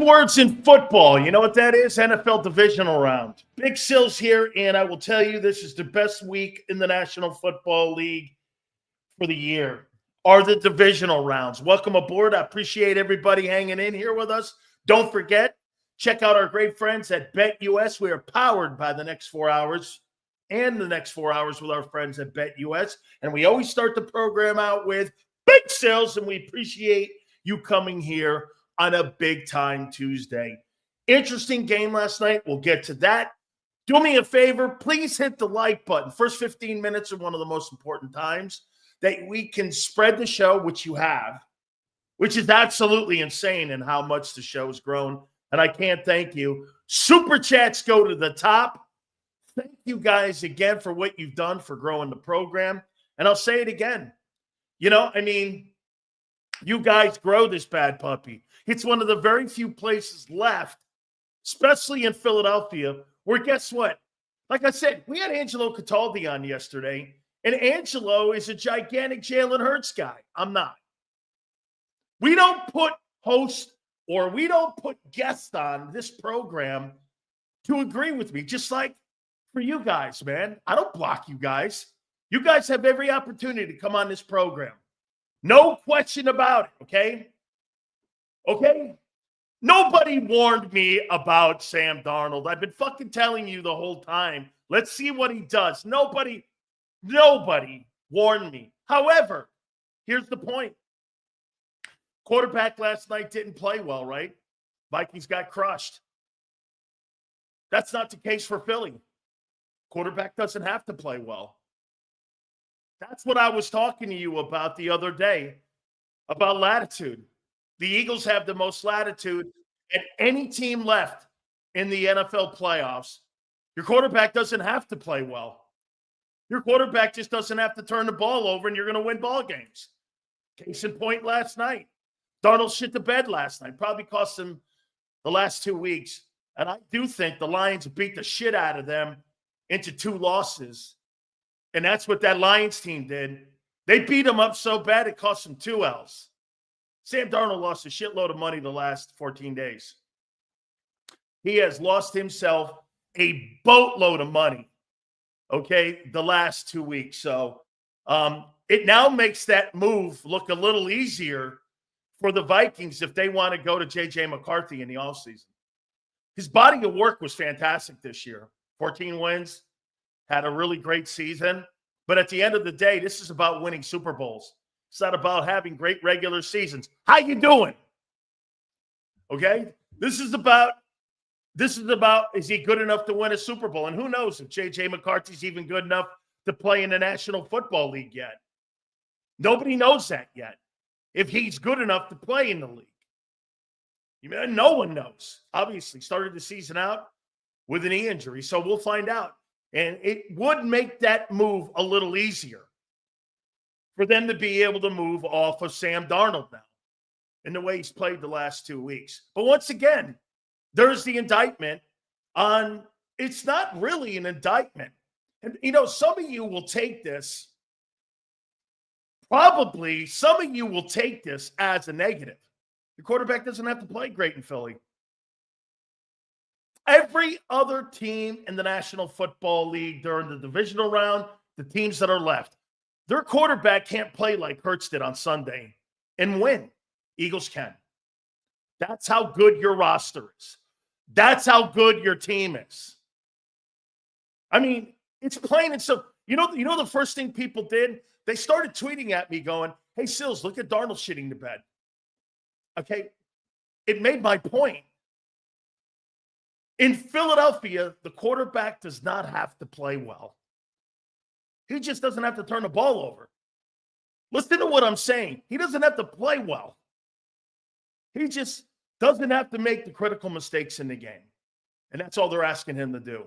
words in football. You know what that is? NFL Divisional Round. Big Sills here, and I will tell you this is the best week in the National Football League for the year, are the divisional rounds. Welcome aboard. I appreciate everybody hanging in here with us. Don't forget, check out our great friends at BetUS. We are powered by the next 4 hours and the next 4 hours with our friends at BetUS. And we always start the program out with Big Sills, and we appreciate you coming here on a big-time Tuesday. Interesting game last night. We'll get to that. Do me a favor. Please hit the like button. First 15 minutes are one of the most important times that we can spread the show, which you have, which is absolutely insane in how much the show has grown. And I can't thank you. Super chats go to the top. Thank you guys again for what you've done for growing the program. And I'll say it again. You guys grow this bad puppy. It's one of the very few places left, especially in Philadelphia, where guess what? Like I said, we had Angelo Cataldi on yesterday, and Angelo is a gigantic Jalen Hurts guy. I'm not. We don't put hosts or we don't put guests on this program to agree with me, just like for you guys, man. I don't block you guys. You guys have every opportunity to come on this program. No question about it, okay? Okay? Nobody warned me about Sam Darnold. I've been fucking telling you the whole time. Let's see what he does. Nobody warned me. However, here's the point. Quarterback last night didn't play well, right? Vikings got crushed. That's not the case for Philly. Quarterback doesn't have to play well. That's what I was talking to you about the other day, about latitude. The Eagles have the most latitude at any team left in the NFL playoffs. Your quarterback doesn't have to play well. Your quarterback just doesn't have to turn the ball over, and you're going to win ball games. Case in point last night. Darnold shit the bed last night. Probably cost him the last 2 weeks. And I do think the Lions beat the shit out of them into 2 losses. And that's what that Lions team did. They beat them up so bad it cost them 2 L's. Sam Darnold lost a shitload of money the last 14 days. He has lost himself a boatload of money, okay, the last 2 weeks. So it now makes that move look a little easier for the Vikings if they want to go to J.J. McCarthy in the offseason. His body of work was fantastic this year. 14 wins, had a really great season. But at the end of the day, this is about winning Super Bowls. It's not about having great regular seasons. How you doing? Okay? This is about, is he good enough to win a Super Bowl? And who knows if J.J. McCarthy's even good enough to play in the National Football League yet. Nobody knows that yet, if he's good enough to play in the league. No one knows. Obviously, started the season out with an knee injury, so we'll find out. And it would make that move a little easier for them to be able to move off of Sam Darnold now in the way he's played the last 2 weeks. But once again, there's the indictment on – it's not really an indictment. And, some of you will take this – probably some of you will take this as a negative. The quarterback doesn't have to play great in Philly. Every other team in the National Football League during the divisional round, the teams that are left, their quarterback can't play like Hurts did on Sunday and win. Eagles can. That's how good your roster is. That's how good your team is. I mean, it's plain and simple. You know the first thing people did? They started tweeting at me going, hey, Sills, look at Darnold shitting the bed. Okay, it made my point. In Philadelphia, the quarterback does not have to play well. He just doesn't have to turn the ball over. Listen to what I'm saying. He doesn't have to play well. He just doesn't have to make the critical mistakes in the game. And that's all they're asking him to do,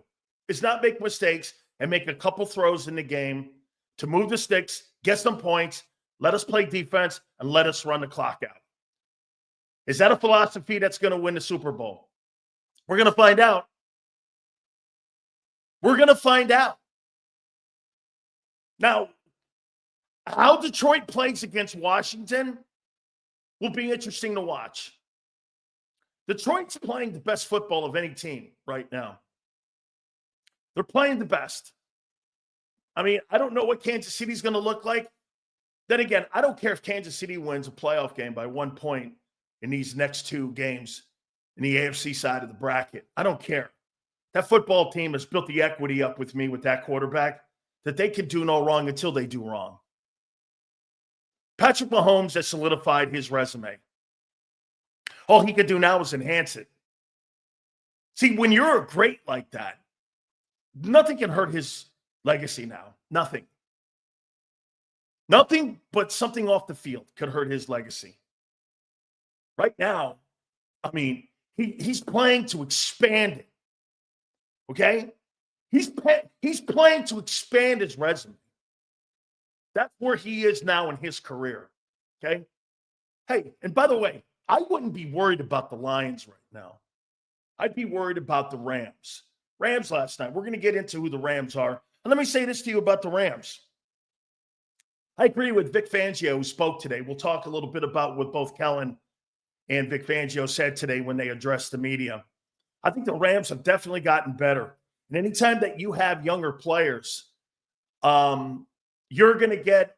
is not make mistakes and make a couple throws in the game to move the sticks, get some points, let us play defense, and let us run the clock out. Is that a philosophy that's going to win the Super Bowl? We're going to find out. We're going to find out. Now, how Detroit plays against Washington will be interesting to watch. Detroit's playing the best football of any team right now. They're playing the best. I mean, I don't know what Kansas City's going to look like. Then again, I don't care if Kansas City wins a playoff game by 1 point in these next 2 games in the AFC side of the bracket. I don't care. That football team has built the equity up with me with that quarterback that they can do no wrong until they do wrong. Patrick Mahomes has solidified his resume. All he could do now is enhance it. See, when you're great like that, nothing can hurt his legacy now. Nothing. Nothing but something off the field could hurt his legacy. Right now, I mean, he's playing to expand it. Okay? He's playing to expand his resume. That's where he is now in his career. Okay? Hey, and by the way, I wouldn't be worried about the Lions right now. I'd be worried about the Rams. Rams last night. We're going to get into who the Rams are. And let me say this to you about the Rams. I agree with Vic Fangio, who spoke today. We'll talk a little bit about what both Kellen and Vic Fangio said today when they addressed the media. I think the Rams have definitely gotten better. And anytime that you have younger players, you're going to get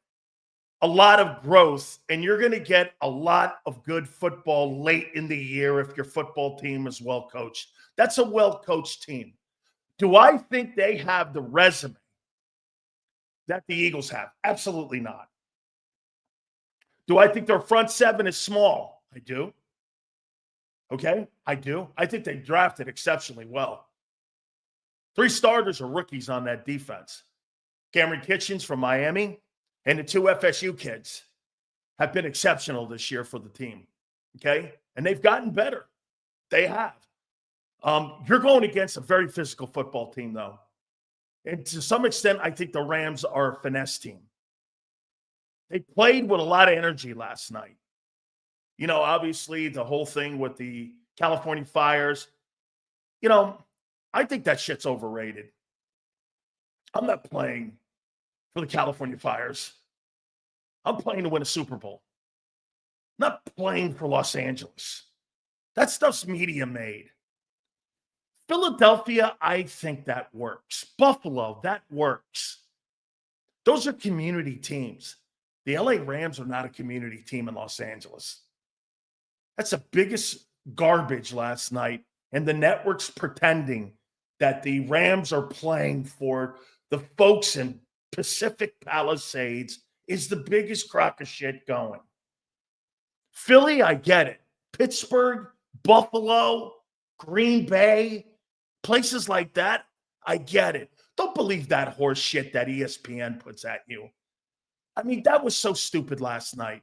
a lot of growth and you're going to get a lot of good football late in the year if your football team is well coached. That's a well-coached team. Do I think they have the resume that the Eagles have? Absolutely not. Do I think their front seven is small? I do. Okay, I do. I think they drafted exceptionally well. 3 starters are rookies on that defense. Cameron Kitchens from Miami and the 2 FSU kids have been exceptional this year for the team. Okay, and they've gotten better. They have. You're going against a very physical football team, though. And to some extent, I think the Rams are a finesse team. They played with a lot of energy last night. You know, obviously, the whole thing with the California Fires, you know, I think that shit's overrated. I'm not playing for the California Fires. I'm playing to win a Super Bowl. I'm not playing for Los Angeles. That stuff's media made. Philadelphia, I think that works. Buffalo, that works. Those are community teams. The LA Rams are not a community team in Los Angeles. That's the biggest garbage last night. And the network's pretending that the Rams are playing for the folks in Pacific Palisades is the biggest crock of shit going. Philly, I get it. Pittsburgh, Buffalo, Green Bay, places like that, I get it. Don't believe that horse shit that ESPN puts at you. I mean, that was so stupid last night.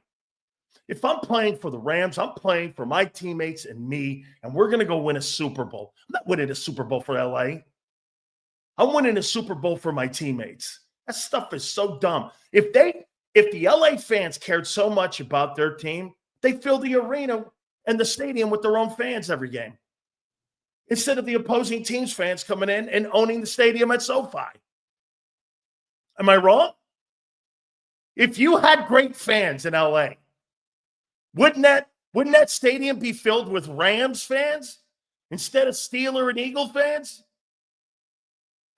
If I'm playing for the Rams, I'm playing for my teammates and me, and we're going to go win a Super Bowl. I'm not winning a Super Bowl for LA. I'm winning a Super Bowl for my teammates. That stuff is so dumb. If the LA fans cared so much about their team, they fill the arena and the stadium with their own fans every game, instead of the opposing team's fans coming in and owning the stadium at SoFi. Am I wrong? If you had great fans in LA, wouldn't that stadium be filled with Rams fans instead of Steeler and Eagle fans?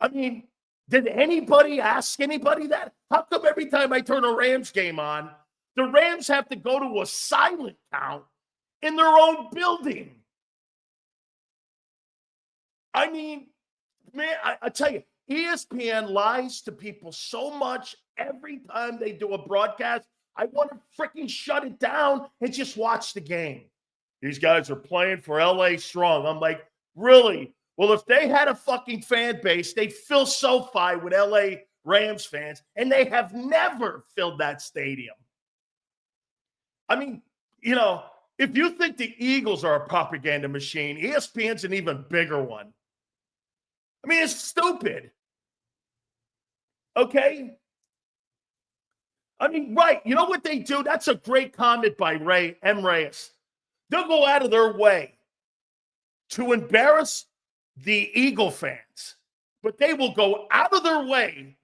I mean, did anybody ask anybody that? How come every time I turn a Rams game on, the Rams have to go to a silent count in their own building? I mean, man, I tell you, ESPN lies to people so much every time they do a broadcast. I want to freaking shut it down and just watch the game. These guys are playing for LA strong. I'm like, really? Well, if they had a fucking fan base, they'd fill SoFi with LA Rams fans, and they have never filled that stadium. I mean, you know, if you think the Eagles are a propaganda machine, ESPN's an even bigger one. I mean, it's stupid. Okay? I mean, right. You know what they do? That's a great comment by M. Reyes. They'll go out of their way to embarrass the Eagle fans, but they will go out of their way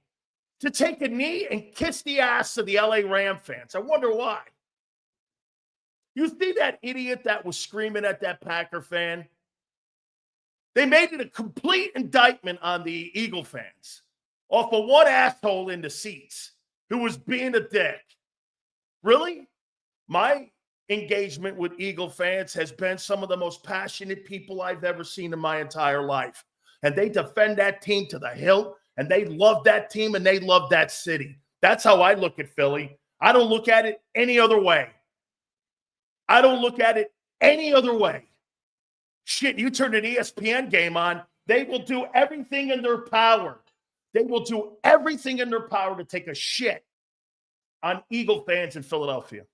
to take a knee and kiss the ass of the LA Ram fans. I wonder why. You see that idiot that was screaming at that Packer fan? They made it a complete indictment on the Eagle fans off of one asshole in the seats who was being a dick. Really? My engagement with Eagle fans has been some of the most passionate people I've ever seen in my entire life. And they defend that team to the hilt, and they love that team, and they love that city. That's how I look at Philly. I don't look at it any other way. I don't look at it any other way. Shit, you turn an ESPN game on, they will do everything in their power. They will do everything in their power to take a shit on Eagle fans in Philadelphia.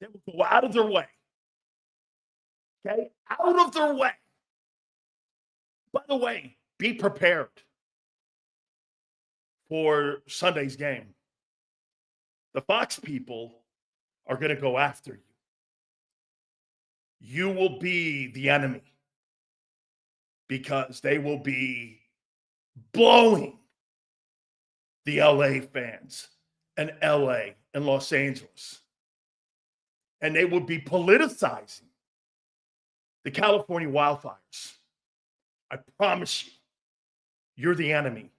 They will go out of their way. Okay? Out of their way. By the way, be prepared for Sunday's game. The Fox people are going to go after you. You will be the enemy because they will be blowing the LA fans and LA and Los Angeles. And they will be politicizing the California wildfires. I promise you, you're the enemy.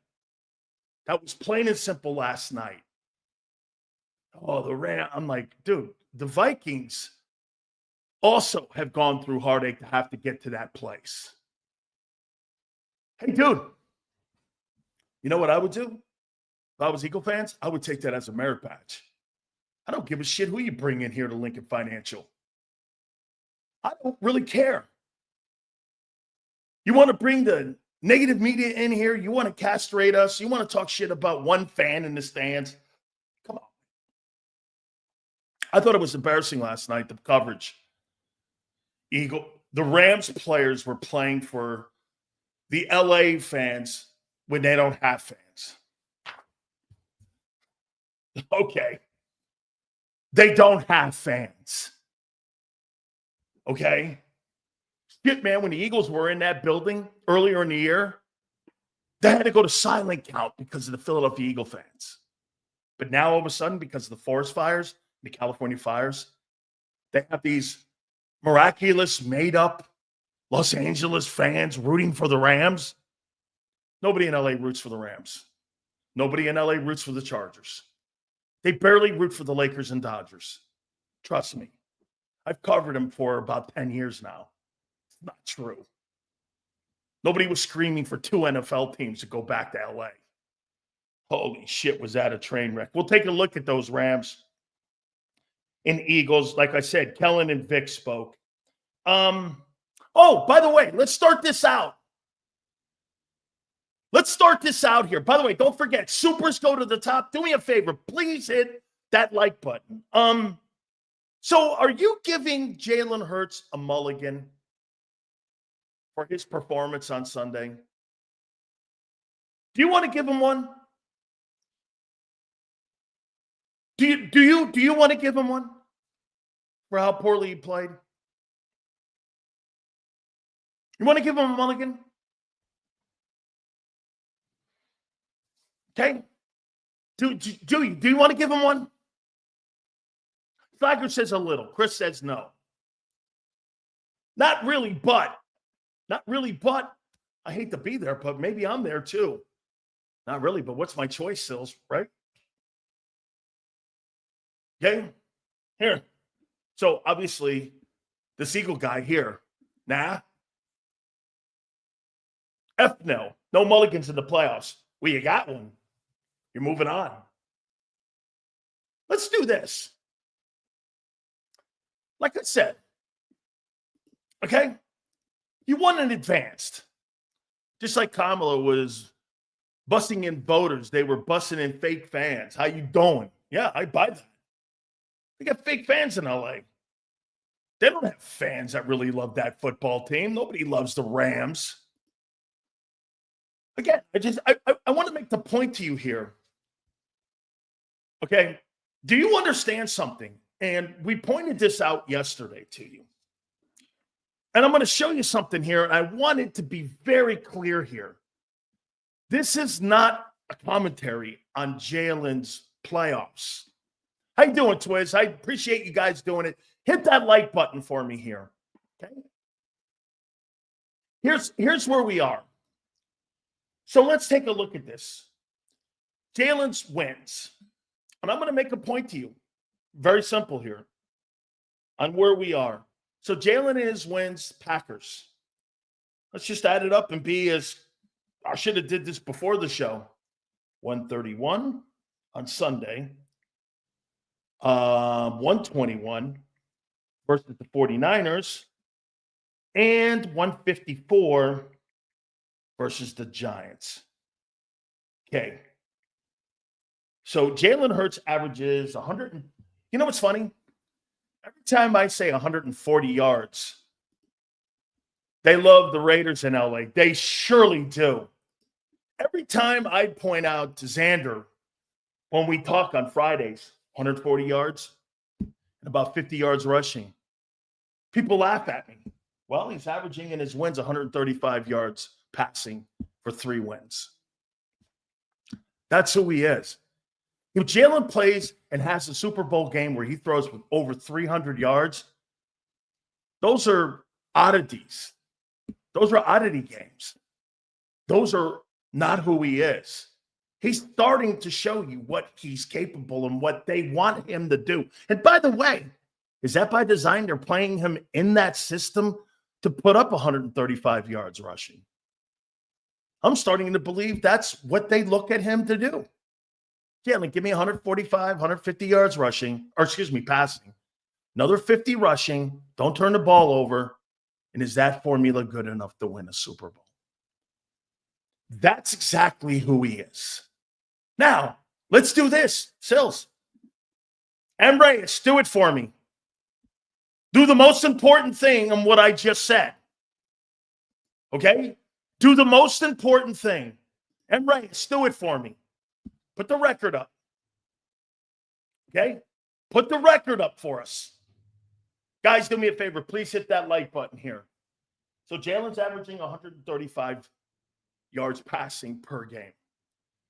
That was plain and simple last night. Oh, the Ram. I'm like, dude, the Vikings also have gone through heartache to have to get to that place. Hey, dude, you know what I would do? If I was Eagle fans, I would take that as a merit badge. I don't give a shit who you bring in here to Lincoln Financial. I don't really care. You want to bring the negative media in here? You want to castrate us? You want to talk shit about one fan in the stands? Come on. I thought it was embarrassing last night, the coverage. The Rams players were playing for the LA fans when they don't have fans. Okay. They don't have fans. Okay? Shit, man, when the Eagles were in that building earlier in the year, they had to go to silent count because of the Philadelphia Eagle fans. But now, all of a sudden, because of the forest fires, the California fires, they have these miraculous, made-up Los Angeles fans rooting for the Rams. Nobody in LA roots for the Rams. Nobody in LA roots for the Chargers. They barely root for the Lakers and Dodgers. Trust me. I've covered them for about 10 years now. It's not true. Nobody was screaming for two NFL teams to go back to LA. Holy shit, was that a train wreck? We'll take a look at those Rams and Eagles. Like I said, Kellen and Vic spoke. Oh, by the way, let's start this out. Let's start this out here. By the way, don't forget, supers go to the top. Do me a favor. Please hit that like button. So are you giving Jalen Hurts a mulligan for his performance on Sunday? Do you want to give him one? Do you want to give him one for how poorly he played? You want to give him a mulligan? Okay. Do you want to give him one? Flagger says a little. Chris says no. Not really, but I hate to be there, but maybe I'm there too. Not really, but what's my choice, Sills, right? Okay. Here. So obviously, this Eagle guy here, nah. F no. No mulligans in the playoffs. Well, you got one. You're moving on. Let's do this. Like I said, okay? You won and advanced. Just like Kamala was busting in voters. They were busting in fake fans. How you doing? Yeah, I buy that. They got fake fans in LA. They don't have fans that really love that football team. Nobody loves the Rams. Again, I want to make the point to you here. Okay, do you understand something? And we pointed this out yesterday to you. And I'm going to show you something here. And I want it to be very clear here. This is not a commentary on Jalen's playoffs. How you doing, Twiz? I appreciate you guys doing it. Hit that like button for me here. Okay. Here's where we are. So let's take a look at this. Jalen's wins. And I'm going to make a point to you. Very simple here on where we are. So Jalen is wins Packers. Let's just add it up and be as I should have did this before the show. 131 on Sunday. 121 versus the 49ers. And 154 versus the Giants. Okay. So Jalen Hurts averages 100. You know what's funny? Every time I say 140 yards, they love the Raiders in LA. They surely do. Every time I'd point out to Xander when we talk on Fridays, 140 yards and about 50 yards rushing, people laugh at me. Well, he's averaging in his wins 135 yards passing for 3 wins. That's who he is. If Jalen plays and has a Super Bowl game where he throws with over 300 yards, those are oddities. Those are oddity games. Those are not who he is. He's starting to show you what he's capable and what they want him to do. And by the way, is that by design? They're playing him in that system to put up 135 yards rushing. I'm starting to believe that's what they look at him to do. Jalen, give me 145, 150 yards rushing, or passing. Another 50 rushing. Don't turn the ball over. And is that formula good enough to win a Super Bowl? That's exactly who he is. Now, let's do this. Sills. M. Reyes, do it for me. Do the most important thing in what I just said. Okay? Do the most important thing. M. Reyes, do it for me. Put the record up. Okay? Put the record up for us. Guys, do me a favor. Please hit that like button here. So Jalen's averaging 135 yards passing per game.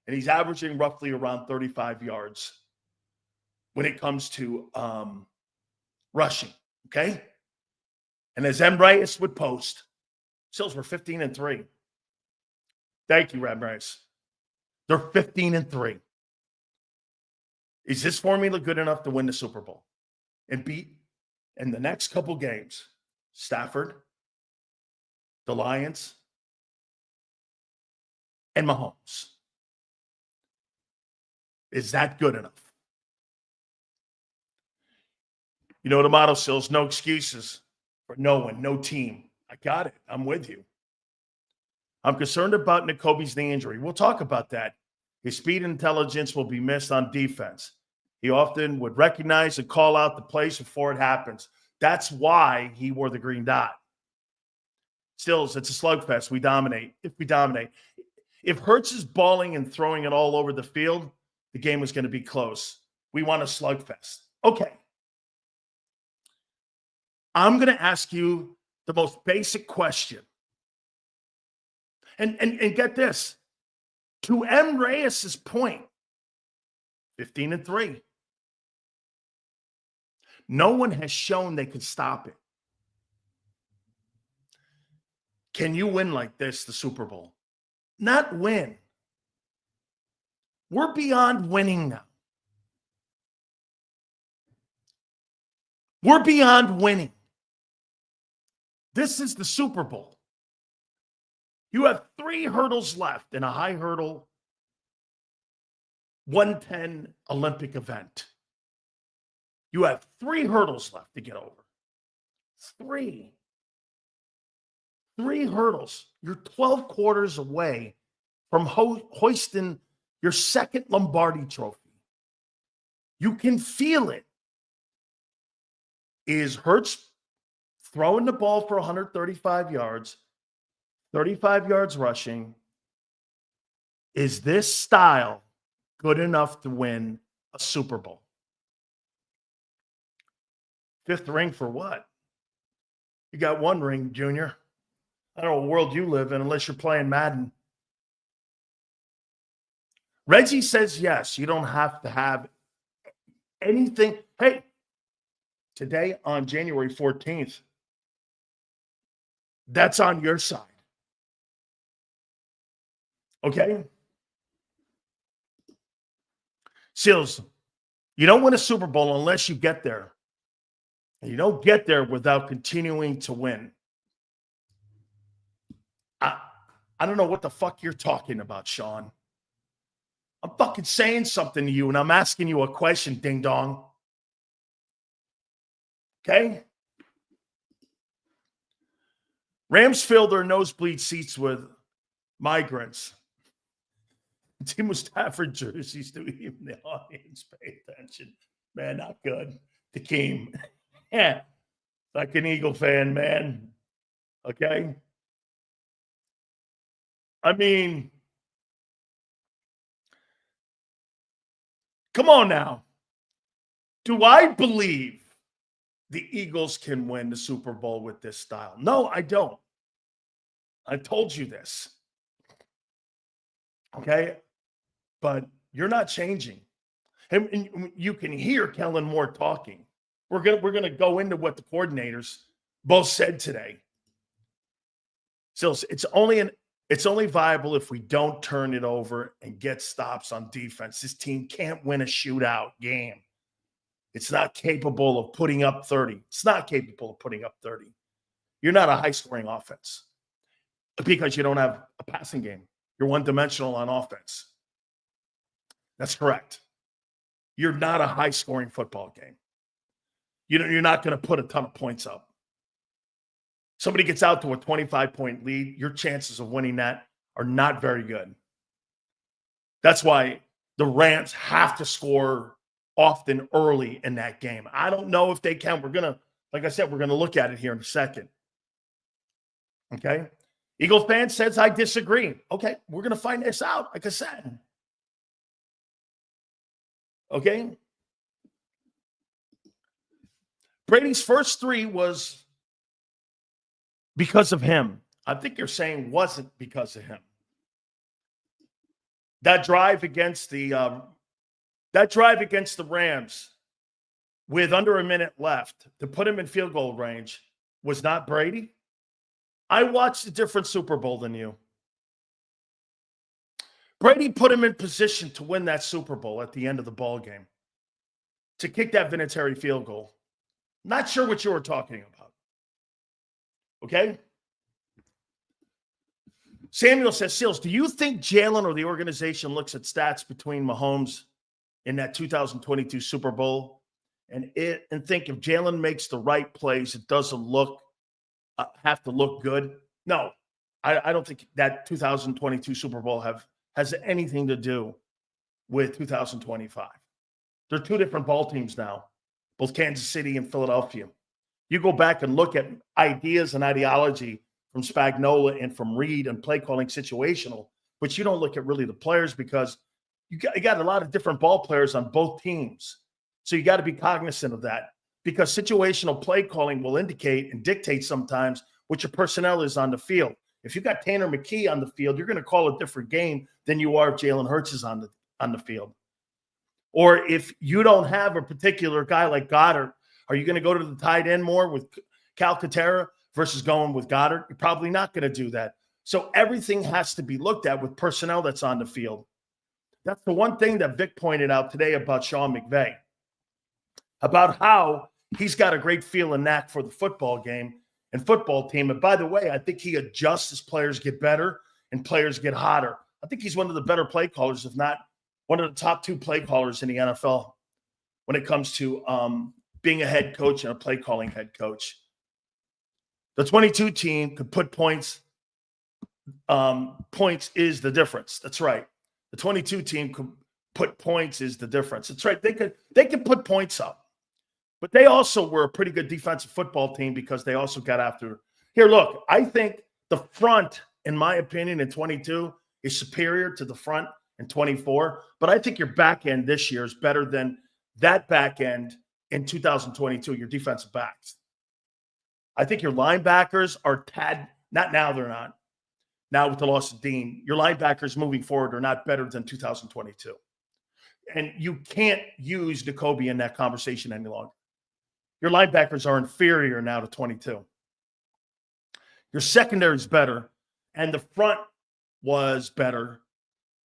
And he's averaging roughly around 35 yards when it comes to rushing. Okay? And as M. Reyes would post, Sills were 15-3. Thank you, M. Reyes. They're 15-3. Is this formula good enough to win the Super Bowl and beat in the next couple games Stafford, the Lions, and Mahomes? Is that good enough? You know the motto, Sills, no excuses for no one, no team. I got it. I'm with you. I'm concerned about Nakobe's knee injury. We'll talk about that. His speed and intelligence will be missed on defense. He often would recognize and call out the plays before it happens. That's why he wore the green dot. Stills, it's a slugfest. We dominate. If Hurts is balling and throwing it all over the field, the game was going to be close. We want a slugfest. Okay. I'm going to ask you the most basic question. And get this. To M. Reyes' point, 15-3. No one has shown they can stop it. Can you win like this, the Super Bowl? Not win. We're beyond winning now. We're beyond winning. This is the Super Bowl. You have 3 hurdles left in a high hurdle 110 Olympic event. You have 3 hurdles left to get over. 3 hurdles. You're 12 quarters away from hoisting your second Lombardi trophy. You can feel it. Is Hurts throwing the ball for 135 yards, 35 yards rushing? Is this style good enough to win a Super Bowl? 5th ring for what? You got 1 ring, Junior. I don't know what world you live in unless you're playing Madden. Reggie says yes, you don't have to have anything. Hey, today on January 14th, that's on your side. Okay? Seals, you don't win a Super Bowl unless you get there. And you don't get there without continuing to win. I don't know what the fuck you're talking about, Sean. I'm fucking saying something to you, and I'm asking you a question, ding dong. Okay? Rams fill their nosebleed seats with migrants. Timo Stafford jerseys to even the audience pay attention. Man, not good. Jakeem. Yeah. Like an Eagle fan, man. Okay? I mean, come on now. Do I believe the Eagles can win the Super Bowl with this style? No, I don't. I told you this. Okay? But you're not changing. And you can hear Kellen Moore talking. We're gonna go into what the coordinators both said today. So it's only viable if we don't turn it over and get stops on defense. This team can't win a shootout game. It's not capable of putting up 30. It's not capable of putting up 30. You're not a high-scoring offense because you don't have a passing game. You're one-dimensional on offense. That's correct. You're not a high-scoring football game. You're not going to put a ton of points up. Somebody gets out to a 25-point lead, your chances of winning that are not very good. That's why the Rams have to score often early in that game. I don't know if they can. Like I said, we're going to look at it here in a second. Okay? Eagles fan says I disagree. Okay, we're going to find this out, like I said. Okay? Brady's first three was because of him. I think you're saying wasn't because of him. That drive against the Rams with under a minute left to put him in field goal range was not Brady. I watched a different Super Bowl than you. Brady put him in position to win that Super Bowl at the end of the ball game, to kick that Vinatieri field goal. Not sure what you were talking about. Okay? Samuel says, Seals, do you think Jalen or the organization looks at stats between Mahomes in that 2022 Super Bowl and think if Jalen makes the right plays, it doesn't have to look good? No, I don't think that 2022 Super Bowl has anything to do with 2025. They're two different ball teams now, both Kansas City and Philadelphia. You go back and look at ideas and ideology from Spagnuolo and from Reed and play calling situational, but you don't look at really the players because you got a lot of different ball players on both teams. So you got to be cognizant of that because situational play calling will indicate and dictate sometimes what your personnel is on the field. If you got Tanner McKee on the field, you're going to call a different game than you are if Jalen Hurts is on the field. Or if you don't have a particular guy like Goddard, are you going to go to the tight end more with Calcaterra versus going with Goddard? You're probably not going to do that. So everything has to be looked at with personnel that's on the field. That's the one thing that Vic pointed out today about Sean McVay, about how he's got a great feel and knack for the football game and football team. And by the way, I think he adjusts as players get better and players get hotter. I think he's one of the better play callers, if not one of the top two play callers in the NFL when it comes to being a head coach and a play calling head coach. The 22 team could put points. Points is the difference. That's right. The 22 team could put points is the difference. That's right. They could put points up. But they also were a pretty good defensive football team because they also got after. Here, look, I think the front, in my opinion, in 22 is superior to the front in 24. But I think your back end this year is better than that back end in 2022, your defensive backs. I think your linebackers are not now, they're not. Now with the loss of Dean, your linebackers moving forward are not better than 2022. And you can't use Jacoby in that conversation any longer. Your linebackers are inferior now to 22. Your secondary is better, and the front was better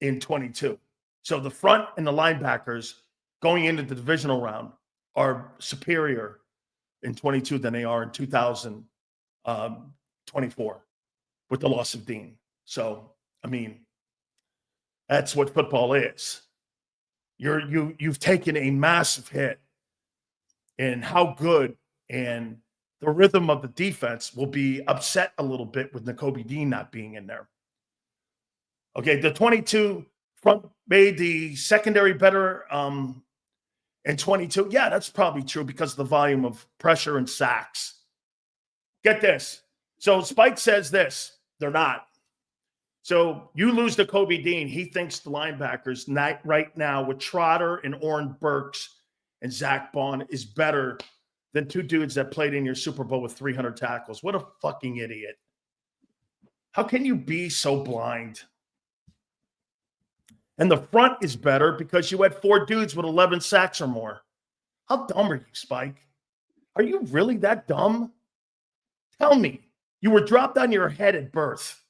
in 22. So the front and the linebackers going into the divisional round are superior in 22 than they are in 2024 with the loss of Dean. So, I mean, that's what football is. You've taken a massive hit in how good and the rhythm of the defense will be upset a little bit with Nakobe Dean not being in there. Okay, the 22 front made the secondary better in 22. Yeah, that's probably true because of the volume of pressure and sacks. Get this. So Spike says this. They're not. So you lose to Kobe Dean. He thinks the linebackers right now with Trotter and Oren Burks and Zach Bond is better than two dudes that played in your Super Bowl with 300 tackles. What a fucking idiot. How can you be so blind? And the front is better because you had 4 dudes with 11 sacks or more. How dumb are you, Spike? Are you really that dumb? Tell me. You were dropped on your head at birth.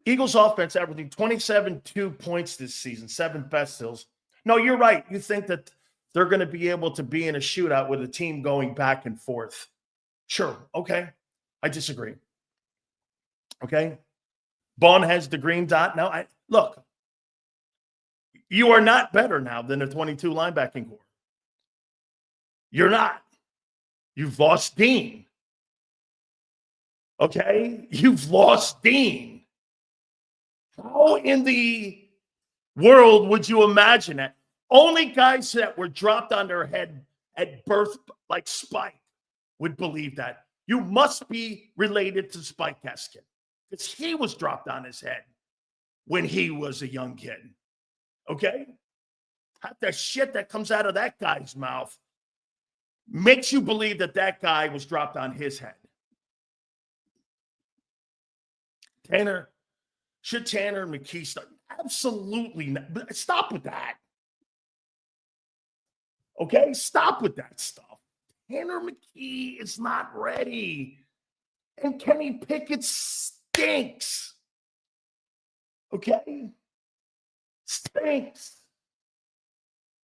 Eagles offense averaging 27.2 points this season, 7th best Sills. No, you're right. You think that they're going to be able to be in a shootout with a team going back and forth. Sure. Okay. I disagree. Okay. Bond has the green dot. Now, look, you are not better now than the 22 linebacking core. You're not. You've lost Dean. Okay? You've lost Dean. How in the world would you imagine that? Only guys that were dropped on their head at birth like Spike would believe that. You must be related to Spike Keskin because he was dropped on his head when he was a young kid. Okay? Half the shit that comes out of that guy's mouth makes you believe that that guy was dropped on his head. Should Tanner and McKee start? Absolutely not. Stop with that. Okay? Stop with that stuff. Tanner McKee is not ready. And Kenny Pickett stinks. Okay? Stinks.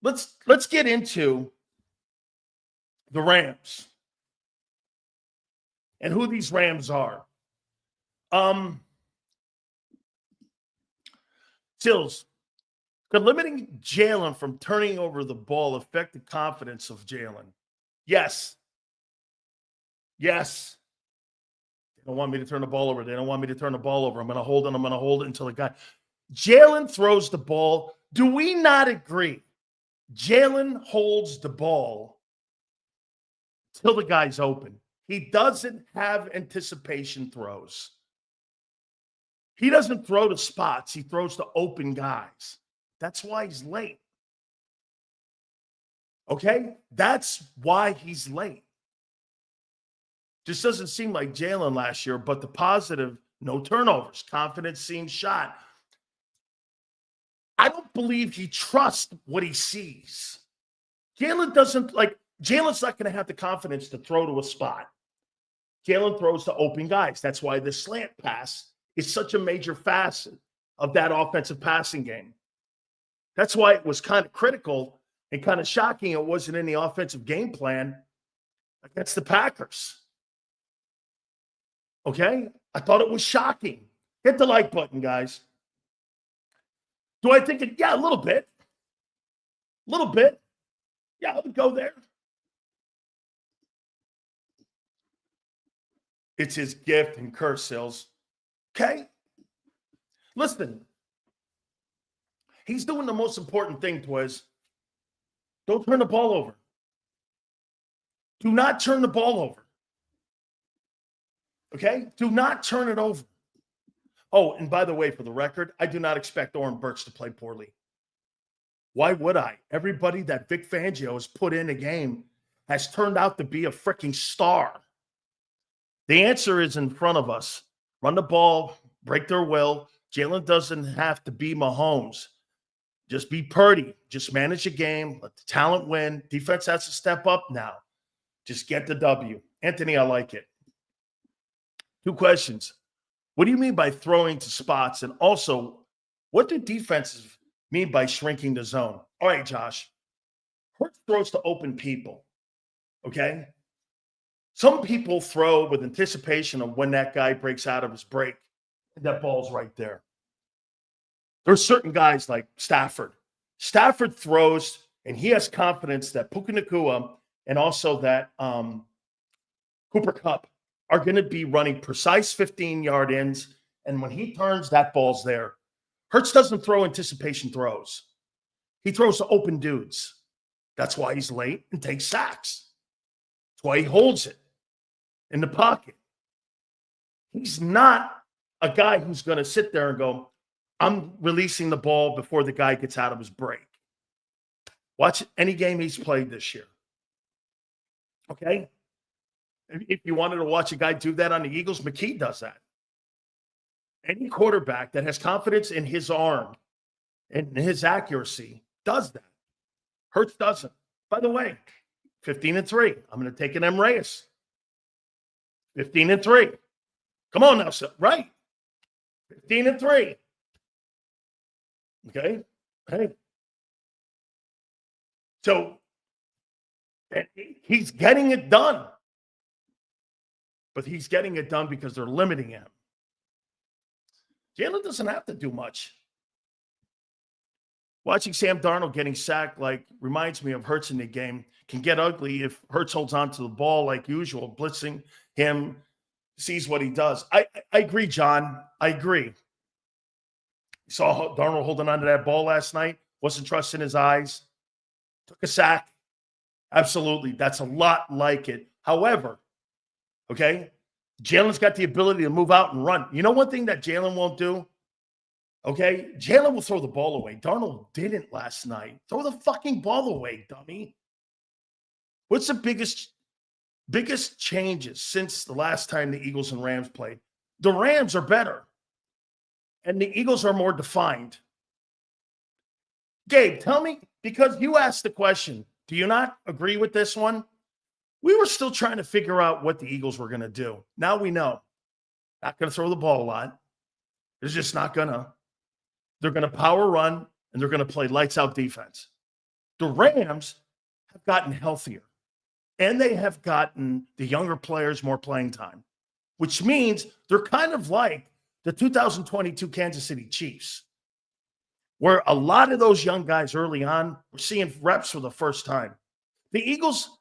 Let's get into the Rams and who these Rams are. Sills, could limiting Jalen from turning over the ball affect the confidence of Jalen? Yes. Yes. They don't want me to turn the ball over. They don't want me to turn the ball over. I'm going to hold it. I'm going to hold it until the guy. Jalen throws the ball. Do we not agree? Jalen holds the ball till the guy's open. He doesn't have anticipation throws. He doesn't throw to spots. He throws to open guys. That's why he's late. Okay? That's why he's late. Just doesn't seem like Jalen last year, but the positive, no turnovers. Confidence seems shot. I don't believe he trusts what he sees. Jalen's not going to have the confidence to throw to a spot. Jalen throws to open guys. That's why the slant pass is such a major facet of that offensive passing game. That's why it was kind of critical and kind of shocking it wasn't in the offensive game plan against the Packers. Okay? I thought it was shocking. Hit the like button, guys. Do I think it? Yeah, a little bit. A little bit. Yeah, I would go there. It's his gift and curse, Sills. Okay? Listen. He's doing the most important thing, Twiz. Don't turn the ball over. Do not turn the ball over. Okay? Do not turn it over. Oh, and by the way, for the record, I do not expect Oren Burks to play poorly. Why would I? Everybody that Vic Fangio has put in a game has turned out to be a freaking star. The answer is in front of us. Run the ball, break their will. Jalen doesn't have to be Mahomes. Just be Purdy. Just manage the game. Let the talent win. Defense has to step up now. Just get the W. Anthony, I like it. 2 questions. What do you mean by throwing to spots? And also, what do defenses mean by shrinking the zone? All right, Josh. Hurts throws to open people. Okay? Some people throw with anticipation of when that guy breaks out of his break. And that ball's right there. There's certain guys like Stafford. Stafford throws, and he has confidence that Puka Nacua and also that Cooper Kupp are going to be running precise 15-yard ends. And when he turns, that ball's there. Hurts doesn't throw anticipation throws. He throws to open dudes. That's why he's late and takes sacks. That's why he holds it in the pocket. He's not a guy who's going to sit there and go, I'm releasing the ball before the guy gets out of his break. Watch any game he's played this year. Okay? If you wanted to watch a guy do that on the Eagles, McKee does that. Any quarterback that has confidence in his arm and his accuracy does that. Hurts doesn't. By the way, 15-3. I'm going to take an M. Reyes. 15-3. Come on now, sir. Right. 15-3. Okay. Hey. So he's getting it done. But he's getting it done because they're limiting him. Jalen doesn't have to do much. Watching Sam Darnold getting sacked reminds me of Hurts in the game. Can get ugly if Hurts holds on to the ball like usual, blitzing him, sees what he does. I agree, John. I agree. You saw Darnold holding on to that ball last night. Wasn't trusting his eyes. Took a sack. Absolutely. That's a lot like it. However, okay, Jalen's got the ability to move out and run. You know one thing that Jalen won't do? Okay, Jalen will throw the ball away. Darnold didn't last night. Throw the fucking ball away, dummy. What's the biggest changes since the last time the Eagles and Rams played? The Rams are better. And the Eagles are more defined. Gabe, tell me, because you asked the question, do you not agree with this one? We were still trying to figure out what the Eagles were going to do. Now we know. Not going to throw the ball a lot. They're just not going to. They're going to power run, and they're going to play lights-out defense. The Rams have gotten healthier, and they have gotten the younger players more playing time, which means they're kind of like the 2022 Kansas City Chiefs, where a lot of those young guys early on were seeing reps for the first time. The Eagles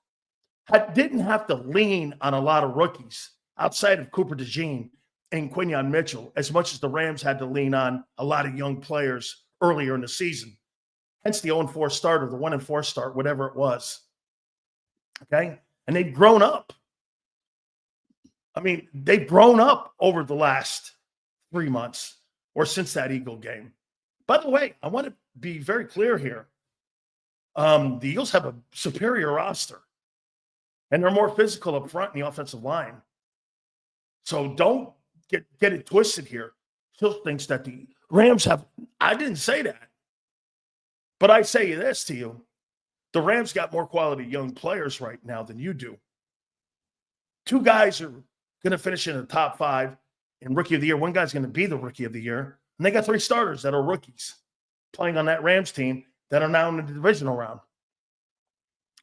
didn't have to lean on a lot of rookies outside of Cooper DeJean and Quinyon Mitchell as much as the Rams had to lean on a lot of young players earlier in the season. Hence the 0-4 start or the 1-4 start, whatever it was. Okay? And they've grown up. I mean, they've grown up over the last 3 months or since that Eagle game. By the way, I want to be very clear here. The Eagles have a superior roster, and they're more physical up front in the offensive line. So don't get it twisted here. Still thinks that the Rams have – I didn't say that. But I say this to you. The Rams got more quality young players right now than you do. 2 guys are going to finish in the top 5 in Rookie of the Year. 1 guy's going to be the Rookie of the Year. And they got 3 starters that are rookies playing on that Rams team that are now in the divisional round.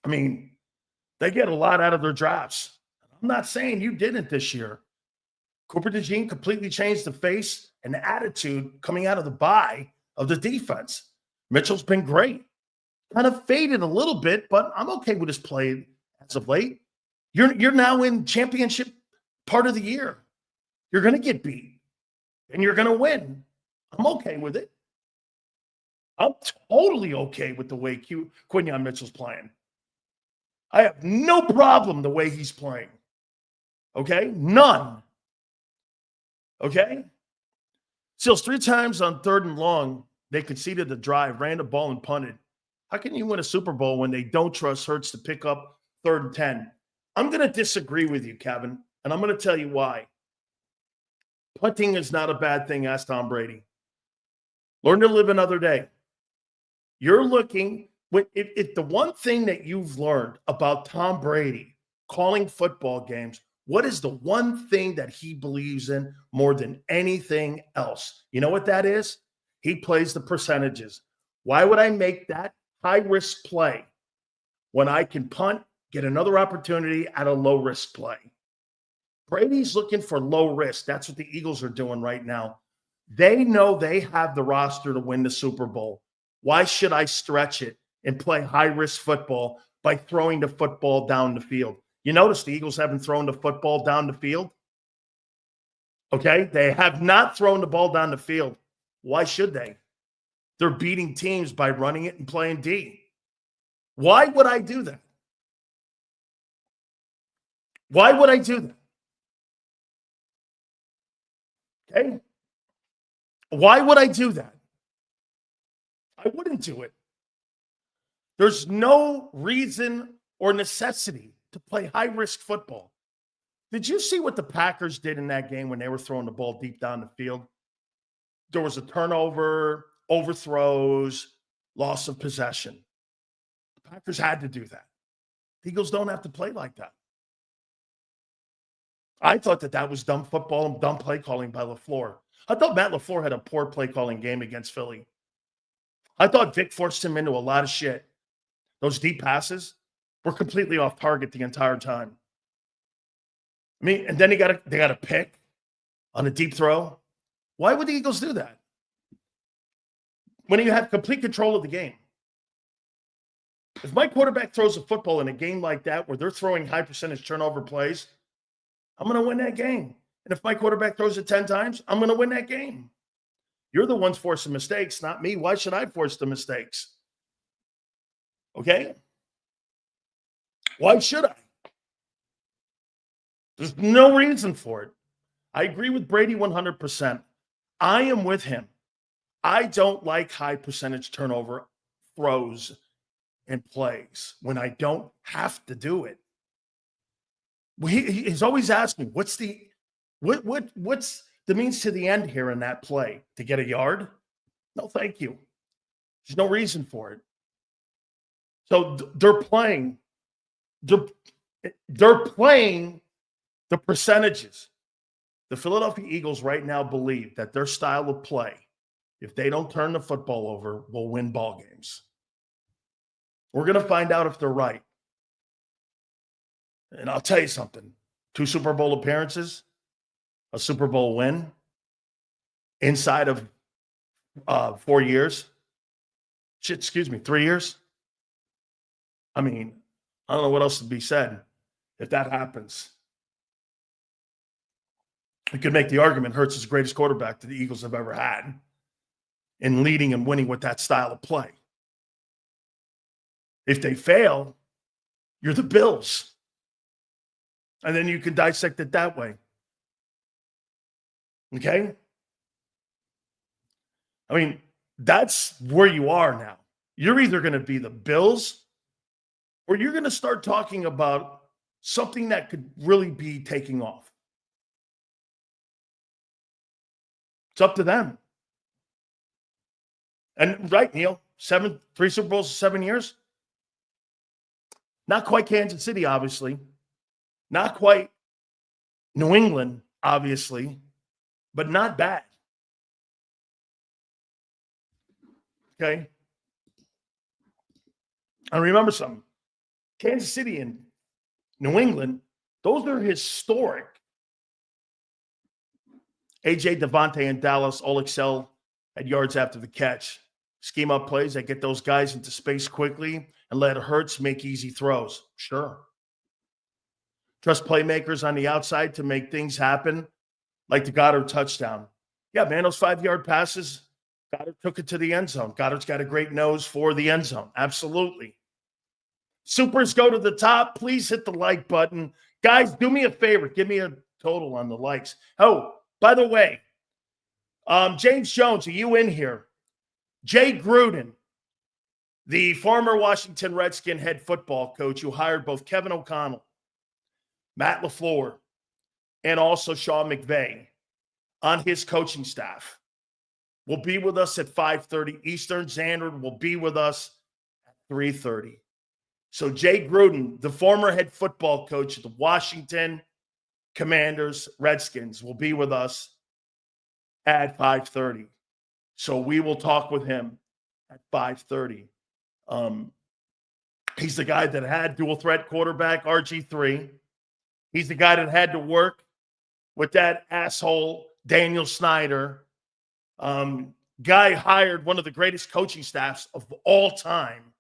I mean, they get a lot out of their drafts. I'm not saying you didn't this year. Cooper DeJean completely changed the face and the attitude coming out of the bye of the defense. Mitchell's been great. Kind of faded a little bit, but I'm okay with his play as of late. You're now in championship part of the year. You're going to get beat, and you're going to win. I'm okay with it. I'm totally okay with the way Quinyon Mitchell's playing. I have no problem the way he's playing. Okay? None. Okay? Seals 3 times on 3rd and long, they conceded the drive, ran the ball, and punted. How can you win a Super Bowl when they don't trust Hurts to pick up 3rd and 10? I'm going to disagree with you, Kevin, and I'm going to tell you why. Punting is not a bad thing, asked Tom Brady. Learn to live another day. You're looking, if the one thing that you've learned about Tom Brady calling football games, what is the one thing that he believes in more than anything else? You know what that is? He plays the percentages. Why would I make that high-risk play when I can punt, get another opportunity at a low-risk play? Brady's looking for low risk. That's what the Eagles are doing right now. They know they have the roster to win the Super Bowl. Why should I stretch it and play high-risk football by throwing the football down the field? You notice the Eagles haven't thrown the football down the field? Okay? They have not thrown the ball down the field. Why should they? They're beating teams by running it and playing D. Why would I do that? Why would I do that? Okay? Why would I do that? I wouldn't do it. There's no reason or necessity to play high-risk football. Did you see what the Packers did in that game when they were throwing the ball deep down the field? There was a turnover, overthrows, loss of possession. The Packers had to do that. The Eagles don't have to play like that. I thought that was dumb football and dumb play calling by LaFleur. I thought Matt LaFleur had a poor play calling game against Philly. I thought Vic forced him into a lot of shit. Those deep passes were completely off target the entire time. I mean, and then they got a pick on a deep throw. Why would the Eagles do that? When you have complete control of the game. If my quarterback throws a football in a game like that where they're throwing high percentage turnover plays, I'm going to win that game. And if my quarterback throws it 10 times, I'm going to win that game. You're the ones forcing mistakes, not me. Why should I force the mistakes? Okay? Why should I? There's no reason for it. I agree with Brady 100%. I am with him. I don't like high percentage turnover throws and plays when I don't have to do it. He's always asking, what's the means to the end here in that play? To get a yard? No, thank you. There's no reason for it. So they're playing the percentages. The Philadelphia Eagles right now believe that their style of play, if they don't turn the football over, will win ball games. We're going to find out if they're right. And I'll tell you something. 2 Super Bowl appearances, a Super Bowl win inside of 4 years. 3 years. I mean, I don't know what else to be said if that happens. We could make the argument Hurts is the greatest quarterback that the Eagles have ever had in leading and winning with that style of play. If they fail, you're the Bills. And then you can dissect it that way. Okay? I mean, that's where you are now. You're either going to be the Bills or you're going to start talking about something that could really be taking off. It's up to them. And right, Neil, 3 Super Bowls in 7 years. Not quite Kansas City, obviously. Not quite New England, obviously, but not bad. Okay? And remember something. Kansas City and New England, those are historic. A.J. Devontae in Dallas all excel at yards after the catch. Scheme up plays that get those guys into space quickly and let Hurts make easy throws. Sure. Trust playmakers on the outside to make things happen, like the Goddard touchdown. Yeah, man, those 5-yard passes, Goddard took it to the end zone. Goddard's got a great nose for the end zone. Absolutely. Supers go to the top. Please hit the like button. Guys, do me a favor. Give me a total on the likes. Oh, by the way, James Jones, are you in here? Jay Gruden, the former Washington Redskin head football coach who hired both Kevin O'Connell, Matt LaFleur, and also Sean McVay on his coaching staff. will be with us at 5:30 Eastern. Xander will be with us at 3:30. So Jay Gruden, the former head football coach of the Washington Commanders, Redskins, will be with us at 5:30. So we will talk with him at 5:30. He's the guy that had dual threat quarterback RG3. He's the guy that had to work with that asshole Daniel Snyder. Guy hired one of the greatest coaching staffs of all time.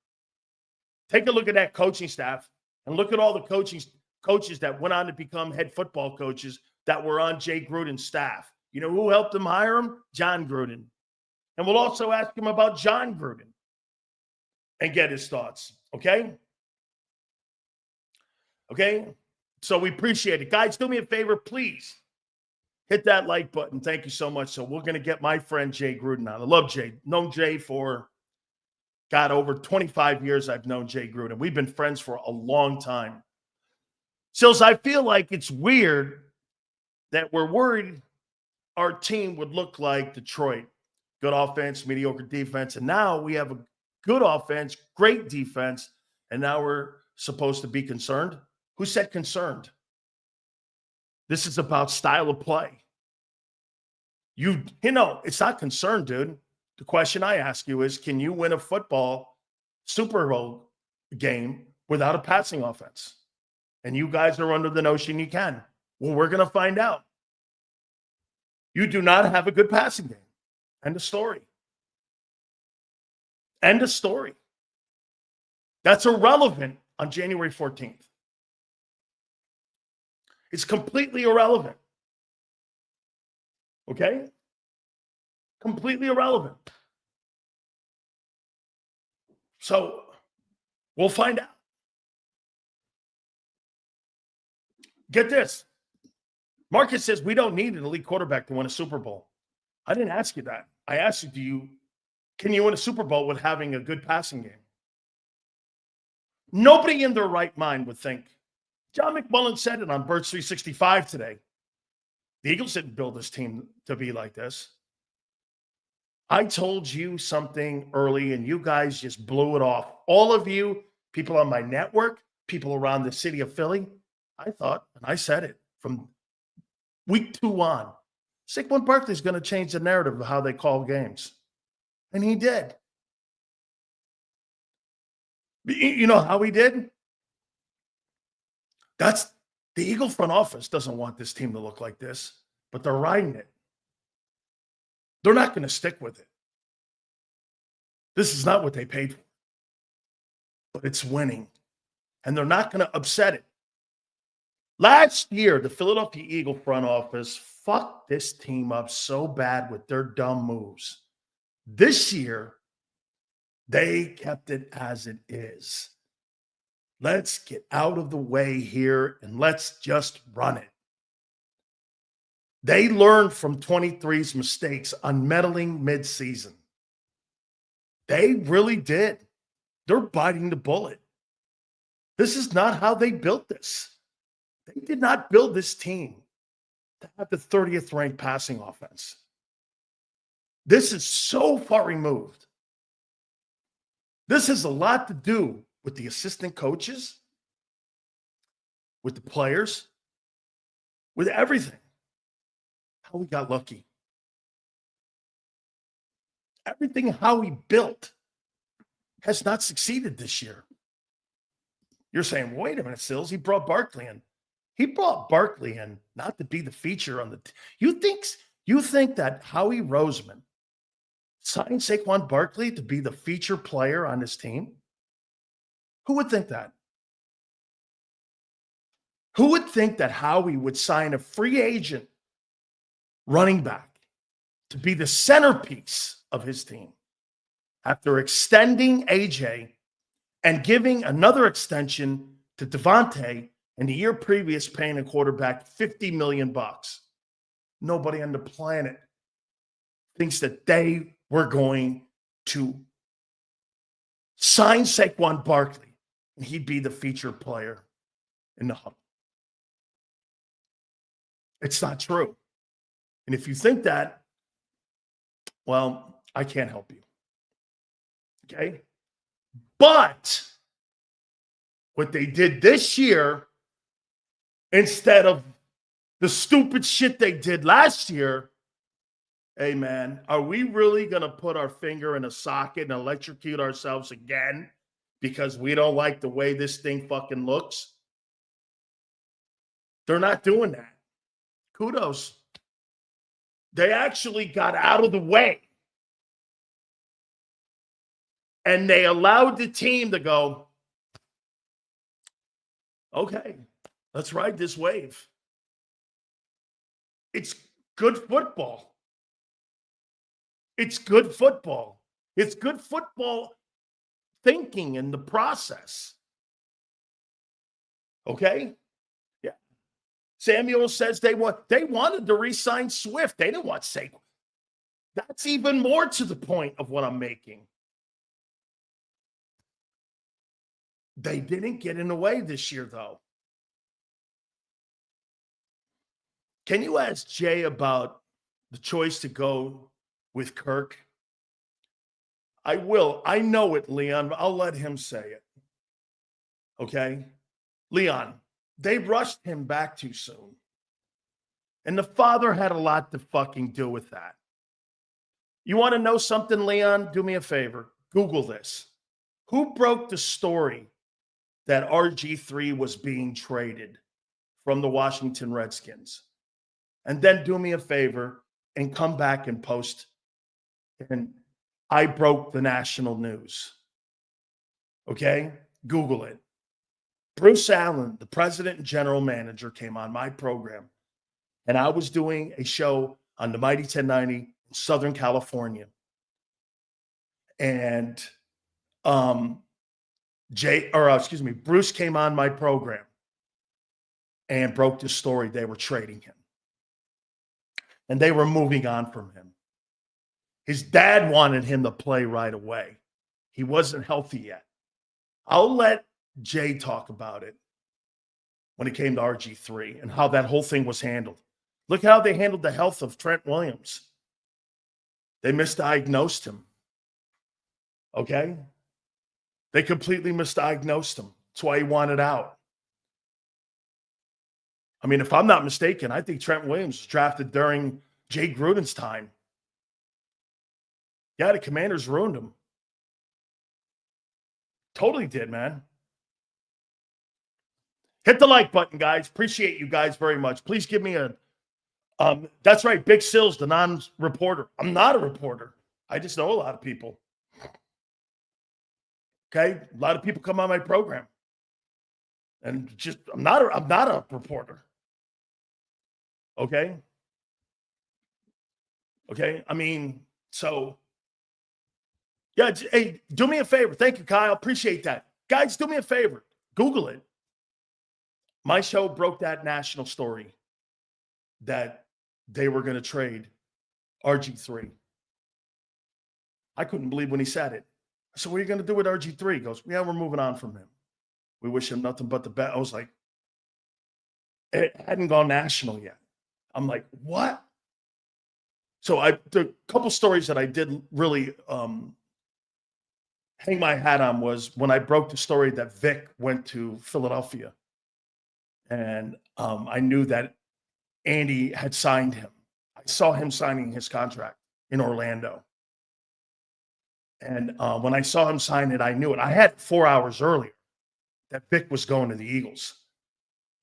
Take a look at that coaching staff and look at all the coaches that went on to become head football coaches that were on Jay Gruden's staff. You know who helped him hire him? John Gruden. And we'll also ask him about John Gruden and get his thoughts. Okay? Okay? So we appreciate it. Guys, do me a favor, please. Hit that like button. Thank you so much. So we're going to get my friend Jay Gruden on. I love Jay. Known Jay for, God, over 25 years I've known Jay Gruden. We've been friends for a long time. Sills, I feel like it's weird that we're worried our team would look like Detroit. Good offense, mediocre defense. And now we have a good offense, great defense. And now we're supposed to be concerned. Who said concerned? This is about style of play. You know, it's not concerned, dude. The question I ask you is, can you win a football Super Bowl game without a passing offense? And you guys are under the notion you can. Well, we're going to find out. You do not have a good passing game. End of story. End of story. That's irrelevant on January 14th. It's completely irrelevant. Okay? Completely irrelevant. So we'll find out. Get this. Marcus says we don't need an elite quarterback to win a Super Bowl. I didn't ask you that. I asked you, can you win a Super Bowl with having a good passing game? Nobody in their right mind would think. John McMullen said it on Birds 365 today. The Eagles didn't build this team to be like this. I told you something early, and you guys just blew it off. All of you, people on my network, people around the city of Philly, I thought, and I said it from week 2 on, Saquon Barkley is going to change the narrative of how they call games. And he did. You know how he did? That's the Eagle front office doesn't want this team to look like this, but they're riding it. They're not going to stick with it. This is not what they paid for, but it's winning, and they're not going to upset it. Last year, the Philadelphia Eagle front office fucked this team up so bad with their dumb moves. This year, they kept it as it is. Let's get out of the way here and let's just run it. They learned from 23's mistakes on meddling midseason. They really did. They're biting the bullet. This is not how they built this. They did not build this team to have the 30th ranked passing offense. This is so far removed. This has a lot to do with the assistant coaches, with the players, with everything. How we got lucky. Everything Howie built has not succeeded this year. You're saying, wait a minute, Sills, he brought Barkley in. He brought Barkley in not to be the feature on the you think that Howie Roseman signed Saquon Barkley to be the feature player on his team? Who would think that? Who would think that Howie would sign a free agent running back to be the centerpiece of his team after extending AJ and giving another extension to Devontae and the year previous paying a quarterback $50 million? Nobody on the planet thinks that they were going to sign Saquon Barkley and he'd be the feature player in the huddle. It's not true. And if you think that, Well, I can't help you. Okay? But what they did this year, instead of the stupid shit they did last year, hey, man, are we really going to put our finger in a socket and electrocute ourselves again because we don't like the way this thing fucking looks? They're not doing that. Kudos. They actually got out of the way. And they allowed the team to go, okay, let's ride this wave. It's good football. It's good football. It's good football thinking in the process. Okay? Yeah. Samuel says they wanted to re-sign Swift. They didn't want Saquon. That's even more to the point of what I'm making. They didn't get in the way this year, though. Can you ask Jay about the choice to go with Kirk? I will. I know it, Leon. I'll let him say it. Okay? Leon, they rushed him back too soon. And the father had a lot to fucking do with that. You want to know something, Leon? Do me a favor. Google this. Who broke the story that RG3 was being traded from the Washington Redskins? And then do me a favor and come back and post. And I broke the national news. Okay? Google it. Bruce Allen, the president and general manager, came on my program. And I was doing a show on the Mighty 1090 in Southern California. And Bruce came on my program and broke the story they were trading him. And they were moving on from him. His dad wanted him to play right away. He wasn't healthy yet. I'll let Jay talk about it when it came to RG3 and how that whole thing was handled. Look how they handled the health of Trent Williams. They misdiagnosed him. Okay? They completely misdiagnosed him. That's why he wanted out. I mean, if I'm not mistaken, I think Trent Williams was drafted during Jay Gruden's time. Yeah, the Commanders ruined him. Totally did, man. Hit the like button, guys. Appreciate you guys very much. Please give me a that's right, Big Sills, the non-reporter. I'm not a reporter. I just know a lot of people. Okay? A lot of people come on my program. And just I'm not a reporter. Okay? Okay? I mean, so yeah, hey, do me a favor. Thank you, Kyle. Appreciate that. Guys, do me a favor. Google it. My show broke that national story that they were going to trade RG3. I couldn't believe when he said it. I said, what are you going to do with RG3? He goes, yeah, we're moving on from him. We wish him nothing but the best. I was like, it hadn't gone national yet. I'm like, what? So the couple stories that I did really hang my hat on was when I broke the story that Vic went to Philadelphia. And I knew that Andy had signed him. I saw him signing his contract in Orlando. And when I saw him sign it, I knew it. I had 4 hours earlier that Vic was going to the Eagles.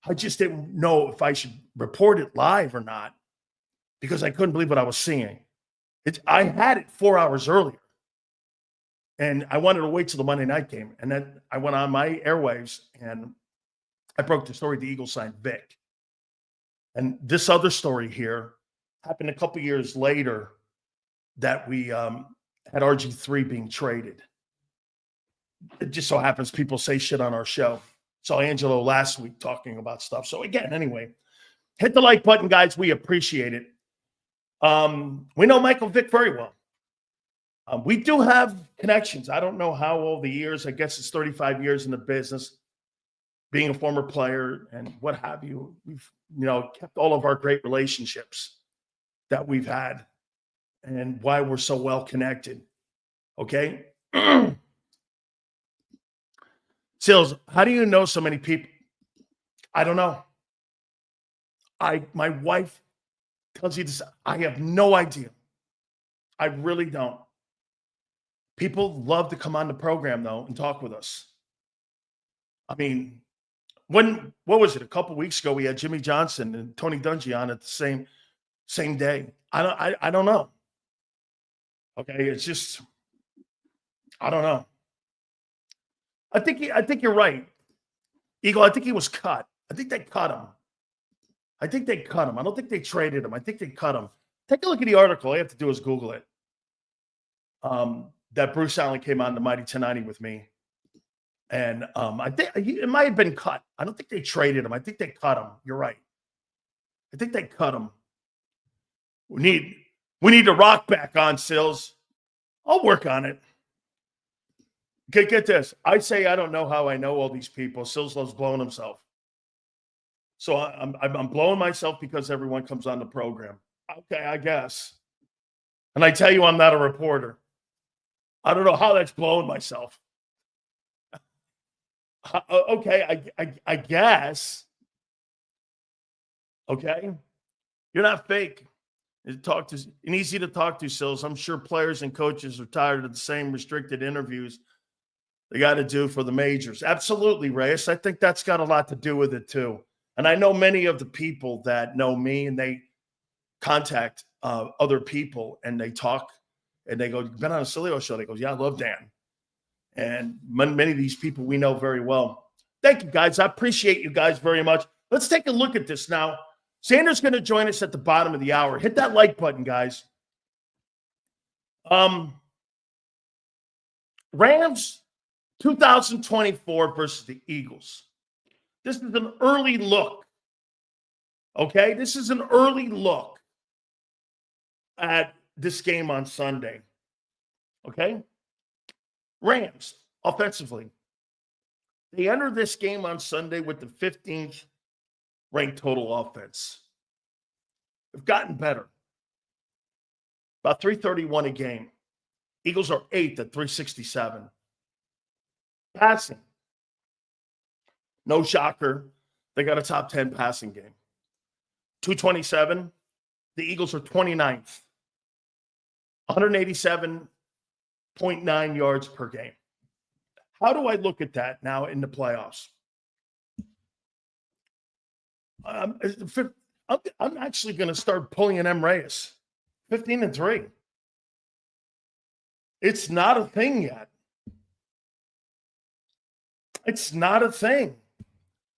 I just didn't know if I should report it live or not because I couldn't believe what I was seeing. I had it 4 hours earlier. And I wanted to wait till the Monday night game. And then I went on my airwaves and I broke the story the Eagles signed Vic. And this other story here happened a couple years later that we had RG3 being traded. It just so happens people say shit on our show. Saw Angelo last week talking about stuff. So again, anyway, hit the like button, guys. We appreciate it. We know Michael Vick very well. We do have connections. I don't know how old the years. I guess it's 35 years in the business, being a former player and what have you. We've kept all of our great relationships that we've had. and why we're so well connected. Okay? Sills, how do you know so many people? I don't know. My wife tells you this. I have no idea. I really don't. People love to come on the program, though, and talk with us. I mean, what was it? A couple weeks ago, we had Jimmy Johnson and Tony Dungy on at the same day. I don't know. Okay, it's just, I don't know. I think you're right, Eagle. I think he was cut. I think they cut him. I don't think they traded him. I think they cut him. Take a look at the article. All you have to do is Google it. That Bruce Allen came on the Mighty 1090 with me. And I think it might have been cut. I don't think they traded him. I think they cut him. You're right. I think they cut him. We need to rock back on, Sills. I'll work on it. Okay, get this. I say I don't know how I know all these people. Sills loves blowing himself. So I'm blowing myself because everyone comes on the program. Okay, I guess. And I tell you I'm not a reporter. I don't know how that's blowing myself. Okay, I guess. Okay? You're not fake. It's easy to talk to, Sills. I'm sure players and coaches are tired of the same restricted interviews they got to do for the majors. Absolutely, Reyes. I think that's got a lot to do with it, too. And I know many of the people that know me, and they contact other people, and they talk, and they go, "You've been on a Sileo show?" They go, "Yeah, I love Dan." And many of these people we know very well. Thank you, guys. I appreciate you guys very much. Let's take a look at this now. Xander's going to join us at the bottom of the hour. Hit that like button, guys. Rams 2024 versus the Eagles. This is an early look. Okay? This is an early look at this game on Sunday. Okay? Rams, offensively. They enter this game on Sunday with the 15th ranked total offense. They've gotten better. About 331 a game. Eagles are 8th at 367. Passing. No shocker. They got a top 10 passing game. 227. The Eagles are 29th. 187.9 yards per game. How do I look at that now in the playoffs? I'm actually going to start pulling an M. Reyes. 15-3. It's not a thing yet. It's not a thing.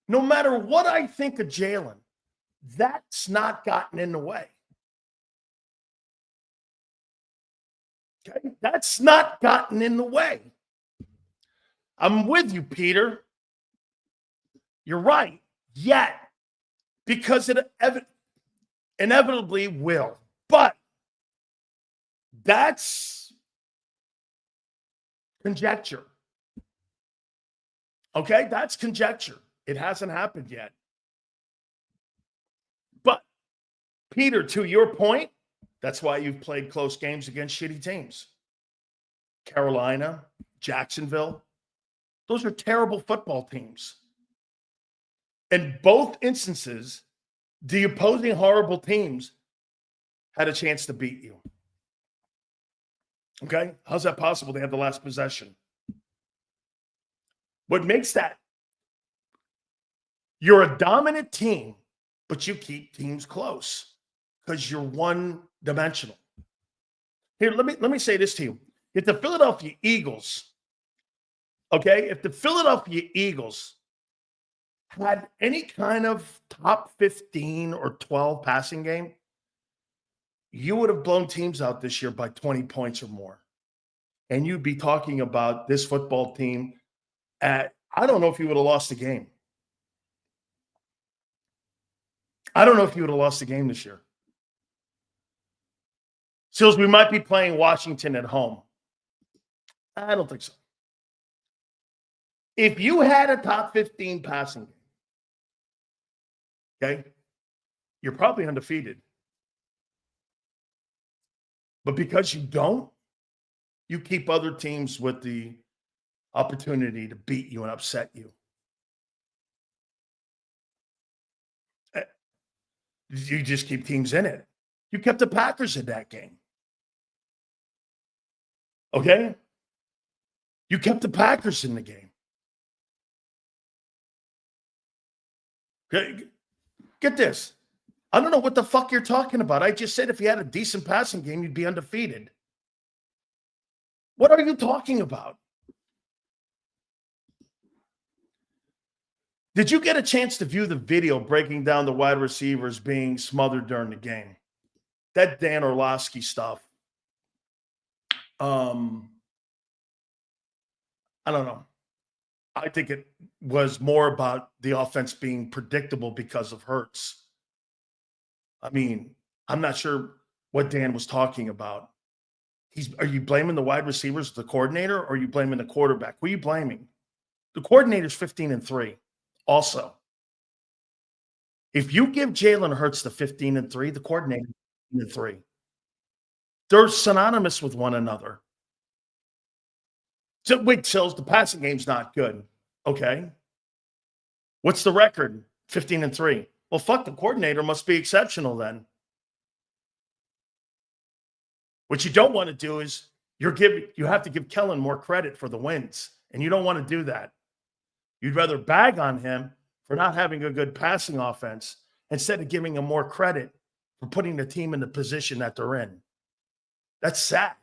No matter what I think of Jalen, that's not gotten in the way. Okay? That's not gotten in the way. I'm with you, Peter. You're right. Yet, because it inevitably will. But that's conjecture. Okay? That's conjecture. It hasn't happened yet. But, Peter, to your point, that's why you've played close games against shitty teams. Carolina, Jacksonville. Those are terrible football teams. In both instances, the opposing horrible teams had a chance to beat you. Okay? How's that possible? They have the last possession. What makes that? You're a dominant team, but you keep teams close because you're one-dimensional. Here, let me say this to you. If the Philadelphia Eagles, okay, if the Philadelphia Eagles had any kind of top 15 or 12 passing game, you would have blown teams out this year by 20 points or more. And you'd be talking about this football team I don't know if you would have lost the game. I don't know if you would have lost the game this year. Sills, we might be playing Washington at home. I don't think so. If you had a top 15 passing game, okay, you're probably undefeated. But because you don't, you keep other teams with the opportunity to beat you and upset you. You just keep teams in it. You kept the Packers in that game. Okay? You kept the Packers in the game. Okay? Get this. I don't know what the fuck you're talking about. I just said if you had a decent passing game, you'd be undefeated. What are you talking about? Did you get a chance to view the video breaking down the wide receivers being smothered during the game? That Dan Orlovsky stuff. I don't know. I think it was more about the offense being predictable because of Hurts. I mean, I'm not sure what Dan was talking about. Are you blaming the wide receivers, the coordinator, or are you blaming the quarterback? Who are you blaming? The coordinator's 15-3. Also, if you give Jalen Hurts the 15-3, the coordinator 15-3. They're synonymous with one another. So wait, Sills, the passing game's not good. Okay. What's the record? 15-3. Well, fuck, the coordinator must be exceptional then. What you don't want to do is you have to give Kellen more credit for the wins, and you don't want to do that. You'd rather bag on him for not having a good passing offense instead of giving him more credit for putting the team in the position that they're in. That's sad.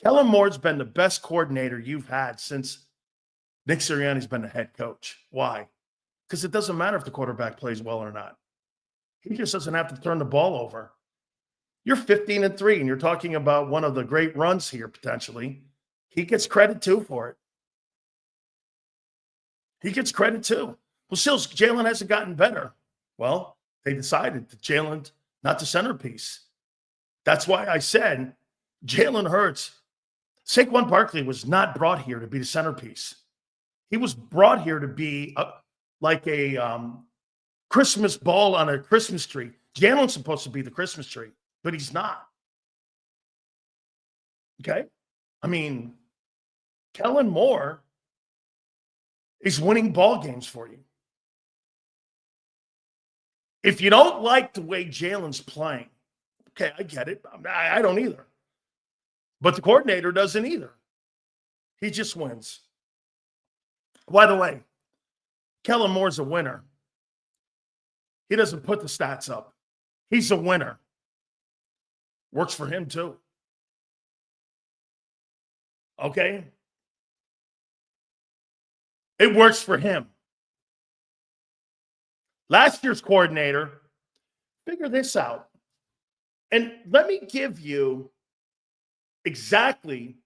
Kellen Moore's been the best coordinator you've had since Nick Sirianni's been the head coach. Why? Because it doesn't matter if the quarterback plays well or not. He just doesn't have to turn the ball over. You're 15-3, and you're talking about one of the great runs here, potentially. He gets credit, too, for it. He gets credit, too. Well, still, Jalen hasn't gotten better. Well, they decided that Jalen's not the centerpiece. That's why I said Jalen Hurts. Saquon Barkley was not brought here to be the centerpiece. He was brought here to be like a Christmas ball on a Christmas tree. Jalen's supposed to be the Christmas tree, but he's not. Okay? I mean, Kellen Moore is winning ball games for you. If you don't like the way Jalen's playing, okay, I get it. I don't either. But the coordinator doesn't either. He just wins. By the way, Kellen Moore's a winner. He doesn't put the stats up. He's a winner. Works for him too. Okay? It works for him. Last year's coordinator, figure this out. And let me give you exactly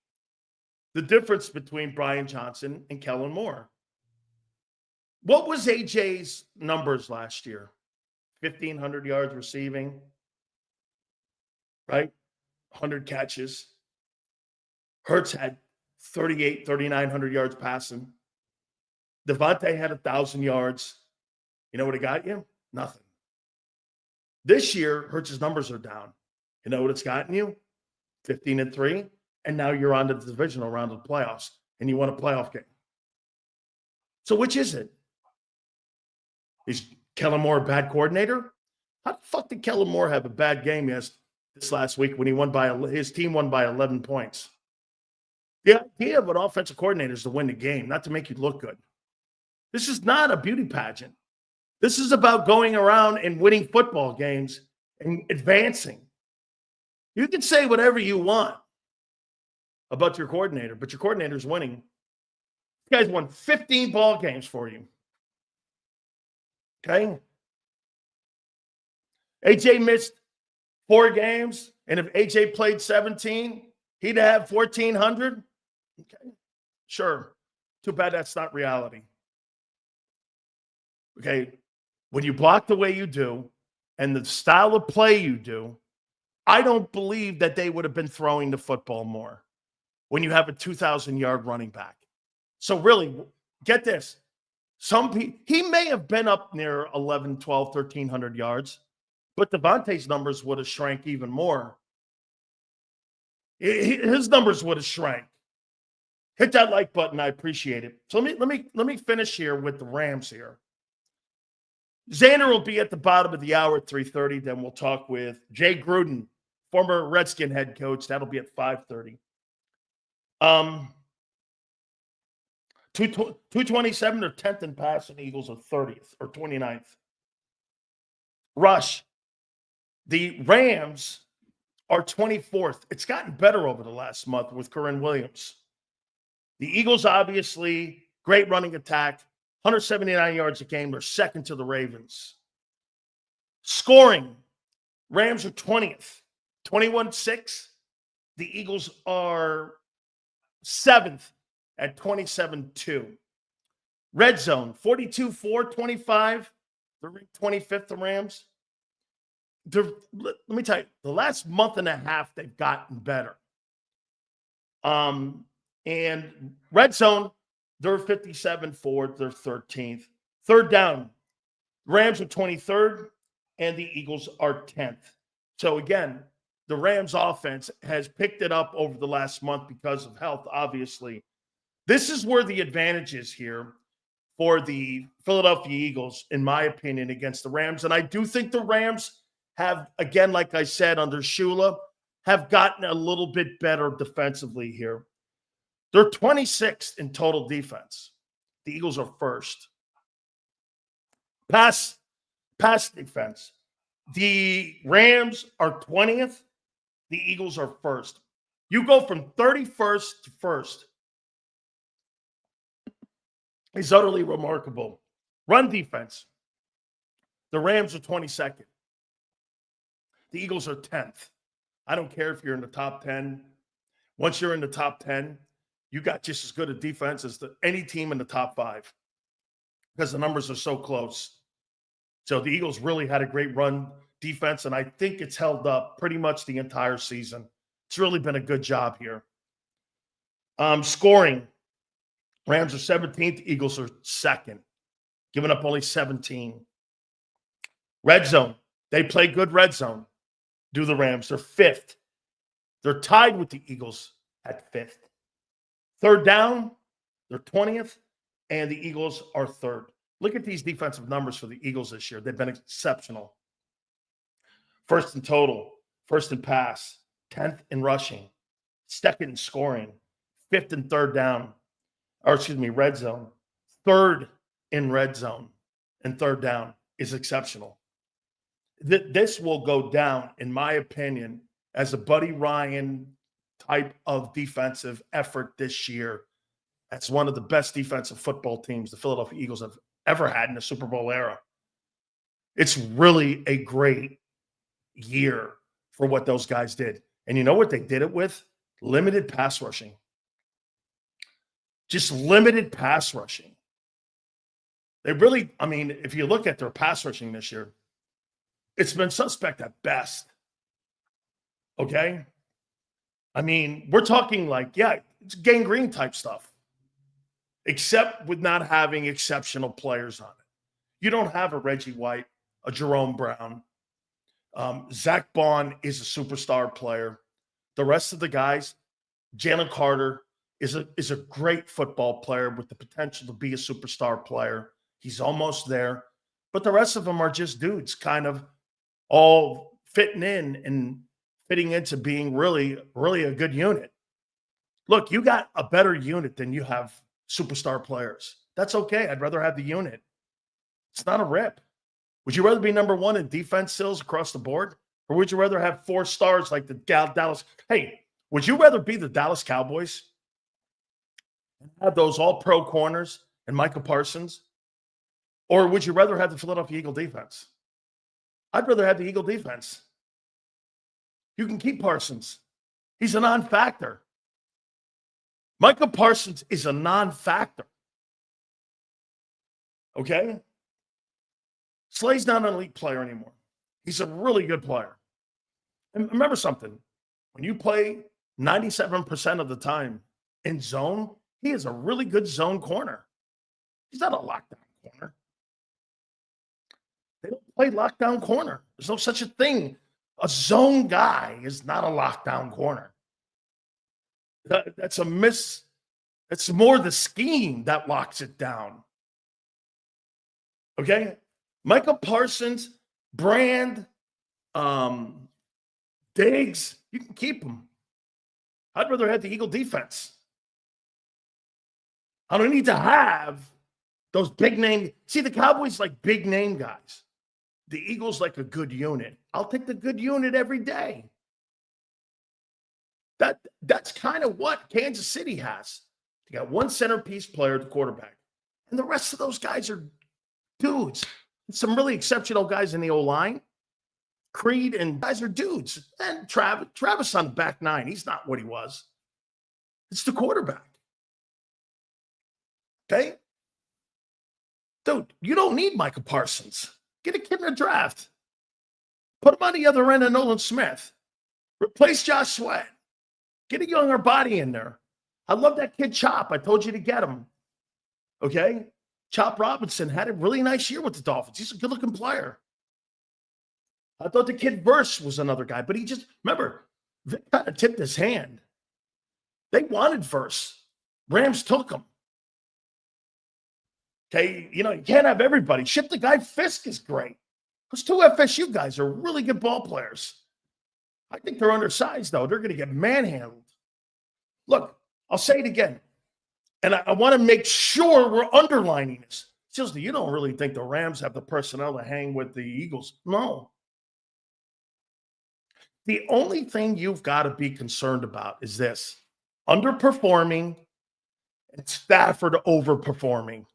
the difference between Brian Johnson and Kellen Moore. What was AJ's numbers last year? 1,500 yards receiving, right? 100 catches. Hurts had 3,900 yards passing. Devontae had 1,000 yards. You know what it got you? Nothing. This year, Hurts' numbers are down. You know what it's gotten you? 15-3. And now you're on to the divisional round of the playoffs, and you won a playoff game. So which is it? Is Kellen Moore a bad coordinator? How the fuck did Kellen Moore have a bad game this last week when his team won by 11 points? The idea of an offensive coordinator is to win the game, not to make you look good. This is not a beauty pageant. This is about going around and winning football games and advancing. You can say whatever you want about your coordinator, but your coordinator's winning. You guys won 15 ball games for you. Okay? AJ missed 4 games, and if AJ played 17, he'd have 1,400. Okay? Sure. Too bad that's not reality. Okay? When you block the way you do and the style of play you do, I don't believe that they would have been throwing the football more when you have a 2,000-yard running back. So really, get this. He may have been up near 11, 12, 1,300 yards, but Devontae's numbers would have shrank even more his numbers would have shrank. Hit that like button. I appreciate it. So let me finish here with the Rams here. Xander will be at the bottom of the hour at 3:30. Then we'll talk with Jay Gruden, former Redskin head coach. That'll be at 5:30. 227 are 10th in passing. Eagles are 30th or 29th. Rush. The Rams are 24th. It's gotten better over the last month with Corinne Williams. The Eagles, obviously, great running attack, 179 yards a game. They're second to the Ravens. Scoring, Rams are 20th, 21-6. The Eagles are 7th at 27-2. Red zone, 42-4, 25. They're 25th, the Rams. Let me tell you, the last month and a half, they've gotten better. And red zone, they're 57-4, they're 13th. Third down, Rams are 23rd, and the Eagles are 10th. So again, the Rams offense has picked it up over the last month because of health, obviously. This is where the advantage is here for the Philadelphia Eagles, in my opinion, against the Rams. And I do think the Rams have, again, like I said, under Shula, have gotten a little bit better defensively here. They're 26th in total defense. The Eagles are first. Pass defense. The Rams are 20th. The Eagles are first. You go from 31st to first. It's utterly remarkable. Run defense. The Rams are 22nd. The Eagles are 10th. I don't care if you're in the top 10. Once you're in the top 10, you got just as good a defense as any team in the top 5 because the numbers are so close. So the Eagles really had a great run defense, and I think it's held up pretty much the entire season. It's really been a good job here. Scoring, Rams are 17th, Eagles are 2nd, giving up only 17. Red zone, they play good red zone. Do the Rams. They're 5th. They're tied with the Eagles at 5th. Third down, they're 20th, and the Eagles are 3rd. Look at these defensive numbers for the Eagles this year. They've been exceptional. First in total, first in pass, 10th in rushing, 2nd in scoring, 5th in red zone, 3rd in red zone, and third down is exceptional. This will go down, in my opinion, as a Buddy Ryan type of defensive effort this year. That's one of the best defensive football teams the Philadelphia Eagles have ever had in the Super Bowl era. It's really a great year for what those guys did. And you know what they did it with? Limited pass rushing. Just limited pass rushing. They really, I mean, if you look at their pass rushing this year, it's been suspect at best. Okay? I mean, we're talking like, yeah, it's gangrene type stuff, except with not having exceptional players on it. You don't have a Reggie White, a Jerome Brown. Zach Bond is a superstar player. The rest of the guys, Jalen Carter is a great football player with the potential to be a superstar player. He's almost there. But the rest of them are just dudes kind of all fitting in and fitting into being really, really a good unit. Look, you got a better unit than you have superstar players. That's okay. I'd rather have the unit. It's not a rip. Would you rather be number 1 in defense skills across the board? Or would you rather have 4 stars like the Dallas? Hey, would you rather be the Dallas Cowboys and have those all-pro corners and Micah Parsons? Or would you rather have the Philadelphia Eagle defense? I'd rather have the Eagle defense. You can keep Parsons. He's a non-factor. Micah Parsons is a non-factor. Okay? Slay's not an elite player anymore. He's a really good player. And remember something. When you play 97% of the time in zone, he is a really good zone corner. He's not a lockdown corner. They don't play lockdown corner. There's no such a thing. A zone guy is not a lockdown corner. That's a miss. It's more the scheme that locks it down. Okay? Micah Parsons, Brand, Diggs, you can keep them. I'd rather have the Eagle defense. I don't need to have those big name. See, the Cowboys like big name guys. The Eagles like a good unit. I'll take the good unit every day. That's kind of what Kansas City has. You got one centerpiece player at the quarterback. And the rest of those guys are dudes. Some really exceptional guys in the O-line. Creed and guys are dudes. And Travis on the back nine. He's not what he was. It's the quarterback. Okay? Dude, you don't need Micah Parsons. Get a kid in the draft. Put him on the other end of Nolan Smith. Replace Josh Sweat. Get a younger body in there. I love that kid Chop. I told you to get him. Okay? Chop Robinson had a really nice year with the Dolphins. He's a good-looking player. I thought the kid Verse was another guy, but he just, remember, Vic kind of tipped his hand. They wanted Verse. Rams took him. Okay, you can't have everybody. Shit, the guy Fisk is great. Those two FSU guys are really good ball players. I think they're undersized, though. They're going to get manhandled. Look, I'll say it again, and I want to make sure we're underlining this. Seriously, you don't really think the Rams have the personnel to hang with the Eagles? No. The only thing you've got to be concerned about is this: underperforming and Stafford overperforming.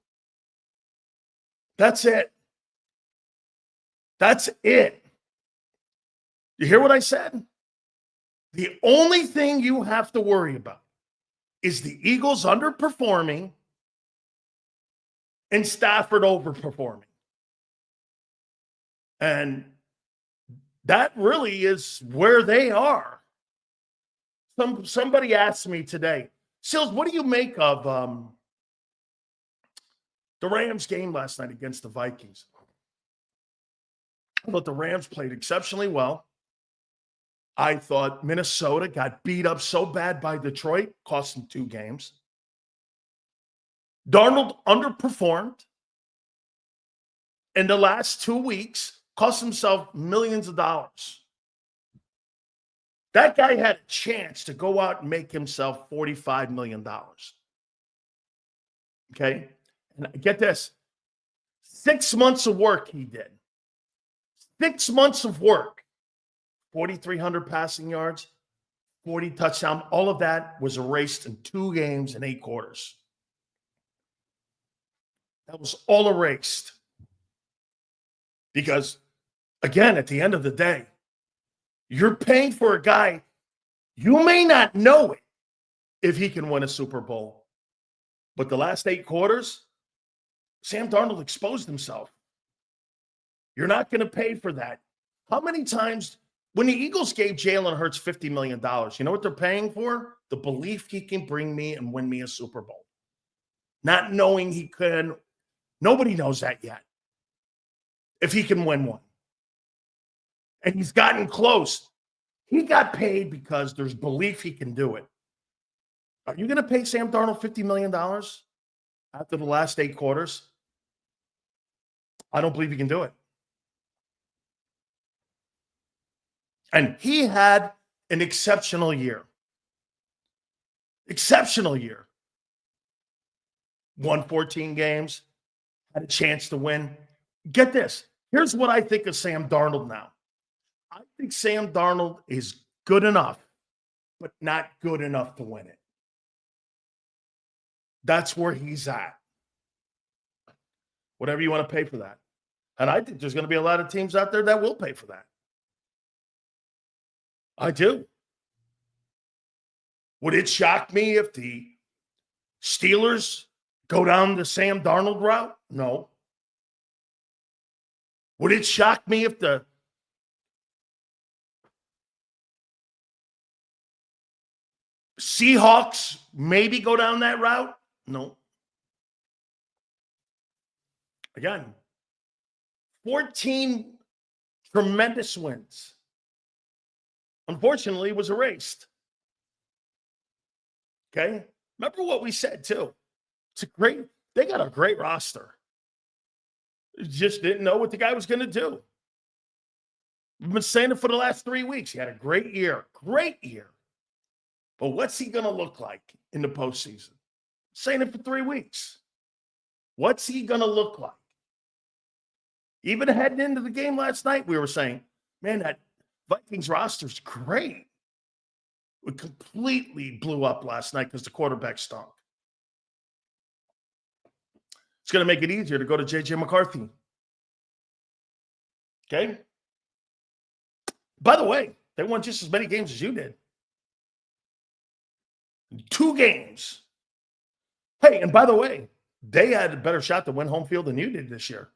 That's it. That's it. You hear what I said? The only thing you have to worry about is the Eagles underperforming and Stafford overperforming. And that really is where they are. Somebody asked me today, Sills, what do you make of the Rams game last night against the Vikings? I thought the Rams played exceptionally well. I thought Minnesota got beat up so bad by Detroit, cost them 2 games. Darnold underperformed in the last 2 weeks, cost himself millions of dollars. That guy had a chance to go out and make himself $45 million. Okay? And get this, 6 months of work he did. 6 months of work. 4,300 passing yards, 40 touchdowns. All of that was erased in 2 games and 8 quarters. That was all erased. Because, again, at the end of the day, you're paying for a guy, you may not know it if he can win a Super Bowl. But the last 8 quarters, Sam Darnold exposed himself. You're not going to pay for that. How many times, when the Eagles gave Jalen Hurts $50 million, you know what they're paying for? The belief he can bring me and win me a Super Bowl. Not knowing he can. Nobody knows that yet. If he can win one. And he's gotten close. He got paid because there's belief he can do it. Are you going to pay Sam Darnold $50 million after the last 8 quarters? I don't believe he can do it. And he had an exceptional year. Exceptional year. Won 14 games. Had a chance to win. Get this. Here's what I think of Sam Darnold now. I think Sam Darnold is good enough, but not good enough to win it. That's where he's at. Whatever you want to pay for that. And I think there's going to be a lot of teams out there that will pay for that. I do. Would it shock me if the Steelers go down the Sam Darnold route? No. Would it shock me if the Seahawks maybe go down that route? No. Again, 14 tremendous wins. Unfortunately, it was erased. Okay? Remember what we said, too. They got a great roster. Just didn't know what the guy was going to do. We've been saying it for the last 3 weeks. He had a great year. Great year. But what's he going to look like in the postseason? Saying it for 3 weeks. What's he going to look like? Even heading into the game last night, we were saying, man, that Vikings roster's great. We completely blew up last night because the quarterback stunk. It's going to make it easier to go to J.J. McCarthy. Okay? By the way, they won just as many games as you did. 2 games. Hey, and by the way, they had a better shot to win home field than you did this year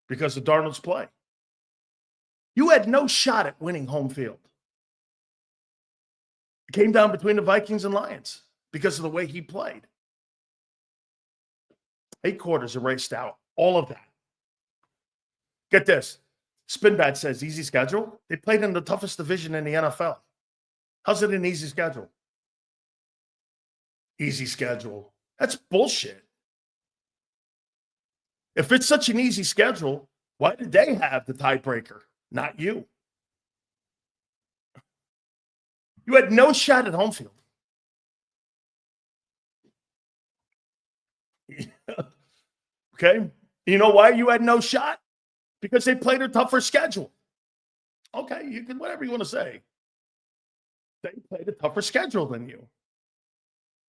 because of Darnold's play. You had no shot at winning home field. It came down between the Vikings and Lions because of the way he played. 8 quarters erased out. All of that. Get this. Spinbat says, easy schedule. They played in the toughest division in the NFL. How's it an easy schedule? Easy schedule. That's bullshit. If it's such an easy schedule, why did they have the tiebreaker? Not you. You had no shot at home field. Okay? You know why you had no shot? Because they played a tougher schedule. Okay, you can, whatever you want to say. They played a tougher schedule than you.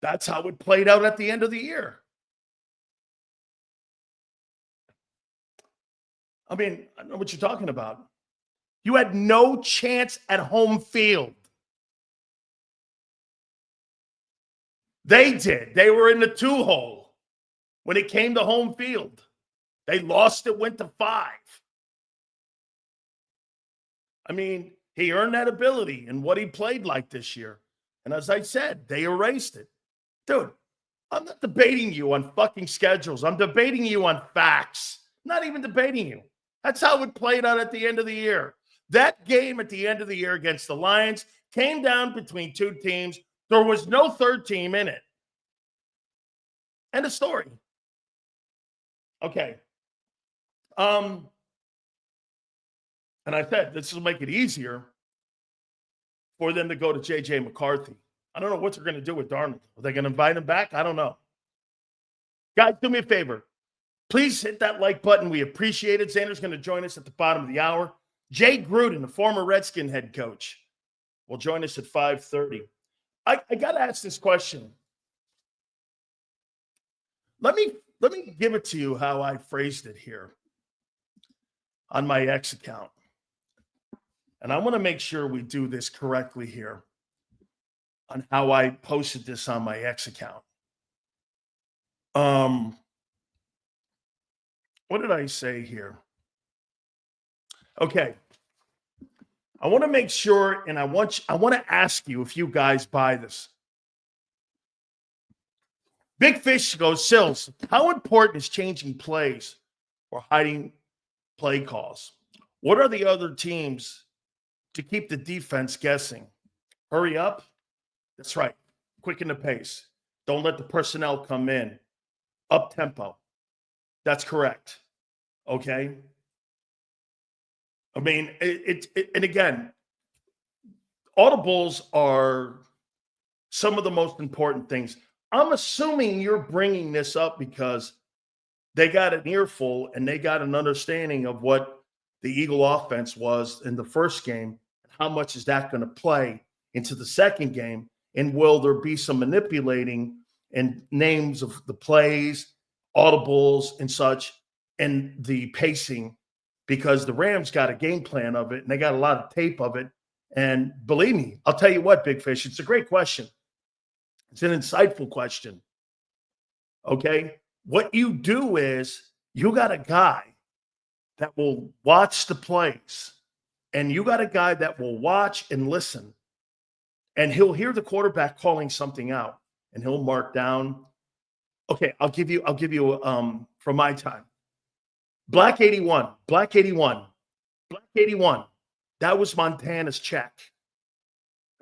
That's how it played out at the end of the year. I mean, I know what you're talking about. You had no chance at home field. They did. They were in the 2-hole when it came to home field. They lost it, went to 5. I mean, he earned that ability in what he played like this year. And as I said, they erased it. Dude, I'm not debating you on fucking schedules. I'm debating you on facts. Not even debating you. That's how it played out at the end of the year. That game at the end of the year against the Lions came down between 2 teams. There was no third team in it. End of story. Okay. And I said, this will make it easier for them to go to J.J. McCarthy. I don't know what they're going to do with Darnold. Are they going to invite him back? I don't know. Guys, do me a favor. Please hit that like button. We appreciate it. Xander's going to join us at the bottom of the hour. Jay Gruden, the former Redskin head coach, will join us at 5:30. I got to ask this question. Let me give it to you how I phrased it here on my X account. And I want to make sure we do this correctly here on how I posted this on my X account. What did I say here? Okay. I want to make sure, and I want to ask you if you guys buy this. Big Fish goes, Sills, how important is changing plays or hiding play calls? What are the other teams to keep the defense guessing? Hurry up. That's right. Quicken the pace. Don't let the personnel come in. Up tempo. That's correct. Okay. I mean, and again, audibles are some of the most important things. I'm assuming you're bringing this up because they got an earful and they got an understanding of what the Eagle offense was in the first game. How much is that going to play into the second game? And will there be some manipulating and names of the plays, audibles and such, and the pacing? Because the Rams got a game plan of it and they got a lot of tape of it. And believe me, I'll tell you what, Big Fish, it's a great question. It's an insightful question. Okay? What you do is you got a guy that will watch the plays, and you got a guy that will watch and listen, and he'll hear the quarterback calling something out, and he'll mark down. Okay, I'll give you from my time. Black 81. That was Montana's check.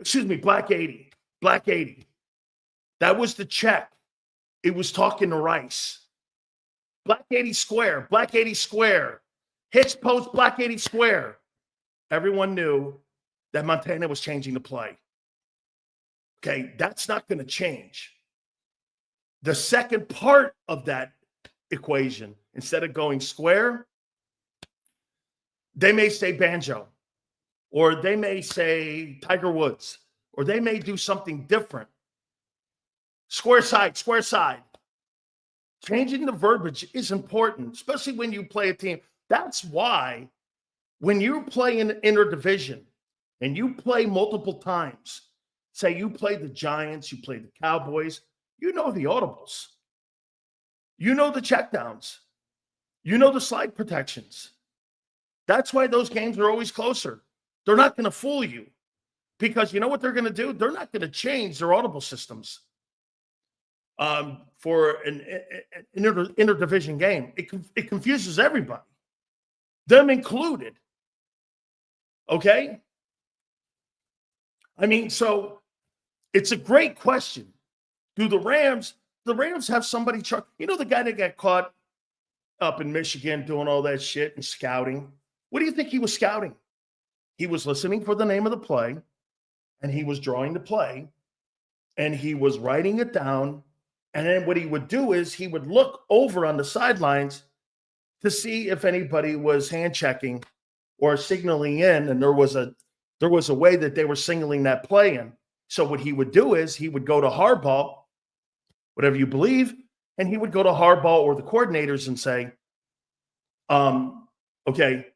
Excuse me, Black 80. That was the check. It was talking to Rice. Black 80 square, black 80 square. Hitch post, black 80 square. Everyone knew that Montana was changing the play. Okay, that's not going to change. The second part of that equation, instead of going square, they may say banjo, or they may say Tiger Woods, or they may do something different. Square side, square side. Changing the verbiage is important, especially when you play a team. That's why when you play in interdivision and you play multiple times, say you play the Giants, you play the Cowboys, you know the audibles. You know the checkdowns. You know the slide protections. That's why those games are always closer. They're not going to fool you because you know what they're going to do? They're not going to change their audible systems for an interdivision game. It confuses everybody, them included. Okay? I mean, so it's a great question. Do the Rams have somebody, you know, the guy that got caught up in Michigan doing all that shit and scouting? What do you think he was scouting? He was listening for the name of the play, and he was drawing the play, and he was writing it down. And then what he would do is he would look over on the sidelines to see if anybody was hand checking or signaling in, and there was a way that they were signaling that play in. So what he would do is he would go to Harbaugh, whatever you believe, and he would go to Harbaugh or the coordinators and say, okay,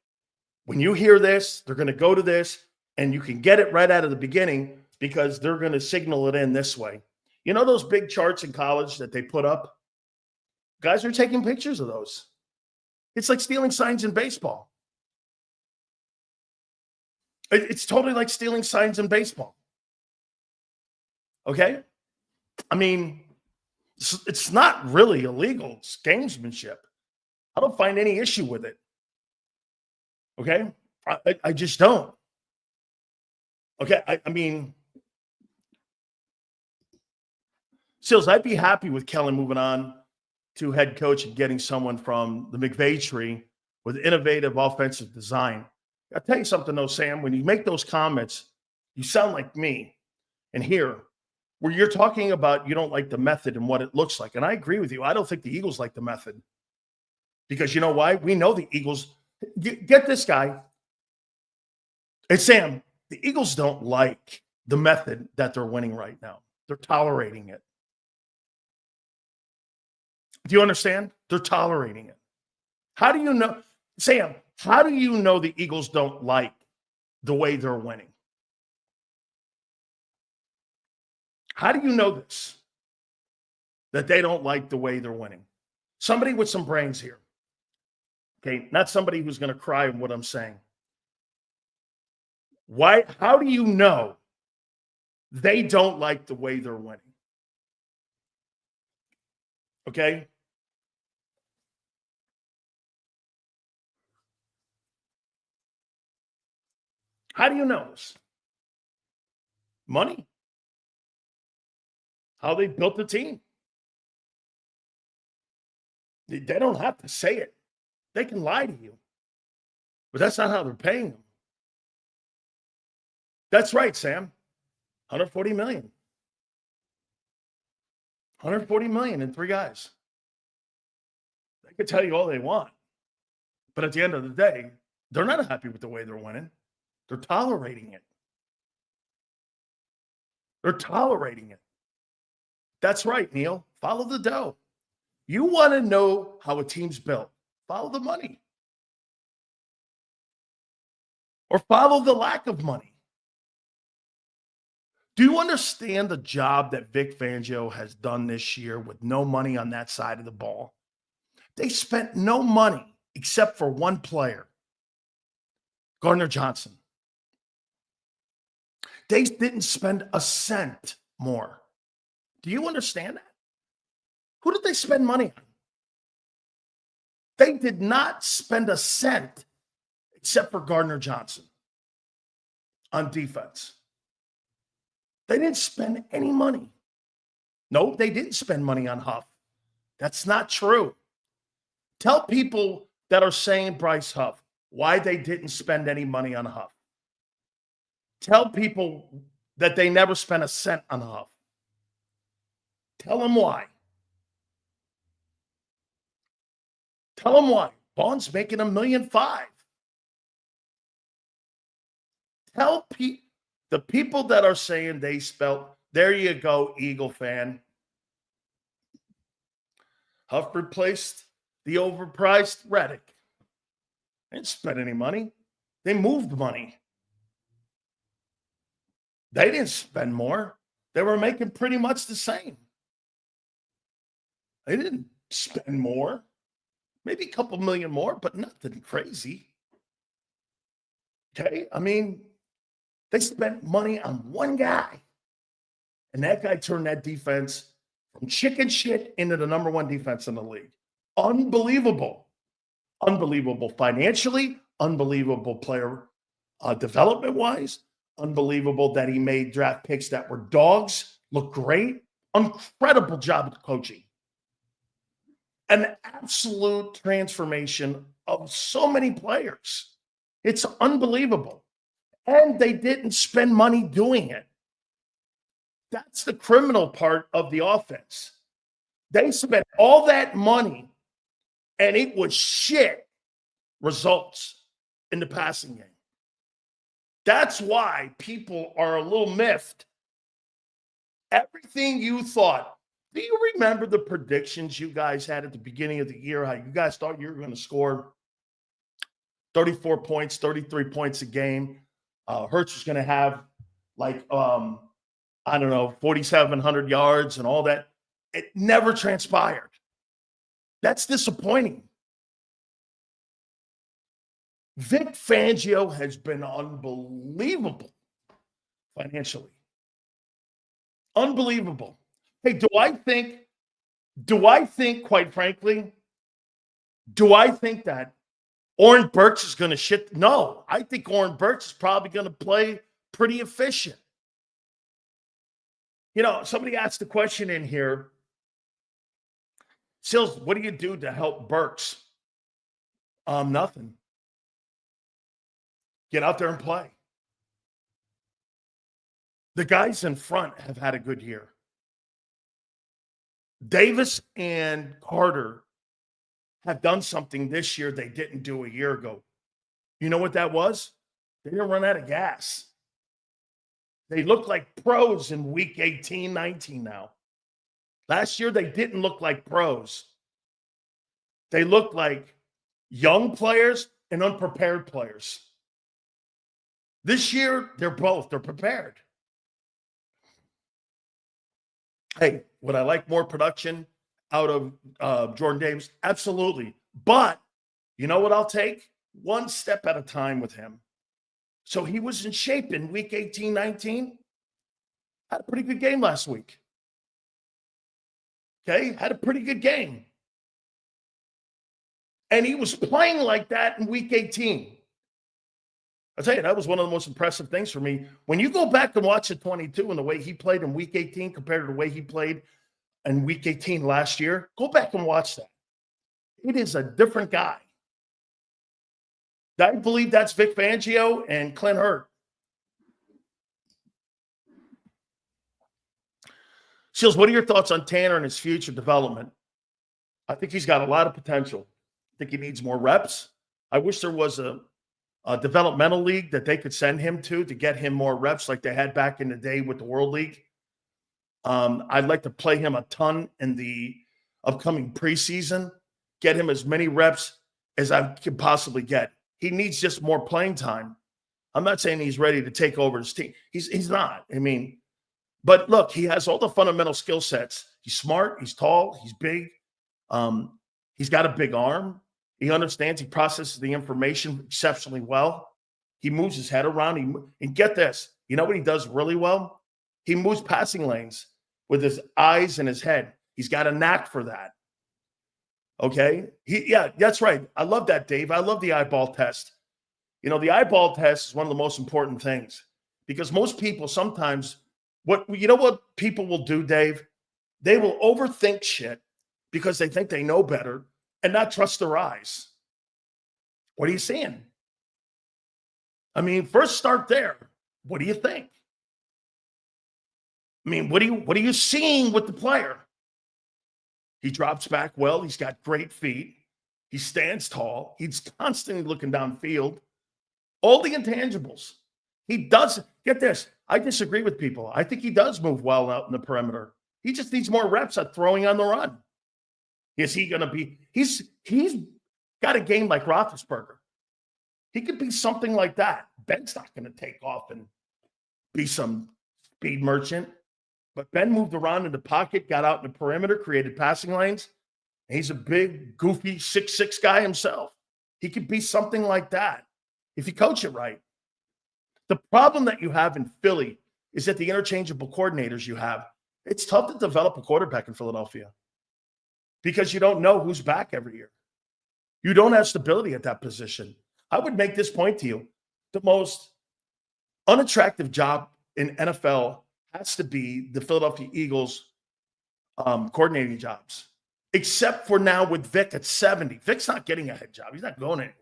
when you hear this, they're going to go to this, and you can get it right out of the beginning because they're going to signal it in this way. You know those big charts in college that they put up? Guys are taking pictures of those. It's like stealing signs in baseball. It's totally like stealing signs in baseball. Okay? I mean, it's not really illegal. It's gamesmanship. I don't find any issue with it. Okay? I just don't. Okay? I mean, Sills, I'd be happy with Kellen moving on to head coach and getting someone from the McVay tree with innovative offensive design. I'll tell you something, though, Sam. When you make those comments, you sound like me. And here, where you're talking about you don't like the method and what it looks like. And I agree with you. I don't think the Eagles like the method. Because you know why? We know the Eagles. Get this guy. And Sam, the Eagles don't like the method that they're winning right now. They're tolerating it. Do you understand? They're tolerating it. How do you know, Sam, how do you know the Eagles don't like the way they're winning? How do you know this? That they don't like the way they're winning? Somebody with some brains here. Okay, not somebody who's going to cry in what I'm saying. Why? How do you know they don't like the way they're winning? Okay? How do you know this? Money. How they built the team. They don't have to say it. They can lie to you. But that's not how they're paying them. That's right, Sam. $140 million. $140 million in 3 guys. They can tell you all they want. But at the end of the day, they're not happy with the way they're winning. They're tolerating it. They're tolerating it. That's right, Neil. Follow the dough. You want to know how a team's built. Follow the money. Or follow the lack of money. Do you understand the job that Vic Fangio has done this year with no money on that side of the ball? They spent no money except for one player, Gardner Johnson. They didn't spend a cent more. Do you understand that? Who did they spend money on? They did not spend a cent except for Gardner Johnson on defense. They didn't spend any money. No, they didn't spend money on Huff. That's not true. Tell people that are saying Bryce Huff why they didn't spend any money on Huff. Tell people that they never spent a cent on Huff. Tell them why. Tell them why. Vaughn's making $1.5 million. Tell the people that are saying they spelt, there you go, Eagle fan. Huff replaced the overpriced Reddick. They didn't spend any money. They moved money. They didn't spend more. They were making pretty much the same. They didn't spend more. Maybe a couple million more, but nothing crazy. Okay? I mean, they spent money on one guy. And that guy turned that defense from chicken shit into the number one defense in the league. Unbelievable. Unbelievable financially. Unbelievable player development-wise. Unbelievable that he made draft picks that were dogs look great. Incredible job of coaching. An absolute transformation of so many players. It's unbelievable. And they didn't spend money doing it. That's the criminal part of the offense. They spent all that money, and it was shit results in the passing game. That's why people are a little miffed. Everything you thought. Do you remember the predictions you guys had at the beginning of the year? How you guys thought you were going to score 34 points, 33 points a game. Hurts was going to have 4,700 yards and all that. It never transpired. That's disappointing. Vic Fangio has been unbelievable financially. Unbelievable. Hey, do I think, quite frankly, that Oren Burks is going to shit? No, I think Oren Burks is probably going to play pretty efficient. You know, somebody asked the question in here, Sills, what do you do to help Burks? Nothing. Get out there and play. The guys in front have had a good year. Davis and Carter have done something this year they didn't do a year ago. You know what that was? They didn't run out of gas. They look like pros in week 18, 19 now. Last year, they didn't look like pros. They looked like young players and unprepared players. This year, they're both. They're prepared. Hey, would I like more production out of Jordan Davis? Absolutely. But you know what I'll take? One step at a time with him. So he was in shape in week 18, 19. Had a pretty good game last week. Okay? Had a pretty good game. And he was playing like that in week 18. I'll tell you, that was one of the most impressive things for me. When you go back and watch the 22 and the way he played in week 18 compared to the way he played in week 18 last year, go back and watch that. It is a different guy. I believe that's Vic Fangio and Clint Hurt. Seals, what are your thoughts on Tanner and his future development? I think he's got a lot of potential. I think he needs more reps. I wish there was a developmental league that they could send him to get him more reps like they had back in the day with the World League. I'd like to play him a ton in the upcoming preseason, get him as many reps as I can possibly get. He needs just more playing time. I'm not saying he's ready to take over his team. He's not. I mean, but look, he has all the fundamental skill sets. He's smart. He's tall. He's big. He's got a big arm. He understands. He processes the information exceptionally well. He moves his head around. And get this. You know what he does really well? He moves passing lanes with his eyes and his head. He's got a knack for that. Okay? Yeah, that's right. I love that, Dave. I love the eyeball test. You know, the eyeball test is one of the most important things because most people sometimes, what people will do, Dave? They will overthink shit because they think they know better and not trust their eyes. What are you seeing? I mean, first start there. What do you think? I mean, what are you seeing with the player? He drops back well. He's got great feet. He stands tall. He's constantly looking downfield. All the intangibles. He does. Get this. I disagree with people. I think he does move well out in the perimeter. He just needs more reps at throwing on the run. Is he going to be? He's got a game like Roethlisberger. He could be something like that. Ben's not going to take off and be some speed merchant. But Ben moved around in the pocket, got out in the perimeter, created passing lanes. He's a big, goofy 6'6" guy himself. He could be something like that if you coach it right. The problem that you have in Philly is that the interchangeable coordinators you have, it's tough to develop a quarterback in Philadelphia because you don't know who's back every year. You don't have stability at that position. I would make this point to you. The most unattractive job in NFL has to be the Philadelphia Eagles coordinating jobs, except for now with Vic at 70. Vic's not getting a head job. He's not going anywhere.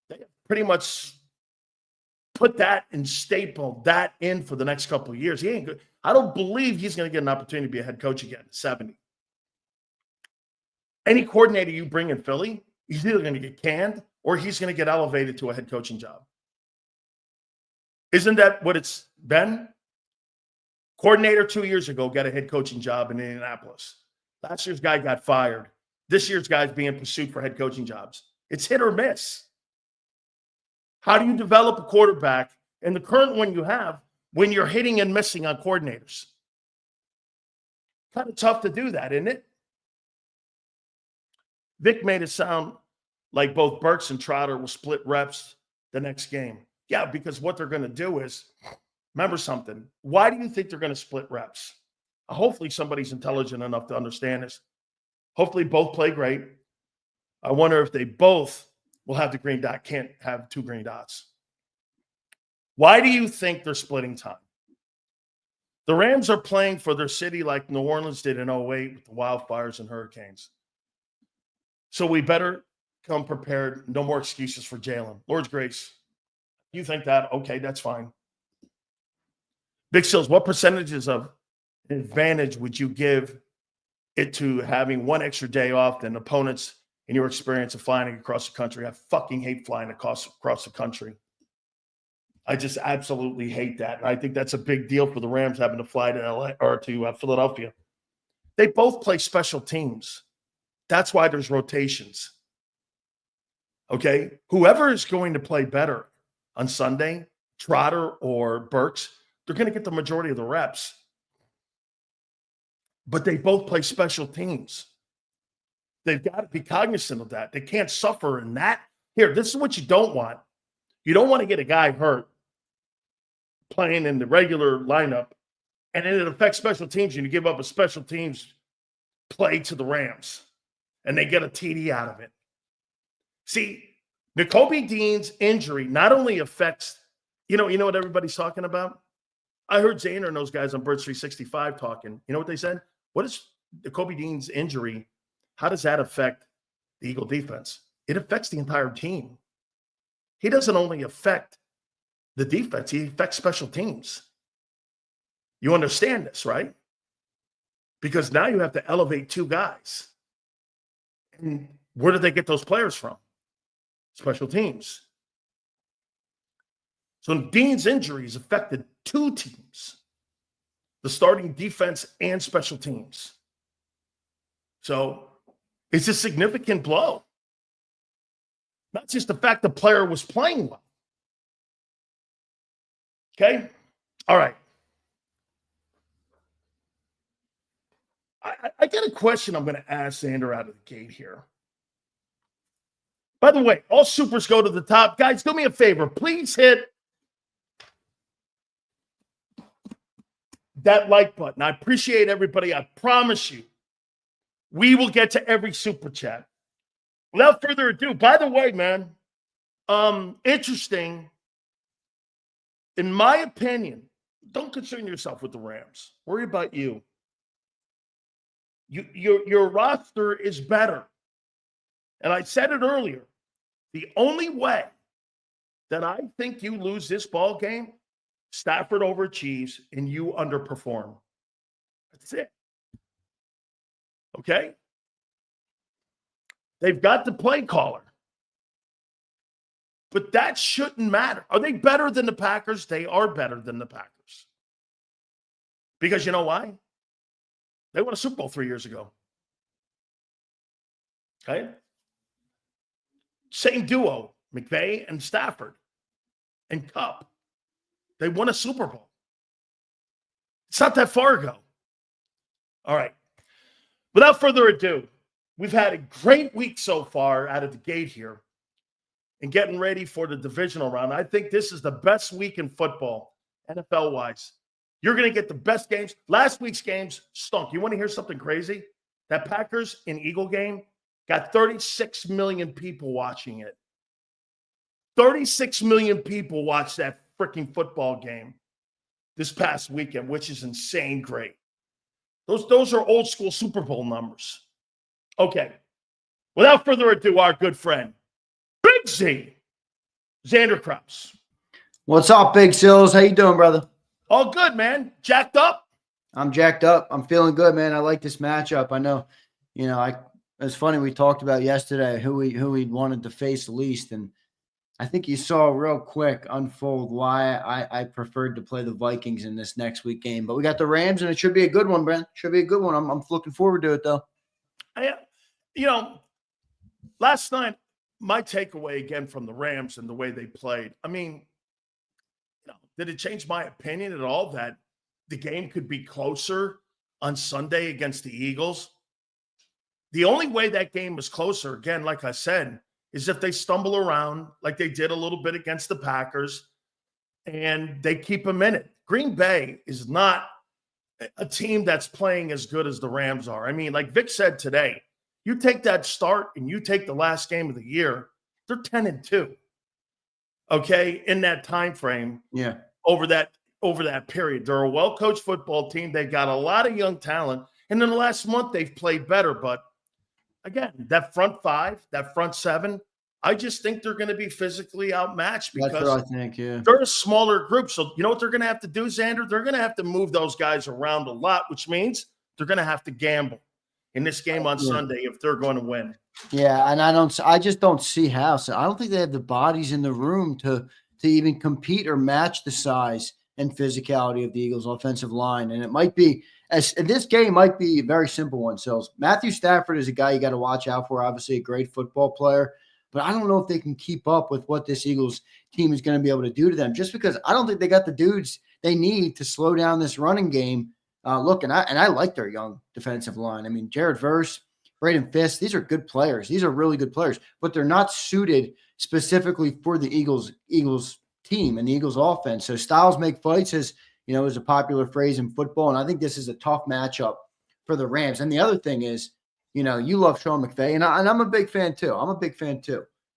They pretty much put that and staple that in for the next couple of years. He ain't good. I don't believe he's going to get an opportunity to be a head coach again at 70. Any coordinator you bring in Philly, he's either going to get canned or he's going to get elevated to a head coaching job. Isn't that what it's been? Coordinator 2 years ago got a head coaching job in Indianapolis. Last year's guy got fired. This year's guy's being pursued for head coaching jobs. It's hit or miss. How do you develop a quarterback in the current one you have when you're hitting and missing on coordinators? Kind of tough to do that, isn't it? Vic made it sound like both Burks and Trotter will split reps the next game. Yeah, because what they're going to do is, remember something. Why do you think they're going to split reps? Hopefully somebody's intelligent enough to understand this. Hopefully both play great. I wonder if they both will have the green dot, can't have two green dots. Why do you think they're splitting time? The Rams are playing for their city like New Orleans did in 2008 with the wildfires and hurricanes. So we better come prepared. No more excuses for Jalen. Lord's grace. You think that? Okay, that's fine. Big Sills, what percentages of advantage would you give it to having one extra day off than opponents in your experience of flying across the country? I fucking hate flying across the country. I just absolutely hate that. And I think that's a big deal for the Rams having to fly to LA or to Philadelphia. They both play special teams. That's why there's rotations. Okay? Whoever is going to play better on Sunday, Trotter or Burks, they're going to get the majority of the reps. But they both play special teams. They've got to be cognizant of that. They can't suffer in that. Here, this is what you don't want. You don't want to get a guy hurt playing in the regular lineup, and then it affects special teams, and you give up a special teams play to the Rams, and they get a TD out of it. See, Nakobe Dean's injury not only affects, you know what everybody's talking about? I heard Zaner and those guys on Birds 365 talking. You know what they said? What is Nakobe Dean's injury? How does that affect the Eagle defense? It affects the entire team. He doesn't only affect the defense, he affects special teams. You understand this, right? Because now you have to elevate two guys. And where did they get those players from? Special teams. So Dean's injuries affected two teams, the starting defense and special teams. So it's a significant blow. Not just the fact the player was playing well. Okay? All right. I got a question I'm going to ask Xander out of the gate here. By the way, all supers go to the top. Guys, do me a favor. Please hit that like button. I appreciate everybody. I promise you, we will get to every super chat. Without further ado, by the way, man, interesting. In my opinion, don't concern yourself with the Rams. Worry about you. Your roster is better. And I said it earlier. The only way that I think you lose this ball game, Stafford overachieves and you underperform. That's it. Okay? They've got the play caller. But that shouldn't matter. Are they better than the Packers? They are better than the Packers. Because you know why? They won a Super Bowl 3 years ago. Okay? Same duo, McVay and Stafford and Cup. They won a Super Bowl. It's not that far ago. All right. Without further ado, we've had a great week so far out of the gate here and getting ready for the divisional round. I think this is the best week in football, NFL-wise. You're going to get the best games. Last week's games stunk. You want to hear something crazy? That Packers and Eagle game got 36 million people watching it. 36 million people watched that freaking football game this past weekend, which is insane great. Those are old school Super Bowl numbers. Okay. Without further ado, our good friend, Big Z, Xander Krause. What's up, Big Sills? How you doing, brother? All good, man. Jacked up? I'm jacked up. I'm feeling good, man. I like this matchup. I know, it's funny, we talked about yesterday who we wanted to face least, and I think you saw real quick unfold why I preferred to play the Vikings in this next week game. But we got the Rams, and it should be a good one, Brent. Should be a good one. I'm looking forward to it, though. Last night, my takeaway again from the Rams and the way they played, did it change my opinion at all that the game could be closer on Sunday against the Eagles? The only way that game was closer, again, like I said, is if they stumble around like they did a little bit against the Packers and they keep them in it. Green Bay is not a team that's playing as good as the Rams are. Like Vic said today, you take that start and you take the last game of the year, they're 10-2. Okay, in that time frame. Yeah. Over that period. They're a well-coached football team. They've got a lot of young talent. And in the last month, they've played better. But again, that front five, that front seven, I just think they're going to be physically outmatched because that's what I think, yeah. They're a smaller group. So you know what they're going to have to do, Xander? They're going to have to move those guys around a lot, which means they're going to have to gamble in this game on Sunday if they're going to win. Yeah, and I just don't see how. So I don't think they have the bodies in the room to even compete or match the size and physicality of the Eagles' offensive line. And it might be this game might be a very simple one. So Matthew Stafford is a guy you got to watch out for. Obviously, a great football player, but I don't know if they can keep up with what this Eagles team is going to be able to do to them. Just because I don't think they got the dudes they need to slow down this running game. And I like their young defensive line. Jared Verse, Braden Fisk, these are good players. These are really good players, but they're not suited specifically for the Eagles team and the Eagles offense. So styles make fights is a popular phrase in football. And I think this is a tough matchup for the Rams. And the other thing is, you love Sean McVay, and I'm a big fan too.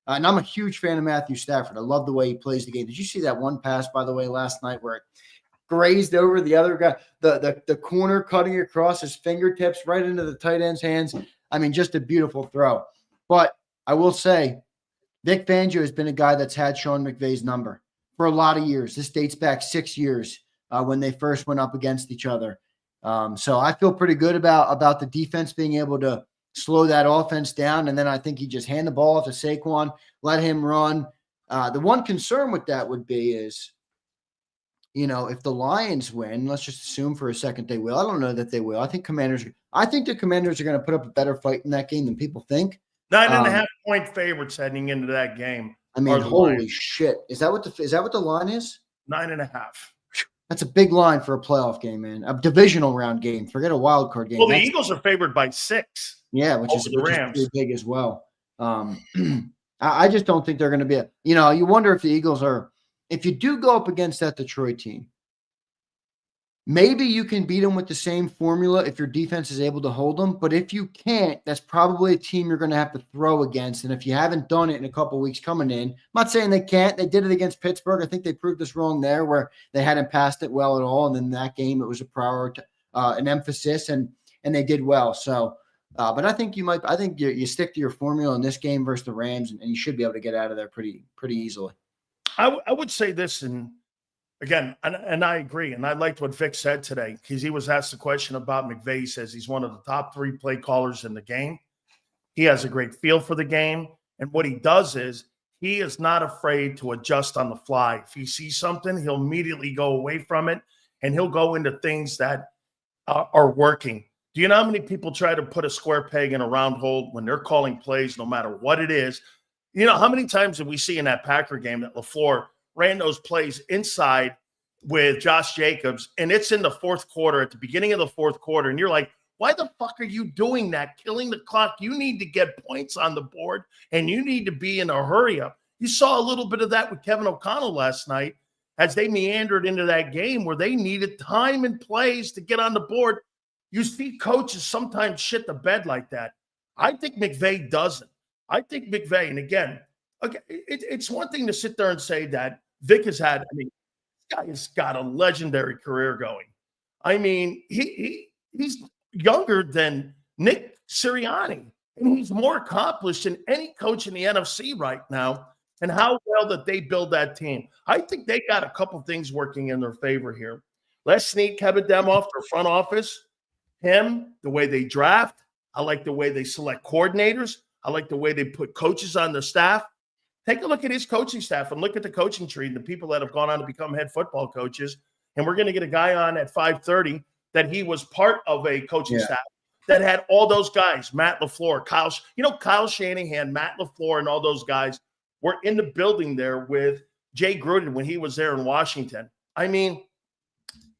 And I'm a huge fan of Matthew Stafford. I love the way he plays the game. Did you see that one pass, by the way, last night where it grazed over the other guy, the corner cutting across his fingertips right into the tight end's hands? Just a beautiful throw. But I will say, Vic Fangio has been a guy that's had Sean McVay's number for a lot of years. This dates back 6 years when they first went up against each other. So I feel pretty good about the defense being able to slow that offense down. And then I think you just hand the ball off to Saquon, let him run. The one concern with that would be is, if the Lions win, let's just assume for a second they will. I don't know that they will. I think the Commanders are going to put up a better fight in that game than people think. 9.5-point favorites heading into that game. Holy shit. Is that what the line is? 9.5. That's a big line for a playoff game, man. A divisional round game. Forget a wild card game. Well, the Eagles are favored by 6. Yeah, which is pretty big as well. I just don't think they're going to be you wonder if the Eagles are, if you do go up against that Detroit team, maybe you can beat them with the same formula if your defense is able to hold them. But if you can't, that's probably a team you're going to have to throw against. And if you haven't done it in a couple of weeks coming in, I'm not saying they can't. They did it against Pittsburgh. I think they proved us wrong there where they hadn't passed it well at all. And then that game, it was an emphasis. And and they did well. So, but I think you stick to your formula in this game versus the Rams, and you should be able to get out of there pretty easily. I would say this, and again, and I agree, and I liked what Vic said today because he was asked a question about McVay. He says he's one of the top 3 play callers in the game. He has a great feel for the game, and what he does is he is not afraid to adjust on the fly. If he sees something, he'll immediately go away from it, and he'll go into things that are working. Do you know how many people try to put a square peg in a round hole when they're calling plays, no matter what it is? You know, how many times did we see in that Packer game that LaFleur ran those plays inside with Josh Jacobs, and it's in the fourth quarter, at the beginning of the fourth quarter, and you're like, why the fuck are you doing that? Killing the clock. You need to get points on the board, and you need to be in a hurry up. You saw a little bit of that with Kevin O'Connell last night as they meandered into that game where they needed time and plays to get on the board. You see coaches sometimes shit the bed like that. I think McVay doesn't. I think McVay, and again, okay, it's one thing to sit there and say that Vic has had, I mean, this guy has got a legendary career going. I mean, he's younger than Nick Sirianni, and he's more accomplished than any coach in the NFC right now, and how well that they build that team. I think they got a couple things working in their favor here. Les Snead, Kevin Demoff, their front office, him, the way they draft. I like the way they select coordinators. I like the way they put coaches on their staff. Take a look at his coaching staff and look at the coaching tree and the people that have gone on to become head football coaches. And we're going to get a guy on at 5:30 that he was part of a coaching staff that had all those guys, Matt LaFleur, Kyle Shanahan, Matt LaFleur, and all those guys were in the building there with Jay Gruden when he was there in Washington. I mean,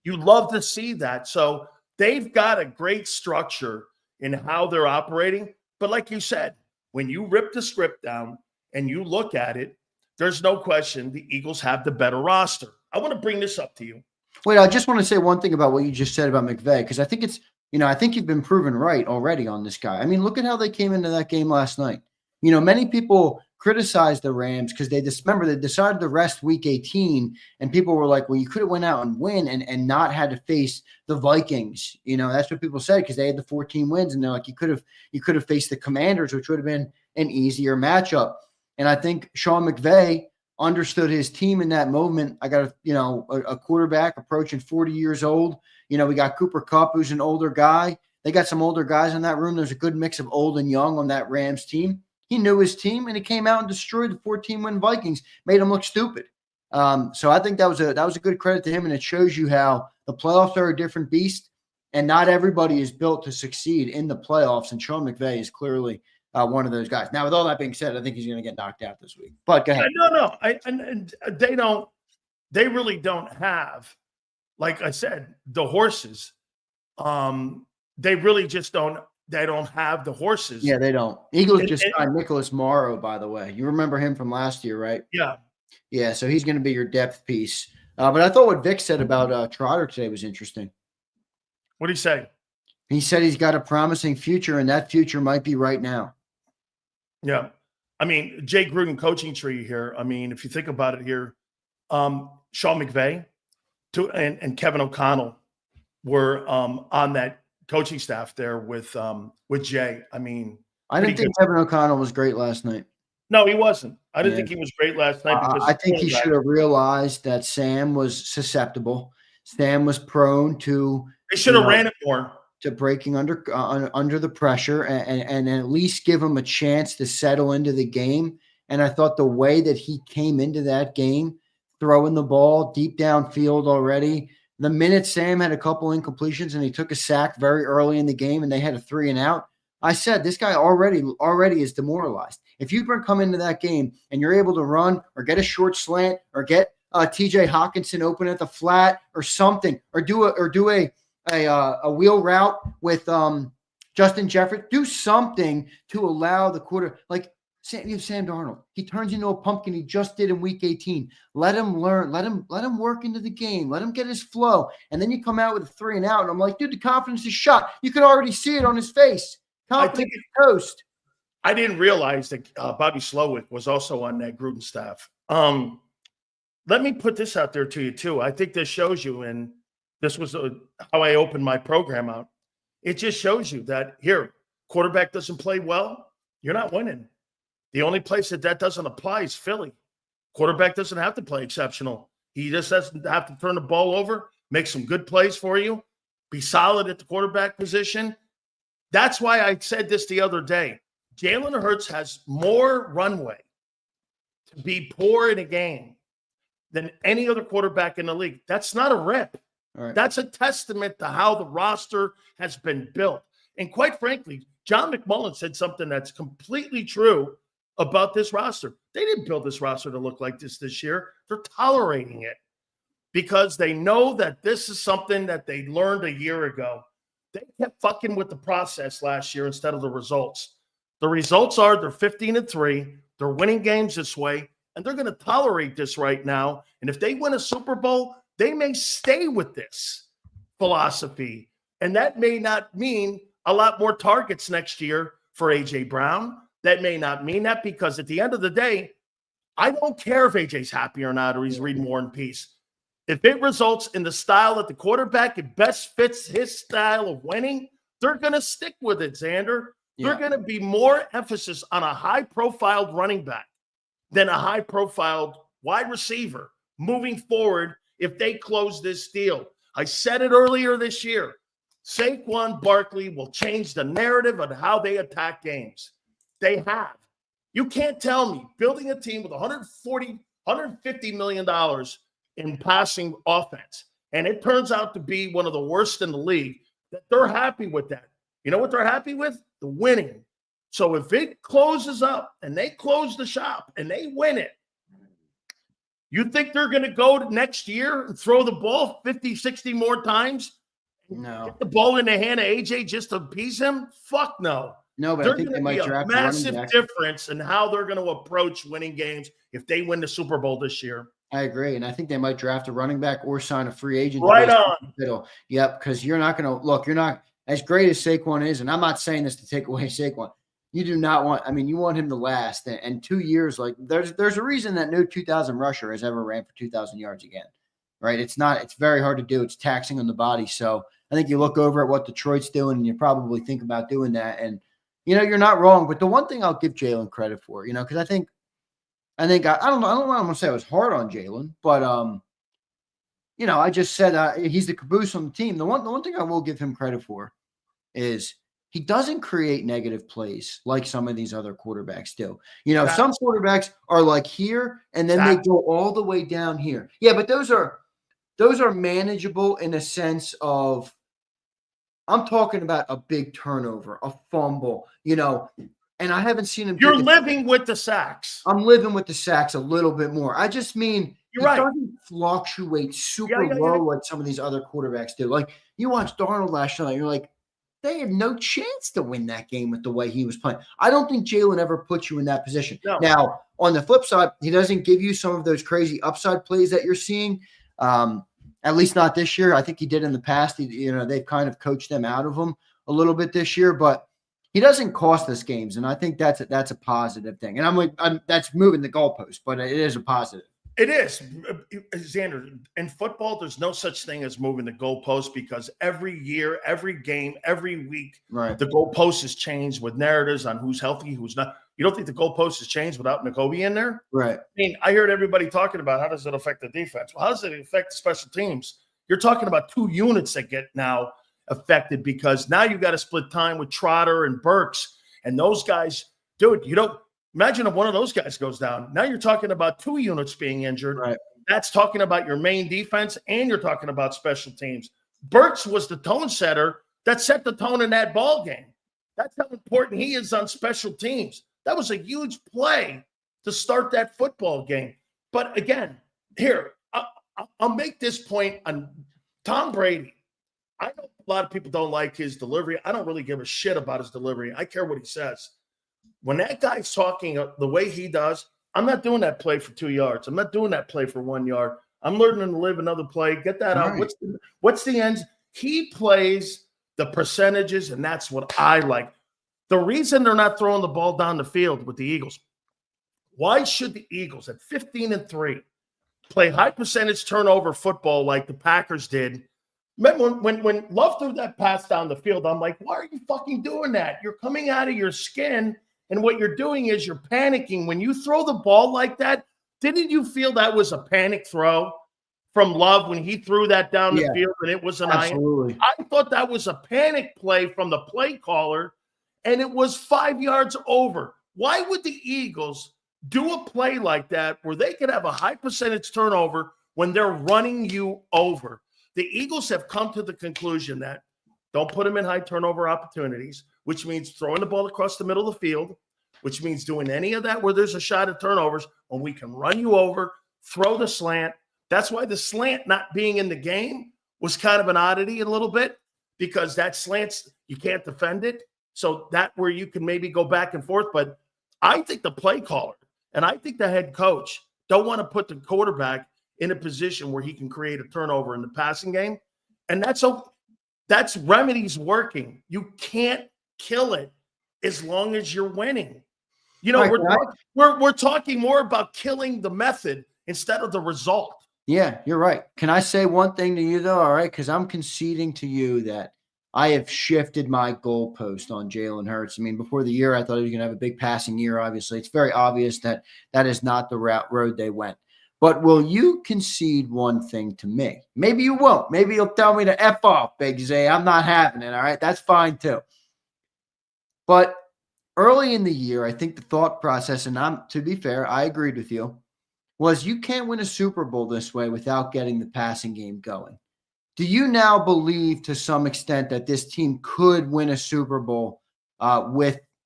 you love to see that. So they've got a great structure in how they're operating. But like you said, when you rip the script down and you look at it, there's no question the Eagles have the better roster. I want to bring this up to you. Wait, I just want to say one thing about what you just said about McVay, because I think it's, I think you've been proven right already on this guy. I mean, look at how they came into that game last night. Many people criticized the Rams because they decided to rest week 18, and people were like, well, you could have went out and win and not had to face the Vikings. That's what people said because they had the 14 wins, and they're like, you could have faced the Commanders, which would have been an easier matchup. And I think Sean McVay understood his team in that moment. I got a quarterback approaching 40 years old. We got Cooper Kupp, who's an older guy. They got some older guys in that room. There's a good mix of old and young on that Rams team. He knew his team, and he came out and destroyed the 14-win Vikings, made them look stupid. So I think that was a good credit to him, and it shows you how the playoffs are a different beast, and not everybody is built to succeed in the playoffs. And Sean McVay is clearly one of those guys. Now, with all that being said, I think he's going to get knocked out this week. But go ahead. No. They really don't have, like I said, the horses. They really just don't. They don't have the horses. Yeah, they don't. Eagles just signed Nicholas Morrow, by the way. You remember him from last year, right? Yeah. Yeah, so he's going to be your depth piece. But I thought what Vic said about Trotter today was interesting. What did he say? He said he's got a promising future, and that future might be right now. Yeah. I mean, Jay Gruden coaching tree here. I mean, if you think about it here, Sean McVay and Kevin O'Connell were on that coaching staff there with Jay. I mean, I didn't think Kevin O'Connell was great last night. No, he wasn't. I didn't think he was great last night. Because I think he should have realized that Sam was susceptible. Sam was prone to. They should have ran it more. To breaking under the pressure and at least give him a chance to settle into the game. And I thought the way that he came into that game, throwing the ball deep downfield already, the minute Sam had a couple incompletions and he took a sack very early in the game and they had a 3-and-out, I said, this guy already is demoralized. If you come into that game and you're able to run or get a short slant or get TJ Hawkinson open at the flat or something, or do a wheel route with Justin Jefferson, do something to allow the quarter, like Sam Darnold. He turns into a pumpkin. He just did in week 18. Let him learn. Let him work into the game. Let him get his flow. And then you come out with a 3-and-out. And I'm like, dude, the confidence is shot. You could already see it on his face. Confidence is toast. I didn't realize that Bobby Slowick was also on that Gruden staff. Let me put this out there to you too. I think this shows you, and this was how I opened my program out. It just shows you that here, quarterback doesn't play well, you're not winning. The only place that doesn't apply is Philly. Quarterback doesn't have to play exceptional. He just doesn't have to turn the ball over, make some good plays for you, be solid at the quarterback position. That's why I said this the other day. Jalen Hurts has more runway to be poor in a game than any other quarterback in the league. That's not a rip. Right. That's a testament to how the roster has been built. And quite frankly, John McMullen said something that's completely true about this roster. They didn't build this roster to look like this year. They're tolerating it because they know that this is something that they learned a year ago. They kept fucking with the process last year instead of the results. The results are they're 15-3. They're winning games this way, and they're going to tolerate this right now. And if they win a Super Bowl, they may stay with this philosophy. And that may not mean a lot more targets next year for A.J. Brown. That may not mean that because at the end of the day, I don't care if A.J.'s happy or not or he's reading War and Peace. If it results in the style that the quarterback it best fits his style of winning, they're going to stick with it, Xander. They're going to be more emphasis on a high-profiled running back than a high-profiled wide receiver moving forward if they close this deal. I said it earlier this year. Saquon Barkley will change the narrative on how they attack games. They have. You can't tell me building a team with $150 million in passing offense, and it turns out to be one of the worst in the league, that they're happy with that. You know what they're happy with? The winning. So if it closes up and they close the shop and they win it, you think they're going to go to next year and throw the ball 50, 60 more times? No. Get the ball in the hand of AJ just to appease him? Fuck no. No, but I think they might draft a massive difference in how they're going to approach winning games if they win the Super Bowl this year. I agree, and I think they might draft a running back or sign a free agent. Right on. Middle. Yep, because you're not going to look. You're not as great as Saquon is, and I'm not saying this to take away Saquon. You do not want. I mean, you want him to last. And 2 years, like there's a reason that no 2,000 rusher has ever ran for 2,000 yards again, right? It's not. It's very hard to do. It's taxing on the body. So I think you look over at what Detroit's doing, and you probably think about doing that. And you're not wrong. But the one thing I'll give Jalen credit for, because I think I don't know. I don't want to say I was hard on Jalen, but I just said he's the caboose on the team. The one thing I will give him credit for is he doesn't create negative plays like some of these other quarterbacks do. Some quarterbacks are like here, and then they go all the way down here. Yeah, but those are manageable in a sense of I'm talking about a big turnover, a fumble, and I haven't seen him. You're living with the sacks. I'm living with the sacks a little bit more. I just mean You're right. Doesn't fluctuate super low like some of these other quarterbacks do. Like you watched Darnold last night, you're like, they had no chance to win that game with the way he was playing. I don't think Jalen ever puts you in that position. No. Now, on the flip side, he doesn't give you some of those crazy upside plays that you're seeing. At least not this year. I think he did in the past. They've kind of coached them out of him a little bit this year, but he doesn't cost us games, and I think that's a positive thing. And that's moving the goalpost, but it is a positive. It is, Xander. In football, there's no such thing as moving the goalpost because every year, every game, every week, the goalpost is changed with narratives on who's healthy, who's not. You don't think the goalpost has changed without Nakobe in there? Right. I mean, I heard everybody talking about how does it affect the defense? Well, how does it affect the special teams? You're talking about two units that get now affected because now you got to split time with Trotter and Burks. And those guys, dude, imagine if one of those guys goes down. Now you're talking about two units being injured. Right. That's talking about your main defense, and you're talking about special teams. Burks was the tone setter that set the tone in that ball game. That's how important he is on special teams. That was a huge play to start that football game. But again, here, I'll make this point on Tom Brady. I know a lot of people don't like his delivery. I don't really give a shit about his delivery. I care what he says. When that guy's talking the way he does, I'm not doing that play for 2 yards. I'm not doing that play for 1 yard. I'm learning to live another play. Get that out. Right. What's the end? He plays the percentages, and that's what I like. The reason they're not throwing the ball down the field with the Eagles, why should the Eagles at 15-3 play high percentage turnover football like the Packers did Remember when Love threw that pass down the field, I'm like, why are you fucking doing that? You're coming out of your skin, and what you're doing is you're panicking. When you throw the ball like that, didn't you feel that was a panic throw from Love when he threw that down the field and it was an absolutely. iron? I thought that was a panic play from the play caller, and it was 5 yards over. Why would the Eagles do a play like that where they could have a high percentage turnover when they're running you over? The Eagles have come to the conclusion that don't put them in high turnover opportunities, which means throwing the ball across the middle of the field, which means doing any of that where there's a shot at turnovers when we can run you over, throw the slant. That's why the slant not being in the game was kind of an oddity a little bit, because that slant's, you can't defend it. So that where you can maybe go back and forth. But I think the play caller and I think the head coach don't want to put the quarterback in a position where he can create a turnover in the passing game. And that's remedies working. You can't kill it as long as you're winning. You know, we're talking more about killing the method instead of the result. Yeah, you're right. Can I say one thing to you, though? All right, because I'm conceding to you that I have shifted my goalpost on Jalen Hurts. I mean, before the year, I thought he was going to have a big passing year, obviously. It's very obvious that that is not the road they went. But will you concede one thing to me? Maybe you won't. Maybe you'll tell me to F off, Big Zay. I'm not having it, all right? That's fine, too. But early in the year, I think the thought process, and to be fair, I agreed with you, was you can't win a Super Bowl this way without getting the passing game going. Do you now believe to some extent that this team could win a Super Bowl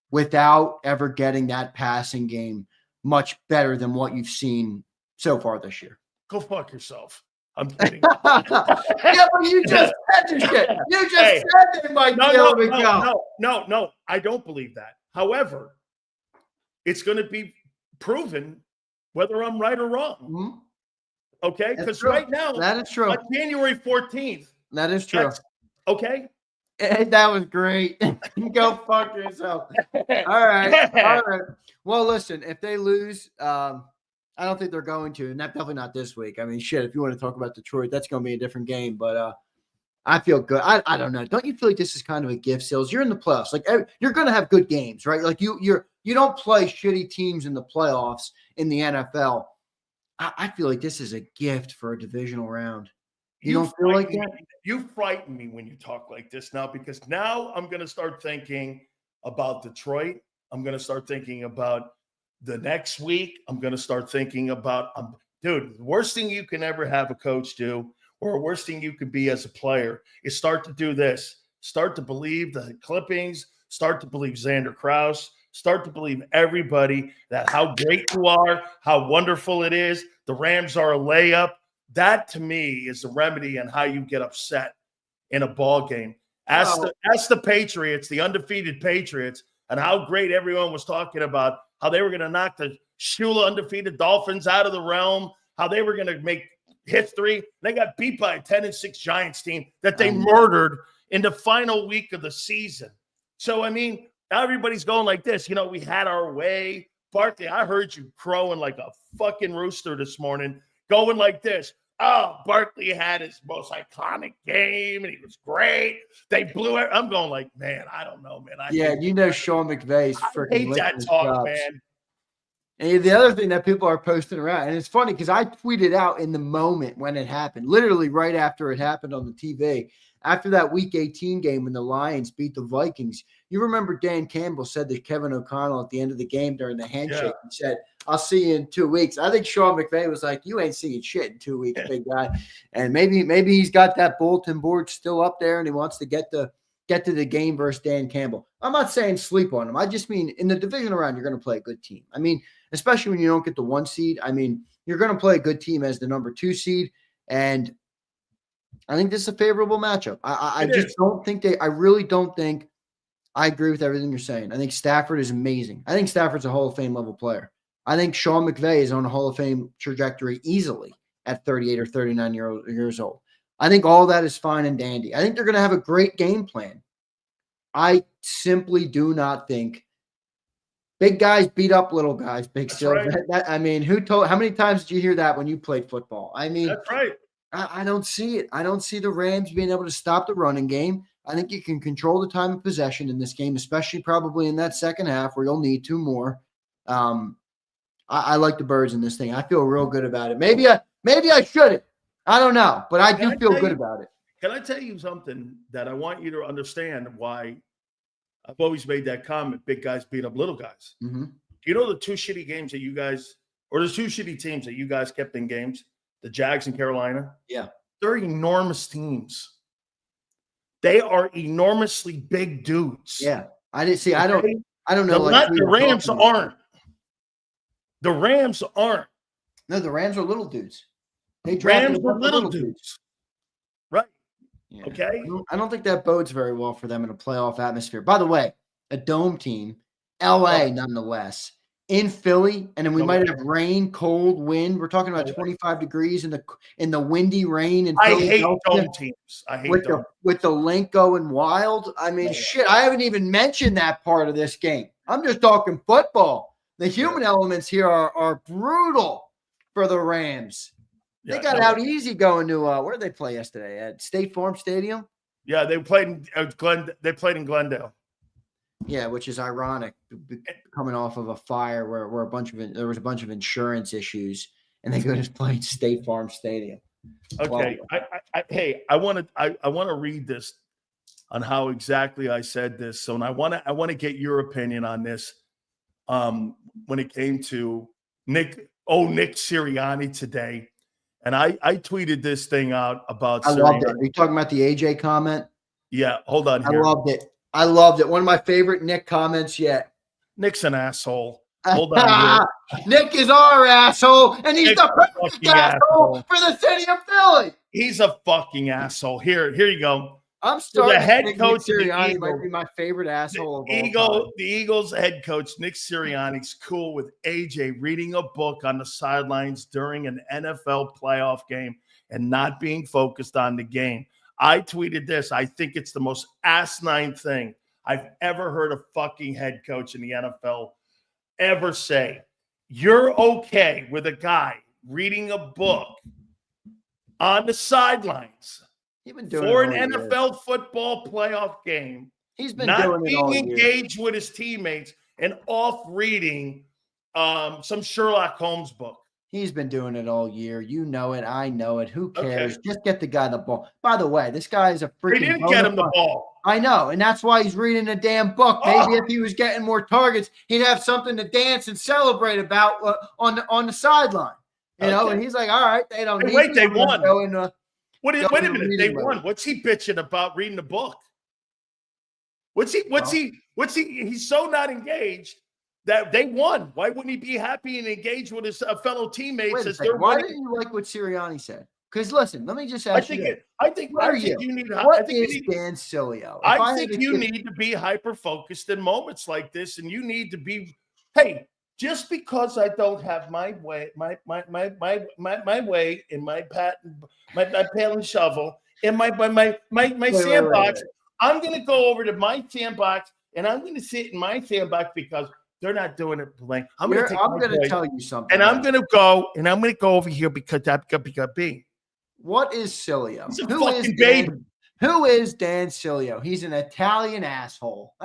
without ever getting that passing game much better than what you've seen so far this year? Go fuck yourself. I'm kidding. Yeah, but you just said this shit. You just said they might be able to go. No, I don't believe that. However, it's going to be proven whether I'm right or wrong. Mm-hmm. Okay? Because right now, that is true. On January 14th. That is true. Okay? That was great. Go fuck yourself. All right. Well, listen, if they lose, I don't think they're going to, and definitely not this week. I mean, shit, if you want to talk about Detroit, that's going to be a different game. But I feel good. I don't know. Don't you feel like this is kind of a gift, Sills? You're in the playoffs. Like, you're going to have good games, right? Like you don't play shitty teams in the playoffs in the NFL. I feel like this is a gift for a divisional round. You don't feel like that? You frighten me when you talk like this now, because now I'm going to start thinking about Detroit. I'm going to start thinking about the next week. I'm going to start thinking about, dude, the worst thing you can ever have a coach do, or the worst thing you could be as a player, is start to do this. Start to believe the clippings. Start to believe Xander Krause. Start to believe everybody that how great you are, how wonderful it is. The Rams are a layup. That, to me, is the remedy on how you get upset in a ball game. Ask the Patriots, the undefeated Patriots, and how great everyone was talking about, how they were going to knock the Shula undefeated Dolphins out of the realm, how they were going to make history. They got beat by a 10-6 Giants team that they murdered in the final week of the season. So, I mean, now everybody's going like this. You know, we had our way. Barkley, I heard you crowing like a fucking rooster this morning, going like this. Oh, Barkley had his most iconic game, and he was great. They blew it. I'm going like, man, I don't know, man. Sean McVay's freaking hate that talk, man. And the other thing that people are posting around, and it's funny because I tweeted out in the moment when it happened, literally right after it happened on the TV, after that Week 18 game when the Lions beat the Vikings. You remember Dan Campbell said to Kevin O'Connell at the end of the game during the handshake, He said, I'll see you in 2 weeks. I think Sean McVay was like, you ain't seeing shit in 2 weeks, big guy. And maybe he's got that bulletin board still up there and he wants to get to the game versus Dan Campbell. I'm not saying sleep on him. I just mean in the division round, you're going to play a good team. I mean, especially when you don't get the 1 seed. I mean, you're going to play a good team as the number 2 seed. And I think this is a favorable matchup. I really don't think I agree with everything you're saying. I think Stafford is amazing. I think Stafford's a Hall of Fame level player. I think Sean McVay is on a Hall of Fame trajectory easily at 38 or 39 years old. I think all that is fine and dandy. I think they're going to have a great game plan. I simply do not think big guys beat up little guys. Big Sills. Right. I mean, how many times did you hear that when you played football? I mean, that's right. I don't see it. I don't see the Rams being able to stop the running game. I think you can control the time of possession in this game, especially probably in that second half where you'll need 2 more. I like the Birds in this thing. I feel real good about it. Maybe I shouldn't. I don't know, but I do feel good about it. Can I tell you something that I want you to understand why I've always made that comment, big guys beat up little guys. Mm-hmm. You know the 2 shitty games that you guys – or the 2 shitty teams that you guys kept in games, the Jags and Carolina? Yeah. They're enormous teams. They are enormously big dudes. Yeah. I didn't see – I don't know. The Rams aren't. The Rams aren't. No, the Rams are little dudes. Rams are little dudes. Right. Yeah. Okay. I don't think that bodes very well for them in a playoff atmosphere. By the way, a dome team, LA nonetheless, in Philly, and then we might have rain, cold, wind. We're talking about 25 degrees in the windy rain in Philadelphia. I hate dome teams. I hate them. With the link going wild. I mean, shit, I haven't even mentioned that part of this game. I'm just talking football. The human elements here are brutal for the Rams. They got out easy going to where did they play yesterday? At State Farm Stadium? Yeah, they played in Glendale. Yeah, which is ironic, coming off of a fire where there was a bunch of insurance issues, and they could have played State Farm Stadium. Okay, I want to read this on how exactly I said this. So, and I want to get your opinion on this. When it came to Nick Sirianni today. And I tweeted this thing out about I loved it. Are you talking about the AJ comment? Yeah, hold on here. I loved it. One of my favorite Nick comments yet. Nick's an asshole. Hold on here. Nick is our asshole, and he's the perfect asshole for the city of Philly. He's a fucking asshole. Here you go. I'm starting the head coach Sirianni might be my favorite asshole The Eagles head coach, Nick Sirianni's cool with AJ reading a book on the sidelines during an NFL playoff game and not being focused on the game. I tweeted this. I think it's the most asinine thing I've ever heard a fucking head coach in the NFL ever say. You're okay with a guy reading a book on the sidelines for an NFL football playoff game. He's been not being engaged with his teammates and off reading some Sherlock Holmes book. He's been doing it all year. You know it. I know it. Who cares? Okay. Just get the guy the ball. By the way, this guy is a freaking. They didn't get him the ball. I know, and that's why he's reading a damn book. Maybe if he was getting more targets, he'd have something to dance and celebrate about on the sideline. You know, and he's like, all right, they don't need. Wait, they won. Wait a minute, they won. What's he bitching about reading the book? He's so not engaged that they won. Why wouldn't he be happy and engaged with his fellow teammates as they're Why winning? didn't you like what Sirianni said? Because listen, let me just ask you. I think you need Dan Sileo? I think you need to be hyper focused in moments like this, and you need to be, hey, just because I don't have my way, my way in my pail and shovel in my sandbox, I'm going to go over to my sandbox and I'm going to sit in my sandbox because they're not doing it. I'm going to tell you something, and I'm going to go over here because that's going to be. What is Sileo? He's a fucking baby. Who is Dan Sileo? He's an Italian asshole.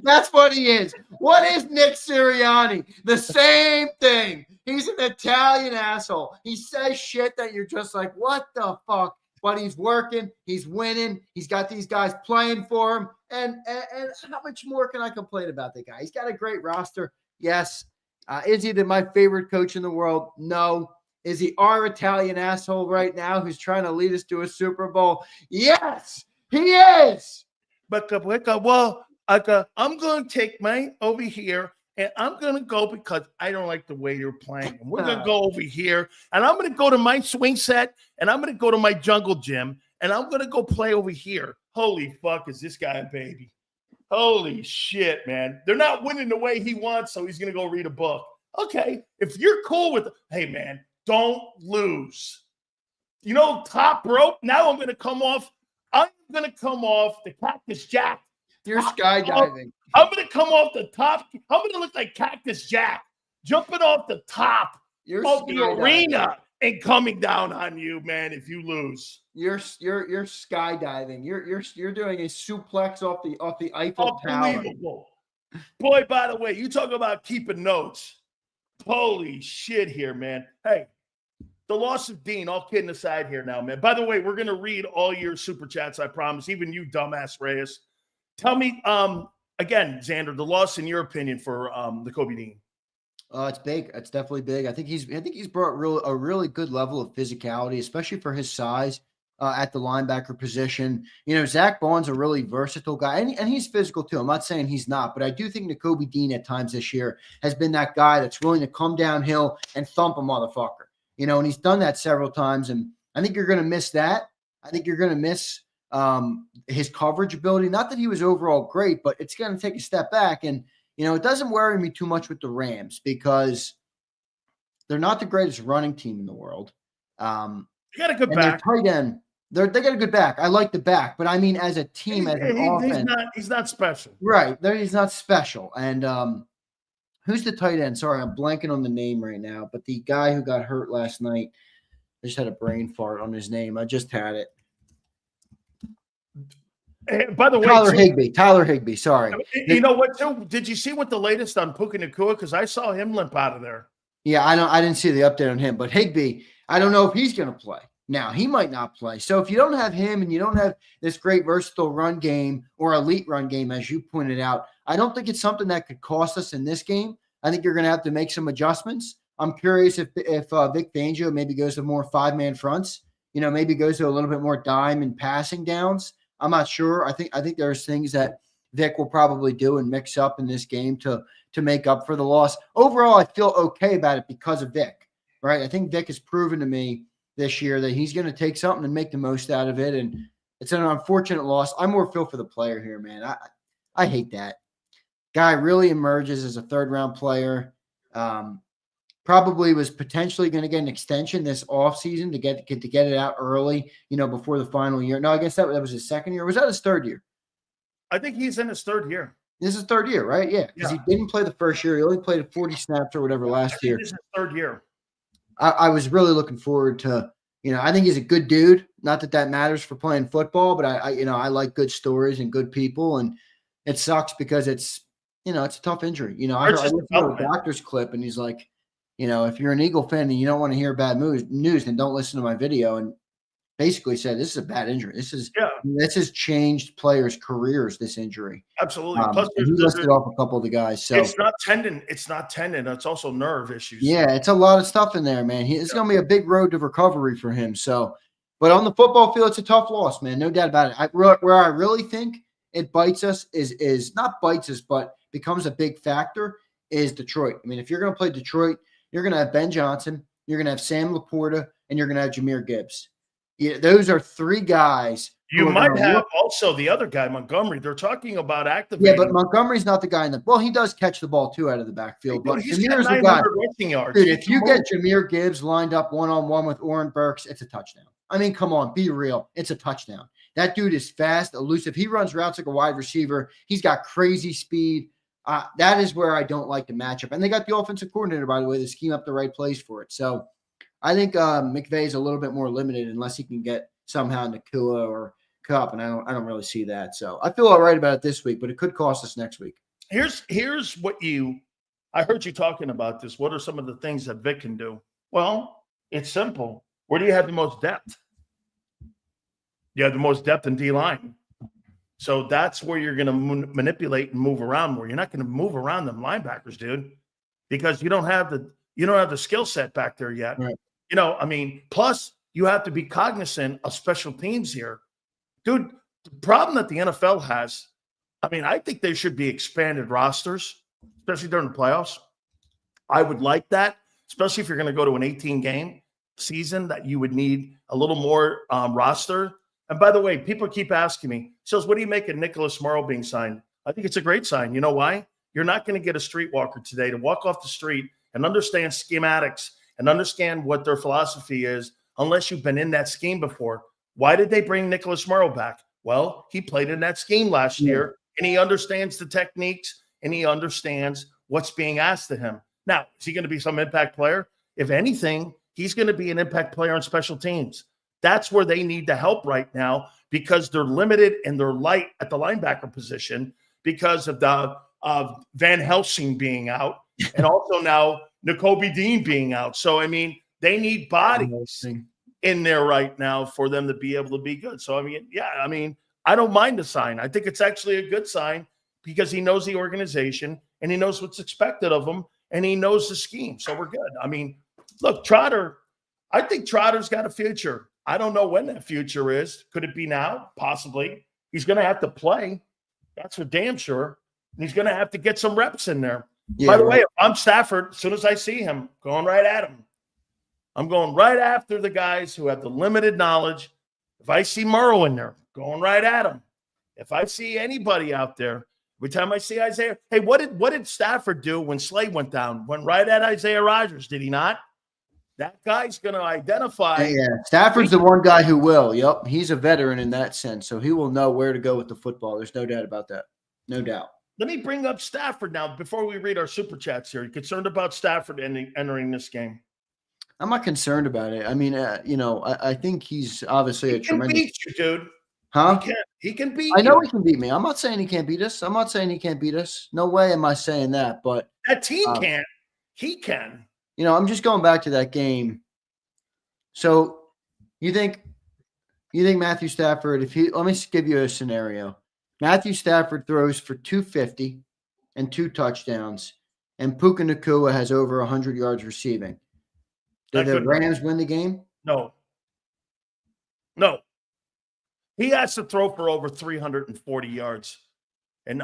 That's what he is. What is Nick Sirianni? The same thing. He's an Italian asshole. He says shit that you're just like, what the fuck? But he's working. He's winning. He's got these guys playing for him. And how much more can I complain about the guy? He's got a great roster. Yes. Is he my favorite coach in the world? No. Is he our Italian asshole right now who's trying to lead us to a Super Bowl? Yes, he is. But I'm going to take mine over here, and I'm going to go because I don't like the way you're playing. And we're going to go over here, and I'm going to go to my swing set, and I'm going to go to my jungle gym, and I'm going to go play over here. Holy fuck, is this guy a baby? Holy shit, man. They're not winning the way he wants, so he's going to go read a book. Okay, if you're cool with – hey, man. Don't lose. You know, top rope. Now I'm going to come off the Cactus Jack. You're skydiving. I'm going to come off the top. I'm going to look like Cactus Jack jumping off the top of the arena ain't coming down on you, man, if you lose. You're skydiving. You're doing a suplex off the Eiffel Tower. Unbelievable. Boy, by the way, you talk about keeping notes. Holy shit here, man. Hey, the loss of Dean, all kidding aside here now, man. By the way, we're going to read all your super chats, I promise, even you dumbass Reyes. Tell me, again, Xander, the loss in your opinion for the Kobe Dean. It's big. It's definitely big. I think he's brought a really good level of physicality, especially for his size at the linebacker position. You know, Zach Baughn's a really versatile guy, and he's physical too. I'm not saying he's not, but I do think Kobe Dean at times this year has been that guy that's willing to come downhill and thump a motherfucker. You know, and he's done that several times, and I think you're going to miss that. I think you're going to miss his coverage ability. Not that he was overall great, but it's going to take a step back. And, you know, it doesn't worry me too much with the Rams because they're not the greatest running team in the world. You got a good back. Their tight end, they got a good back. I like the back, but I mean, as a team, as an offense, he's not special. Right. He's not special. And who's the tight end? Sorry, I'm blanking on the name right now, but the guy who got hurt last night, I just had a brain fart on his name. I just had it. By the way, Tyler Higbee. Sorry. You know what, too? Did you see what the latest on Puka Nacua? Because I saw him limp out of there. Yeah, I know. I didn't see the update on him, but Higbee, I don't know if he's going to play. Now, he might not play. So if you don't have him and you don't have this great versatile run game or elite run game, as you pointed out, I don't think it's something that could cost us in this game. I think you're going to have to make some adjustments. I'm curious if Vic Fangio maybe goes to more five-man fronts, you know, maybe goes to a little bit more dime and passing downs. I'm not sure. I think there's things that Vic will probably do and mix up in this game to make up for the loss. Overall, I feel okay about it because of Vic, right? I think Vic has proven to me this year that he's going to take something and make the most out of it. And it's an unfortunate loss. I more feel for the player here, man. I hate that. Guy really emerges as a third-round player. Probably was potentially going to get an extension this offseason to get it out early, you know, before the final year. No, I guess that was his second year. Was that his third year? I think he's in his third year. This is his third year, right? Yeah, because he didn't play the first year. He only played 40 snaps or whatever last year. This is his third year. I was really looking forward to, you know, I think he's a good dude. Not that matters for playing football, but I like good stories and good people. And it sucks because it's, you know, it's a tough injury. You know, I listened to a doctor's clip and he's like, you know, if you're an Eagle fan and you don't want to hear bad news, then don't listen to my video. And basically said, this is a bad injury. This has changed players' careers, this injury. Absolutely. Plus, he listed off a couple of the guys. So it's not tendon. It's also nerve issues. Yeah, it's a lot of stuff in there, man. It's going to be a big road to recovery for him. So, but on the football field, it's a tough loss, man. No doubt about it. Where I really think it bites us is not bites us, but becomes a big factor is Detroit. I mean, if you're going to play Detroit, you're going to have Ben Johnson, you're going to have Sam Laporta, and you're going to have Jahmyr Gibbs. Yeah, those are three guys. You might have also the other guy, Montgomery. They're talking about activating. Yeah, but Montgomery's not the guy in the – well, he does catch the ball, too, out of the backfield. But he's got 900 rushing yards. Dude, if you get Jahmyr Gibbs lined up one-on-one with Oren Burks, it's a touchdown. I mean, come on, be real. It's a touchdown. That dude is fast, elusive. He runs routes like a wide receiver. He's got crazy speed. That is where I don't like the matchup. And they got the offensive coordinator, by the way, to scheme up the right plays for it. So I think McVay is a little bit more limited unless he can get somehow Nacua or Cup, and I don't really see that. So I feel all right about it this week, but it could cost us next week. Here's what I heard you talking about this. What are some of the things that Vic can do? Well, it's simple. Where do you have the most depth? You have the most depth in D-line. So that's where you're going to manipulate and move around more. You're not going to move around them linebackers, dude, because you don't have the skill set back there yet. Right. You know, I mean, plus you have to be cognizant of special teams here. Dude, the problem that the NFL has, I mean, I think there should be expanded rosters, especially during the playoffs. I would like that, especially if you're going to go to an 18-game season, that you would need a little more roster. And by the way, people keep asking me, says, what do you make of Nicholas Morrow being signed? I think it's a great sign. You know why? You're not going to get a streetwalker today to walk off the street and understand schematics and understand what their philosophy is unless you've been in that scheme before. Why did they bring Nicholas Morrow back? Well, he played in that scheme last year, and he understands the techniques, and he understands what's being asked of him. Now, is he going to be some impact player? If anything, he's going to be an impact player on special teams. That's where they need the help right now because they're limited and they're light at the linebacker position because of Van Helsing being out and also now Nakobe Dean being out. So, I mean, they need bodies in there right now for them to be able to be good. So, I mean, yeah, I mean, I don't mind the sign. I think it's actually a good sign because he knows the organization and he knows what's expected of him and he knows the scheme. So we're good. I mean, look, Trotter, I think Trotter's got a future. I don't know when that future is. Could it be now? Possibly. He's going to have to play. That's for damn sure. And he's going to have to get some reps in there. Yeah, by the way, if I'm Stafford, as soon as I see him, going right at him. I'm going right after the guys who have the limited knowledge. If I see Murrow in there, going right at him. If I see anybody out there, every time I see Isaiah, hey, what did Stafford do when Slay went down? Went right at Isaiah Rodgers, did he not? That guy's going to identify. Yeah, Stafford's the one guy who will. Yep, he's a veteran in that sense, so he will know where to go with the football. There's no doubt about that. No doubt. Let me bring up Stafford now before we read our super chats here. You concerned about Stafford entering this game? I'm not concerned about it. I mean, I think he's obviously a tremendous. He can beat you, dude. Huh? He can beat. I know he can beat me. I'm not saying he can't beat us. I'm not saying he can't beat us. No way am I saying that. But that team can't. He can. I'm just going back to that game. So you think Matthew Stafford, let me give you a scenario. Matthew Stafford throws for 250 and 2 touchdowns, and Puka Nacua has over 100 yards receiving. Did the Rams win the game? No. He has to throw for over 340 yards. And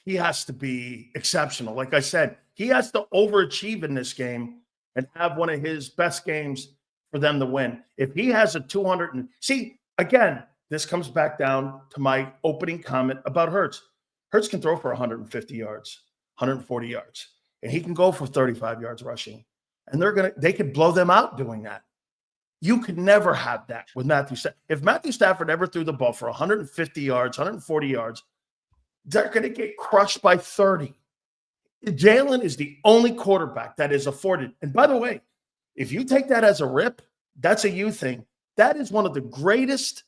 he has to be exceptional. Like I said, he has to overachieve in this game and have one of his best games for them to win. If he has a 200 see, again, this comes back down to my opening comment about Hurts. Hurts can throw for 150 yards, 140 yards, and he can go for 35 yards rushing. And they could blow them out doing that. You could never have that with Matthew Stafford. If Matthew Stafford ever threw the ball for 150 yards, 140 yards, they're going to get crushed by 30. Jalen is the only quarterback that is afforded. And by the way, if you take that as a rip, that's a you thing. That is one of the greatest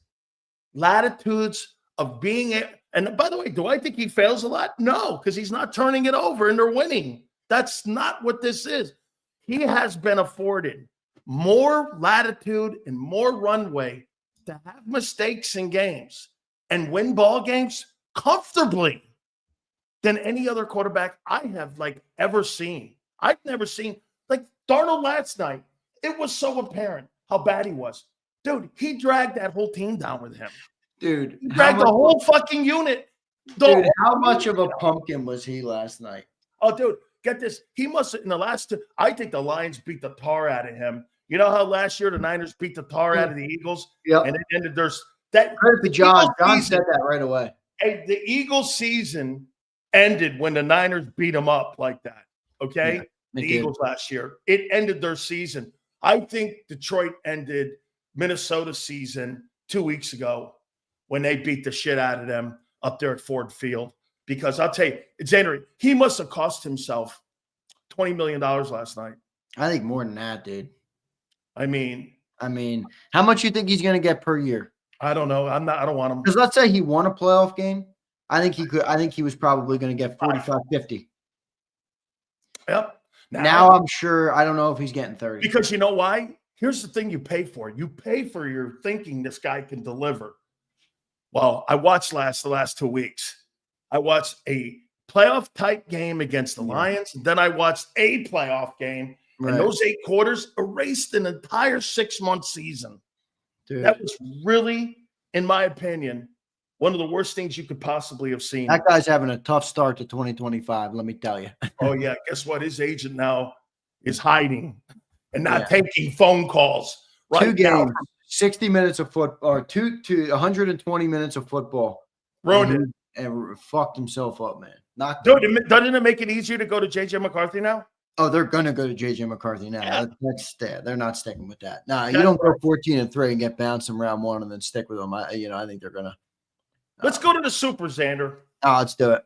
latitudes of being and by the way, do I think he fails a lot? No, because he's not turning it over and they're winning. That's not what this is. He has been afforded more latitude and more runway to have mistakes in games and win ball games comfortably than any other quarterback I have ever seen. I've never seen Darnold last night. It was so apparent how bad he was. Dude, he dragged that whole team down with him. Dude, he dragged the whole fucking unit. Dude, how much of a pumpkin was he last night? Oh, dude, get this. He must have, in the last two, I think the Lions beat the tar out of him. You know how last year the Niners beat the tar out of the Eagles? Yeah. And it ended that. Credit to John. John said that right away. Hey, the Eagles season ended when the Niners beat them up like that. Okay? Yeah, the Eagles last year. It ended their season. I think Detroit ended Minnesota's season 2 weeks ago when they beat the shit out of them up there at Ford Field. Because I'll tell you, Xander, he must have cost himself $20 million last night. I think more than that, dude. I mean, how much you think he's going to get per year? I don't know. I don't want him. Because let's say he won a playoff game. I think he was probably going to get 45, 50. Yep. Now I'm sure. I don't know if he's getting 30. Because you know why? Here's the thing you pay for. You pay for your thinking this guy can deliver. Well, I watched the last 2 weeks. I watched a playoff type game against the Lions. And then I watched a playoff game. Right. And those 8 quarters erased an entire 6-month season. Dude. That was really, in my opinion, one of the worst things you could possibly have seen. That guy's having a tough start to 2025, let me tell you. Oh, yeah. Guess what? His agent now is hiding and not taking phone calls. Right 2 games, 60 minutes of football, or 120 minutes of football. Ruined it. And fucked himself up, man. Dude, doesn't it make it easier to go to J.J. McCarthy now? Oh, they're going to go to J.J. McCarthy now. Yeah. They're not sticking with that. Nah, you don't go 14-3 and get bounced in round 1 and then stick with them. I think they're going to. Let's go to the Super, Xander. Oh, let's do it.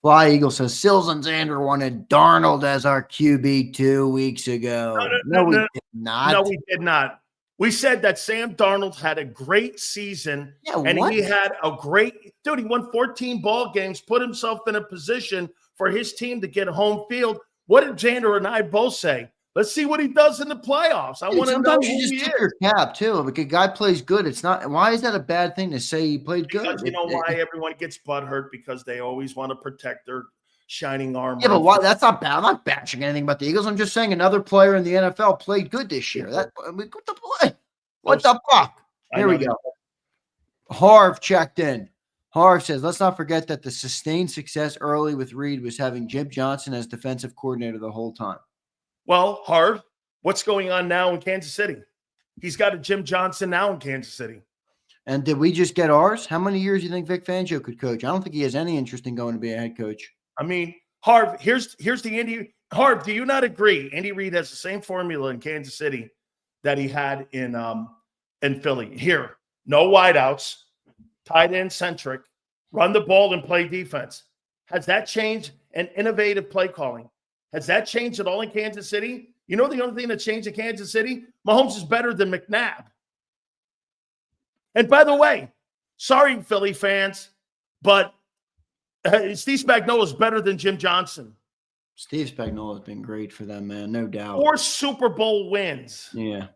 Fly Eagle says Sills and Xander wanted Darnold as our QB 2 weeks ago. No, we did not. No, we did not. We said that Sam Darnold had a great season, and he had a great – dude, he won 14 ball games, put himself in a position for his team to get home field. What did Xander and I both say? Let's see what he does in the playoffs. I want to know sometimes you just tip your cap, too. If a guy plays good, it's not – why is that a bad thing to say he played good? Because you know why everyone gets butthurt? Because they always want to protect their shining armor. Yeah, but why? That's not bad. I'm not bashing anything about the Eagles. I'm just saying another player in the NFL played good this year. What the play? What the fuck? Here we go. Harv checked in. Harv says, let's not forget that the sustained success early with Reed was having Jim Johnson as defensive coordinator the whole time. Well, Harv, what's going on now in Kansas City? He's got a Jim Johnson now in Kansas City. And did we just get ours? How many years do you think Vic Fangio could coach? I don't think he has any interest in going to be a head coach. I mean, Harv, here's the Andy. Harv, do you not agree? Andy Reid has the same formula in Kansas City that he had in Philly. Here, no wideouts, tight end centric, run the ball and play defense. Has that changed? And innovative play calling. Has that changed at all in Kansas City? You know the only thing that changed in Kansas City? Mahomes is better than McNabb. And by the way, sorry, Philly fans, but Steve Spagnuolo is better than Jim Johnson. Steve Spagnuolo has been great for them, man, no doubt. 4 Super Bowl wins. Yeah.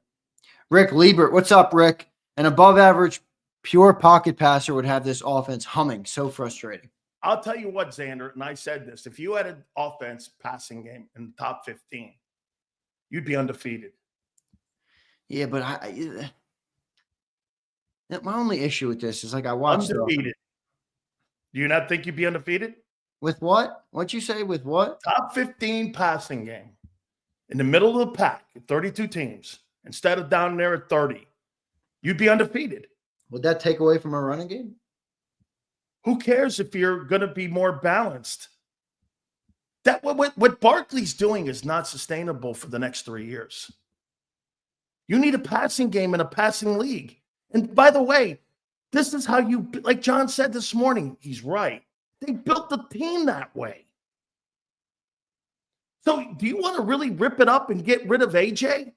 Rick Liebert, what's up, Rick? An above-average pure pocket passer would have this offense humming. So frustrating. I'll tell you what, Xander, and I said this. If you had an offense passing game in the top 15, you'd be undefeated. Yeah, but my only issue with this is, like, I watched undefeated. Do you not think you'd be undefeated? With what? What'd you say? With what? Top 15 passing game in the middle of the pack, 32 teams, instead of down there at 30. You'd be undefeated. Would that take away from our running game? Who cares if you're going to be more balanced? That what Barkley's doing is not sustainable for the next 3 years. You need a passing game in a passing league. And by the way, this is how you, like John said this morning, he's right. They built the team that way. So do you want to really rip it up and get rid of AJ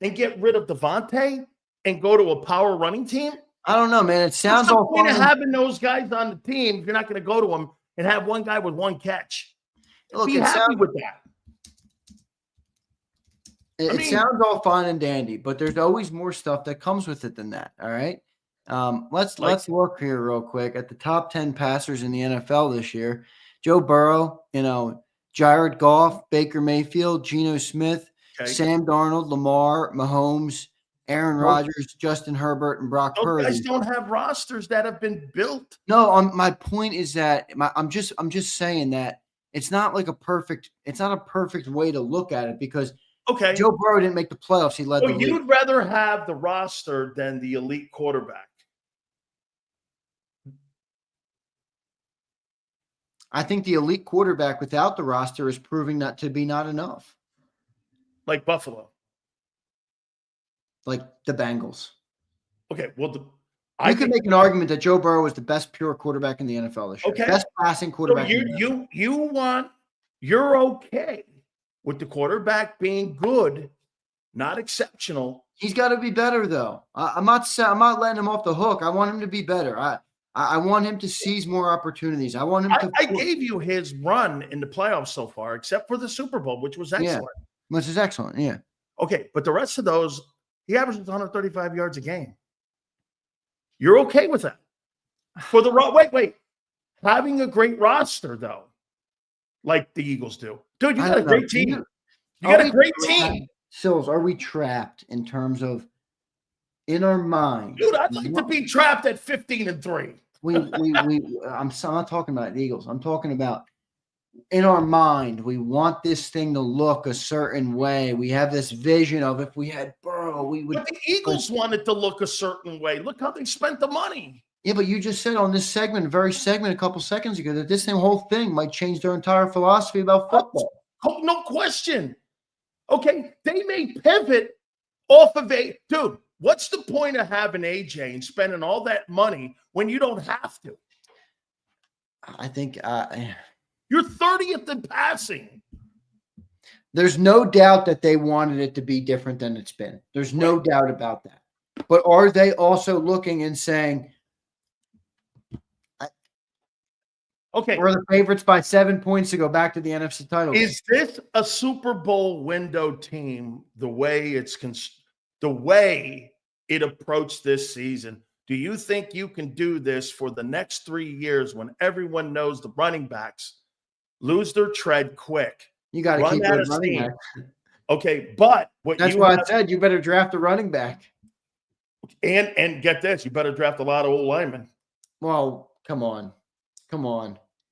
and get rid of Devontae and go to a power running team? I don't know, man. It sounds all fun. What's the point of having those guys on the team if you're not going to go to them and have one guy with one catch? Look, be happy with that. It sounds all fine and dandy, but there's always more stuff that comes with it than that. All right. Let's look here real quick at the top 10 passers in the NFL this year. Joe Burrow, Jared Goff, Baker Mayfield, Geno Smith, Sam Darnold, Lamar, Mahomes, Aaron Rodgers, Justin Herbert, and Brock Purdy. Those guys don't have rosters that have been built. No, my point is that I'm just saying that it's not a perfect way to look at it because Joe Burrow didn't make the playoffs. He led the league. You'd rather have the roster than the elite quarterback. I think the elite quarterback without the roster is proving not to be not enough. Like Buffalo. Like the Bengals. Okay, well, you could make an argument that Joe Burrow is the best pure quarterback in the NFL this year. Okay. Best passing quarterback. So you're okay with the quarterback being good, not exceptional. He's got to be better, though. I'm not letting him off the hook. I want him to be better. I want him to seize more opportunities. I want him to. I gave you his run in the playoffs so far, except for the Super Bowl, which was excellent. Yeah, which is excellent. Yeah. Okay, but the rest of those, he averages 135 yards a game. You're okay with that? For the wait. Having a great roster, though, like the Eagles do. Dude, you got a great team. You got a great team. Sills, are we trapped in terms of in our mind? Dude, I'd like to be trapped at 15-3. I'm not talking about the Eagles. I'm talking about in our mind, we want this thing to look a certain way. We have this vision of if we had Burrow, we would. But the Eagles wanted to look a certain way. Look how they spent the money. Yeah, but you just said on this a couple seconds ago, that this whole thing might change their entire philosophy about football. Oh, no question. Okay, they may pivot off of dude. What's the point of having AJ and spending all that money when you don't have to? I think You're 30th in passing. There's no doubt that they wanted it to be different than it's been. There's no doubt about that. But are they also looking and saying, okay, we're the favorites by 7 points to go back to the NFC title? Is this a Super Bowl window team the way it approached this season? Do you think you can do this for the next 3 years when everyone knows the running backs lose their tread quick? You got to keep that running back. Okay, but that's why I said you better draft a running back. And get this, you better draft a lot of old linemen. Well, come on.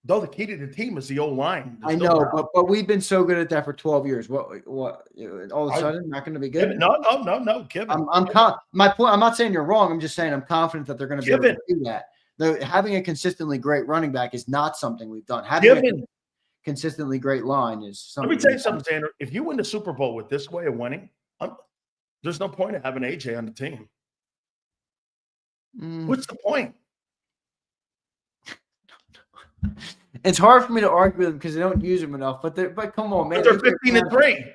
Though the key to the team is the old line. I know, but we've been so good at that for 12 years. What? All of a sudden, not going to be good? No. Give it. My point. I'm not saying you're wrong. I'm just saying I'm confident that they're going to be able to do that. Having a consistently great running back is not something we've done. Having a consistently great line is something. Let me tell you something, Xander. If you win the Super Bowl with this way of winning, there's no point in having AJ on the team. What's the point? It's hard for me to argue with them because they don't use them enough. But come on, man. They're 15-3.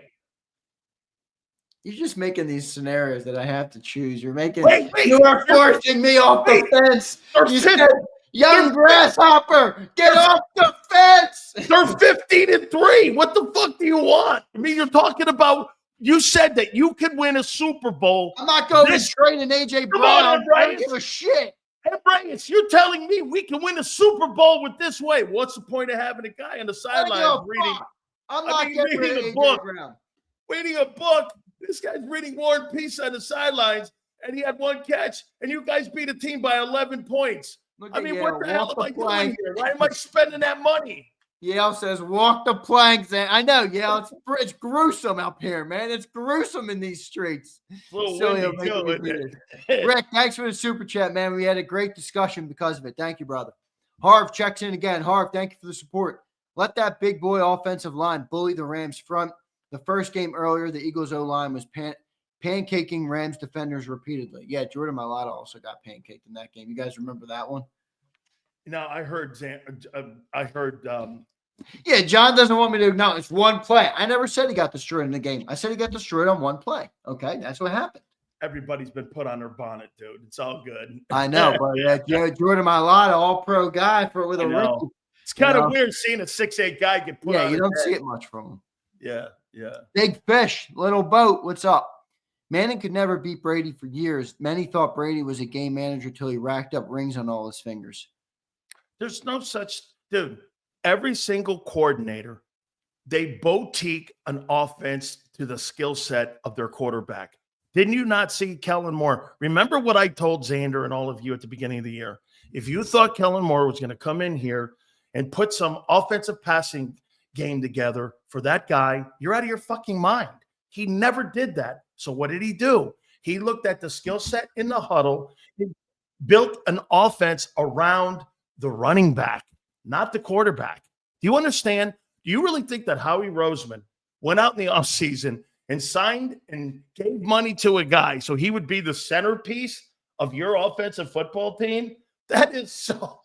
You're just making these scenarios that I have to choose. You're making. Wait, you are forcing me off the fence. You said, young grasshopper, get off the fence. They're 15-3. What the fuck do you want? I mean, you're talking about. You said that you could win a Super Bowl. I'm not going to trade an AJ Brown. I don't give a shit. Hey, Bryce, you're telling me we can win a Super Bowl with this way? What's the point of having a guy on the sideline reading? I'm not getting rid of AJ Brown. Reading a book. This guy's reading War and Peace on the sidelines, and he had one catch, and you guys beat a team by 11 points. I mean, what the hell am I doing here? Why am I spending that money? Yale says, walk the planks. I know, Yale. It's gruesome up here, man. It's gruesome in these streets. Rick, thanks for the super chat, man. We had a great discussion because of it. Thank you, brother. Harv checks in again. Harv, thank you for the support. Let that big boy offensive line bully the Rams front. The first game earlier, the Eagles O-line was pancaking Rams defenders repeatedly. Yeah, Jordan Mailata also got pancaked in that game. You guys remember that one? No, I heard yeah, John doesn't want me to acknowledge one play. I never said he got destroyed in the game. I said he got destroyed on one play. Okay, that's what happened. Everybody's been put on their bonnet, dude. It's all good. I know, but Jordan Mailata, all-pro guy with a rookie. It's kind of weird seeing a 6'8" guy get put on. Yeah, you don't see it much from him. Yeah. Big fish, little boat. What's up? Manning could never beat Brady for years. Many thought Brady was a game manager till he racked up rings on all his fingers. There's no such – dude, every single coordinator, they boutique an offense to the skill set of their quarterback. Didn't you not see Kellen Moore? Remember what I told Xander and all of you at the beginning of the year? If you thought Kellen Moore was going to come in here and put some offensive passing game together for that guy, you're out of your fucking mind. He never did that. So what did he do? He looked at the skill set in the huddle, he built an offense around the running back, not the quarterback. Do you understand? Do you really think that Howie Roseman went out in the offseason and signed and gave money to a guy so he would be the centerpiece of your offensive football team? That is so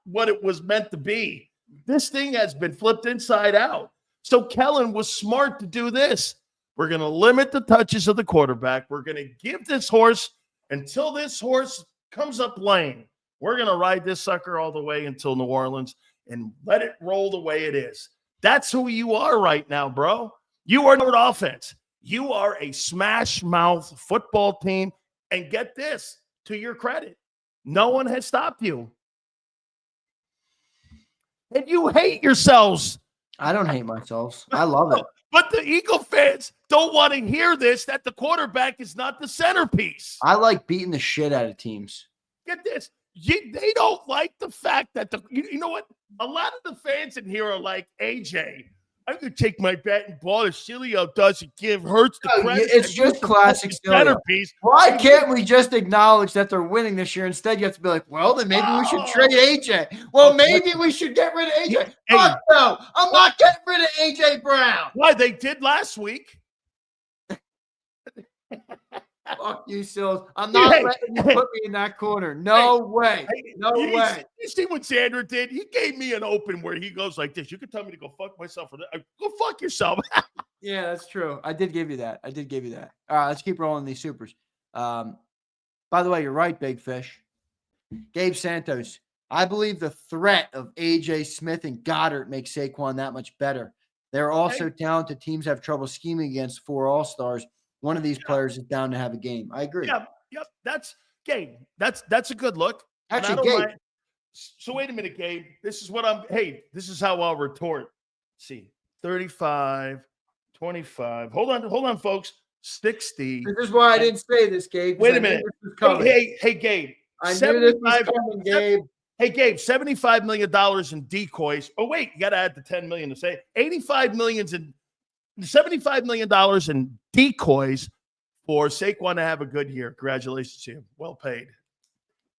what it was meant to be. This thing has been flipped inside out. So Kellen was smart to do this. We're going to limit the touches of the quarterback. We're going to give this horse until this horse comes up lame. We're going to ride this sucker all the way until New Orleans and let it roll the way it is. That's who you are right now, bro. You are not offense. You are a smash mouth football team. And get this, to your credit, no one has stopped you. And you hate yourselves. I don't hate myself. I love it. But the Eagle fans don't want to hear this, that the quarterback is not the centerpiece. I like beating the shit out of teams. Get this. They don't like the fact that you know what? A lot of the fans in here are like, AJ, I'm going to take my bat and ball if Sileo doesn't give Hurts the credit. It's just classic centerpiece. Why can't we just acknowledge that they're winning this year? Instead, you have to be like, well, then maybe we should trade AJ. Well, maybe we should get rid of AJ. Fuck no, I'm not getting rid of AJ Brown. Why? They did last week. Fuck you, Sills. I'm not letting you put me in that corner. No way. No way. You see what Xander did? He gave me an open where he goes like this. You can tell me to go fuck myself. Go fuck yourself. Yeah, that's true. I did give you that. All right, let's keep rolling these supers. By the way, you're right, Big Fish. Gabe Santos. I believe the threat of A.J. Smith and Goddard makes Saquon that much better. They're also talented. Teams have trouble scheming against 4 all-stars. One of these players is down to have a game. I agree. Yep. That's Gabe. That's a good look. Actually, Gabe. So wait a minute, Gabe. This is how I'll retort. Let's see, 35, 25. Hold on, folks. 60. This is why I didn't say this, Gabe. Wait a minute. Hey, Gabe. I knew this was coming, Gabe. Hey, Gabe, $75 million in decoys. Oh, wait, you got to add the $10 million to say $75 million in decoys for Saquon to have a good year. Congratulations to him. Well paid.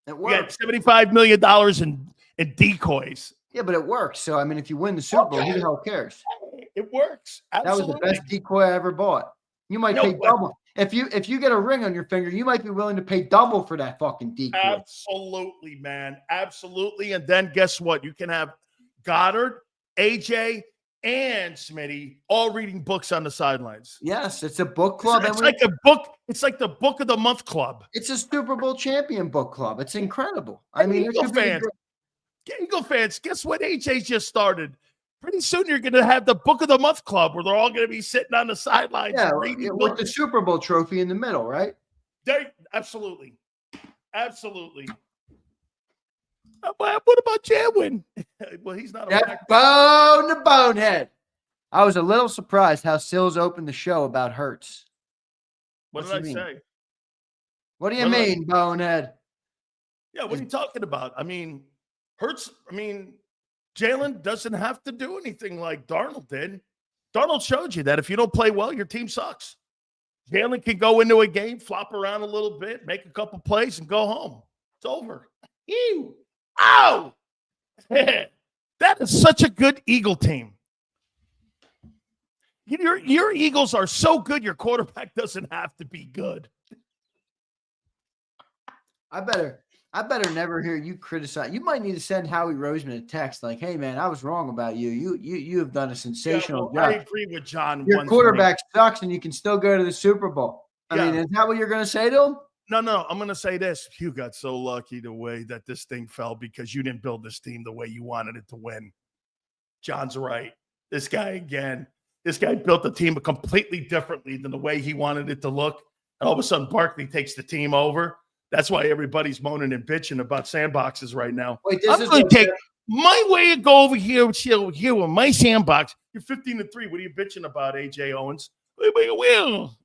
It works. $75 million in decoys. Yeah, but it works. So, I mean, if you win the Super Bowl, who the hell cares? It works. Absolutely. That was the best decoy I ever bought. You might pay double. If you get a ring on your finger, you might be willing to pay double for that fucking decoy. Absolutely, man. Absolutely. And then guess what? You can have Goddard, AJ, and Smitty all reading books on the sidelines. Yes, it's a book club. It's like a book. It's like the book of the month club. It's a Super Bowl champion book club. It's incredible. I mean, Eagle fans, guess what? AJ just started. Pretty soon you're going to have the book of the month club where they're all going to be sitting on the sidelines. Yeah, with the Super Bowl trophy in the middle, right? Absolutely. What about Jalen? Well, he's not a bone to bonehead. I was a little surprised how Sills opened the show about Hurts. What did I say? What do you mean, bonehead? Yeah, what are you talking about? I mean, Hurts, Jalen doesn't have to do anything like Darnold did. Darnold showed you that if you don't play well, your team sucks. Jalen can go into a game, flop around a little bit, make a couple plays, and go home. It's over. Ew. Ow! That is such a good Eagle team. Your Eagles are so good, your quarterback doesn't have to be good. I better never hear you criticize. You might need to send Howie Roseman a text like, "Hey, man, I was wrong about you. You have done a sensational job." I agree with John. Your quarterback sucks, and you can still go to the Super Bowl. I mean, is that what you're going to say to him? No. I'm going to say this. You got so lucky the way that this thing fell because you didn't build this team the way you wanted it to win. John's right. This guy built the team completely differently than the way he wanted it to look. And all of a sudden, Barkley takes the team over. That's why everybody's moaning and bitching about sandboxes right now. Wait, I'm going to take my way to go over here with my sandbox. You're 15-3. What are you bitching about, AJ Owens? Well,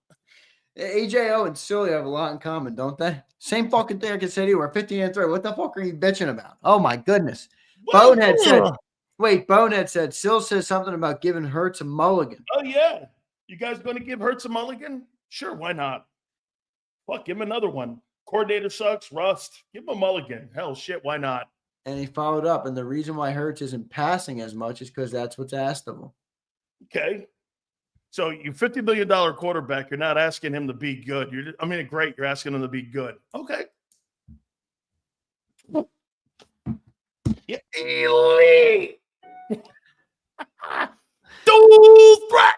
AJ Owens still have a lot in common, don't they? Same fucking thing I can say to you. We're 15-3. What the fuck are you bitching about? Oh my goodness. Bonehead said, Sill says something about giving Hurts a mulligan. Oh, yeah. You guys going to give Hurts a mulligan? Sure, why not? Fuck, give him another one. Coordinator sucks, rust. Give him a mulligan. Hell, shit, why not? And he followed up, and the reason why Hurts isn't passing as much is because that's what's asked of him. Okay. So you $50 million quarterback, you're not asking him to be good. Great, you're asking him to be good. Okay. Yeah, elite. Dual threat.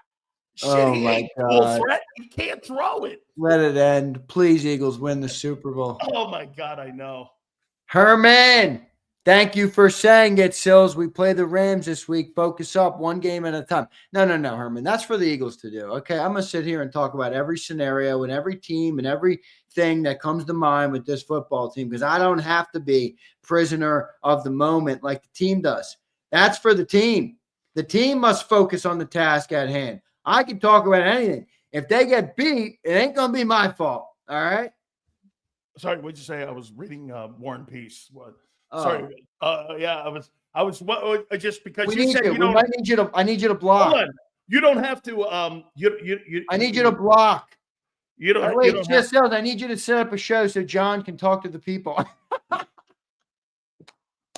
Oh, my God. He can't throw it. Let it end. Please, Eagles, win the Super Bowl. Oh, my God, I know. Herman, thank you for saying it, Sills. We play the Rams this week. Focus up one game at a time. No, Herman. That's for the Eagles to do, okay? I'm going to sit here and talk about every scenario and every team and everything that comes to mind with this football team because I don't have to be prisoner of the moment like the team does. That's for the team. The team must focus on the task at hand. I can talk about anything. If they get beat, it ain't going to be my fault. All right? Sorry, what'd you say? I was reading War and Peace. What? Oh. Sorry. Yeah, I was just because you said you don't. I need you to block. Hold on. You don't have to. I need you to block. You don't. Wait, Sills, I need you to set up a show so John can talk to the people.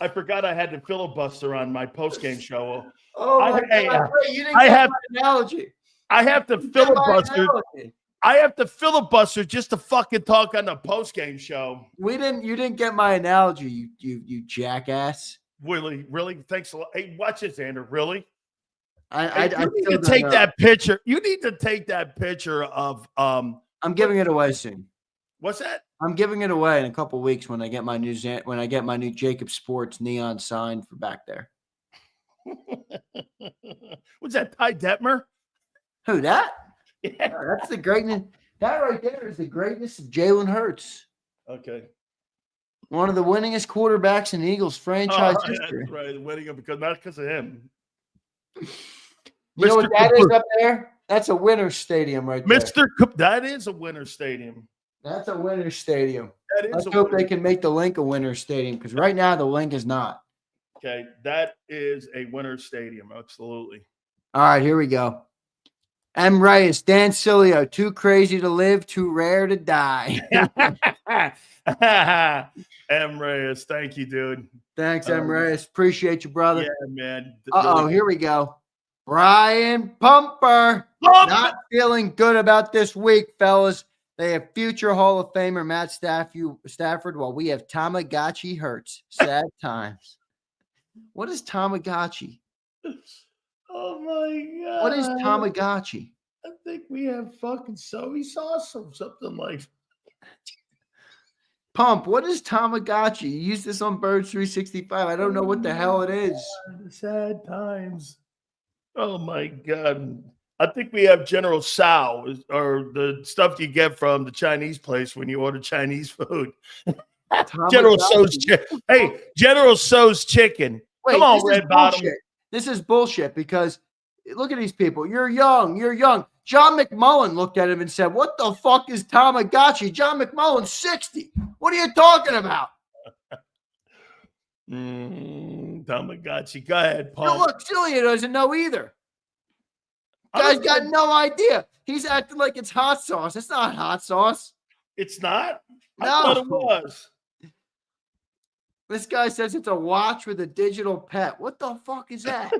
I forgot I had to filibuster on my post-game show. Oh, you didn't get my analogy. I have to filibuster. I have to filibuster just to fucking talk on the post-game show. You didn't get my analogy, you jackass. Really? Thanks a lot. Hey, watch this, Andrew. Really? You need to take that picture. You need to take that picture of I'm giving it away soon. What's that? I'm giving it away in a couple weeks when I get my new JAKIB Sports neon sign for back there. What's that? Ty Detmer? Who that? Yeah. Oh, that's the greatness. That right there is the greatness of Jalen Hurts. Okay. One of the winningest quarterbacks in Eagles franchise history. That's right, winning him not because of him. You know what that is up there? That's a winner's stadium right there. That is a winner's stadium. That's a winner's stadium. Let's hope they can make the Link a winner's stadium because right now the Link is not. Okay, that is a winner's stadium. Absolutely. All right, here we go. M. Reyes, Dan Sileo, too crazy to live, too rare to die. M. Reyes, thank you, dude. Thanks, M. Reyes. Appreciate you, brother. Yeah, man. Here we go. Brian Pumper. Not feeling good about this week, fellas. They have future Hall of Famer Matt Stafford, while we have Tamagotchi Hurts. Sad times. What is Tamagotchi? Oh, my God. What is Tamagotchi? I think we have fucking soy sauce or something like that. Pump, what is Tamagotchi? You use this on Birds 365. I don't know what the hell it is. Sad times. Oh, my God. I think we have General Tso, or the stuff you get from the Chinese place when you order Chinese food. General Tso's chicken. Hey, General Tso's chicken. Wait, come on, Red Bottom. This is bullshit because look at these people. You're young. John McMullen looked at him and said, "What the fuck is Tamagotchi?" John McMullen's 60. What are you talking about? Tamagotchi. Go ahead, Paul. No, look, Sileo doesn't know either. Guy's got no idea. He's acting like it's hot sauce. It's not hot sauce. It's not? No. I thought it was. This guy says it's a watch with a digital pet. What the fuck is that?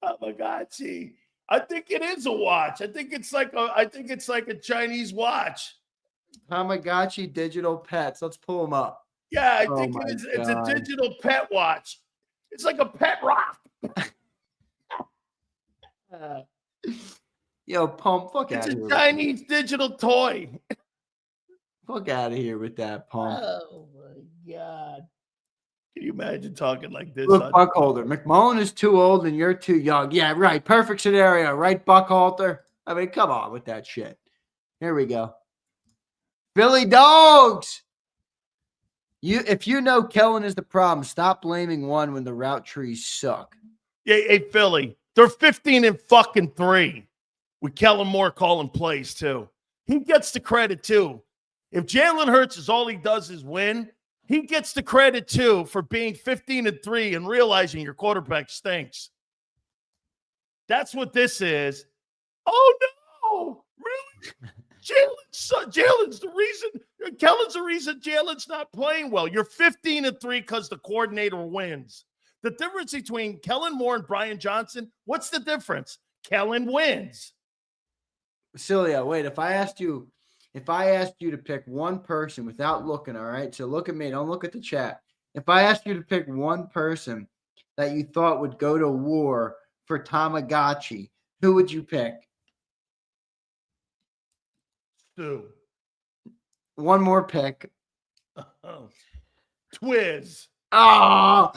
Tamagotchi. I think it is a watch. I think it's like a Chinese watch. Tamagotchi digital pets. Let's pull them up. Yeah, I think it's a digital pet watch. It's like a pet rock. Yo, Pump, fuck out of here. It's a Chinese digital toy. Fuck out of here with that, Pump. Oh, my God. Can you imagine talking like this? Look, Buckholder, McMullen is too old and you're too young. Yeah, right. Perfect scenario, right, Buckholder? I mean, come on with that shit. Here we go. Philly Dogs. If you know Kellen is the problem, stop blaming one when the route trees suck. Yeah, hey, Philly. They're 15-3 with Kellen Moore calling plays, too. He gets the credit, too. If Jalen Hurts is all he does is win, he gets the credit, too, for being 15-3 and realizing your quarterback stinks. That's what this is. Oh, no. Really? Jalen's the reason. Kellen's the reason Jalen's not playing well. You're 15-3 because the coordinator wins. The difference between Kellen Moore and Brian Johnson, what's the difference? Kellen wins. Sileo, wait, if I asked you to pick one person without looking, all right? So look at me, don't look at the chat. If I asked you to pick one person that you thought would go to war for Tamagotchi, who would you pick? Stu. One more pick. Oh. Twiz. Oh,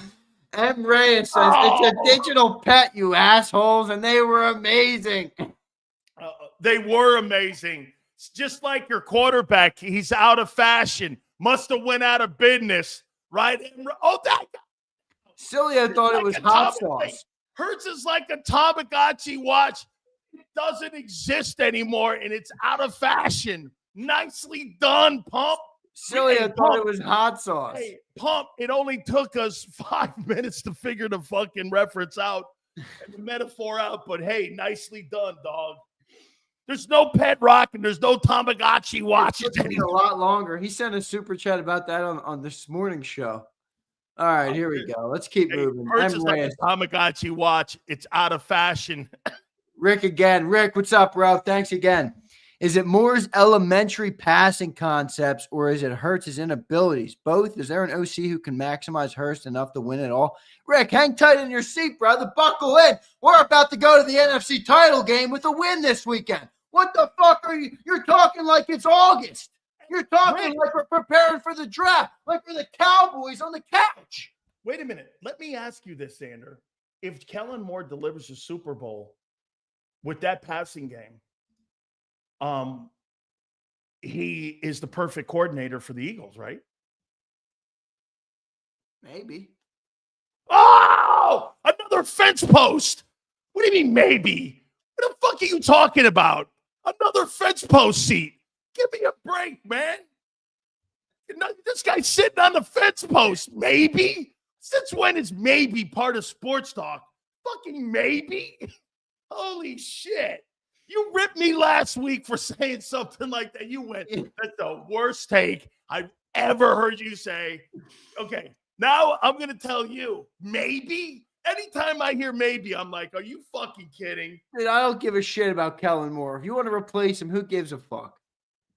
M. Reyes says, it's a digital pet, you assholes, and they were amazing. They were amazing. It's just like your quarterback. He's out of fashion. Must have went out of business, right? Oh, that guy. Sileo thought it was hot sauce. Hurts is like a Tamagotchi watch. It doesn't exist anymore, and it's out of fashion. Nicely done, Pump. Sileo thought it was hot sauce. Hey, Pump, it only took us 5 minutes to figure the fucking reference out and the metaphor out, but hey, nicely done, dog. There's no pet rock and there's no Tamagotchi watches anymore. A lot longer. He sent a super chat about that on this morning's show. All right, here we go. Let's keep moving. Hurts is like a Tamagotchi watch. It's out of fashion. Rick again. Rick, what's up, bro? Thanks again. Is it Moore's elementary passing concepts or is it Hurts' inabilities? Both? Is there an OC who can maximize Hurts enough to win it all? Rick, hang tight in your seat, brother. Buckle in. We're about to go to the NFC title game with a win this weekend. What the fuck are you? You're talking like it's August. You're talking like we're preparing for the draft, like we're the Cowboys on the couch. Wait a minute. Let me ask you this, Sander. If Kellen Moore delivers a Super Bowl with that passing game, he is the perfect coordinator for the Eagles, right? Maybe. Oh, another fence post. What do you mean, maybe? What the fuck are you talking about? Another fence post seat. Give me a break, man. This guy's sitting on the fence post. Maybe? Since when is maybe part of sports talk? Fucking maybe? Holy shit. You ripped me last week for saying something like that. You went, that's the worst take I've ever heard you say. Okay, now I'm going to tell you, maybe? Anytime I hear maybe, I'm like, are you fucking kidding? Dude, I don't give a shit about Kellen Moore. If you want to replace him, who gives a fuck?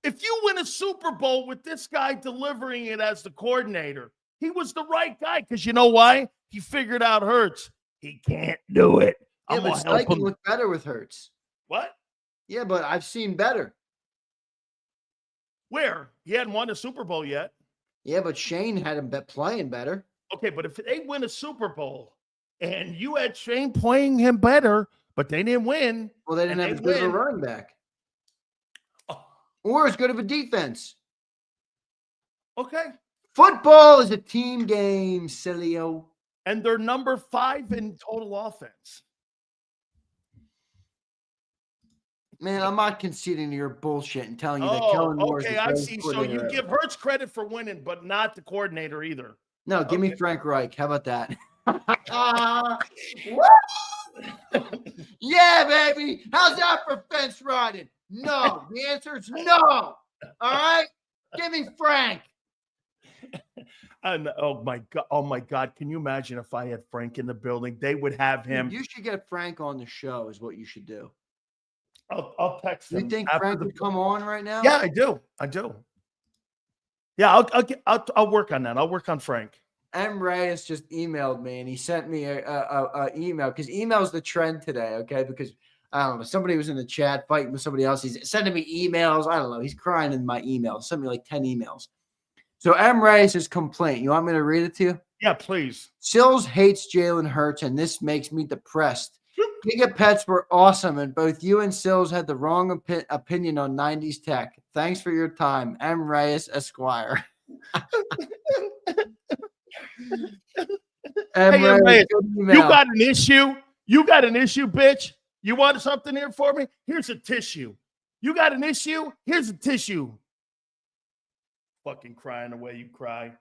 If you win a Super Bowl with this guy delivering it as the coordinator, he was the right guy because you know why? He figured out Hurts. He can't do it. Yeah, I'm but going to help Steichen him. looked better with Hurts. What? Yeah, but I've seen better. Where? He hadn't won a Super Bowl yet. Yeah, but Shane had him playing better. Okay, but if they win a Super Bowl and you had Shane playing him better, but they didn't win. Well, they didn't have as good of a running back. Oh. Or as good of a defense. Okay. Football is a team game, Sileo. And they're number 5 in total offense. Man, I'm not conceding to your bullshit and telling you that Kellen Moore is the I see. So you ever. give Hurts credit for winning, but not the coordinator either. No, give me Frank Reich. How about that? Yeah, baby. How's that for fence riding? No. The answer is no. All right? Give me Frank. And oh my God. Can you imagine if I had Frank in the building? They would have him. You should get Frank on the show is what you should do. I'll text him. You think Frank would come on right now? Yeah, I do. Yeah, I'll work on that. I'll work on Frank. M. Reyes just emailed me and he sent me a email because email's the trend today, okay? Because I don't know, somebody was in the chat fighting with somebody else. He's sending me emails. I don't know. He's crying in my email. Sent me like 10 emails. So M. Reyes' complaint. You want me to read it to you? Yeah, please. Sills hates Jalen Hurts, and this makes me depressed. Giga Pets were awesome, and both you and Sills had the wrong opinion on 90s tech. Thanks for your time. M. Reyes, Esquire. Hey, Reyes, you got an issue? You got an issue, bitch? You want something here for me? Here's a tissue. You got an issue? Here's a tissue. Fucking crying the way you cry.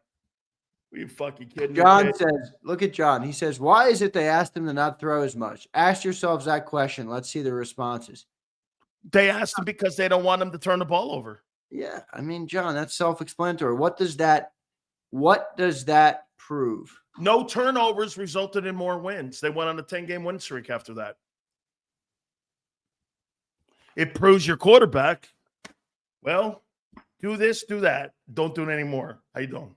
Are you fucking kidding me? John says, look at John. He says, why is it they asked him to not throw as much? Ask yourselves that question. Let's see the responses. They asked him because they don't want him to turn the ball over. Yeah. I mean, John, that's self-explanatory. What does that prove? No turnovers resulted in more wins. They went on a 10-game win streak after that. It proves your quarterback, well, do this, do that. Don't do it anymore. How you doing?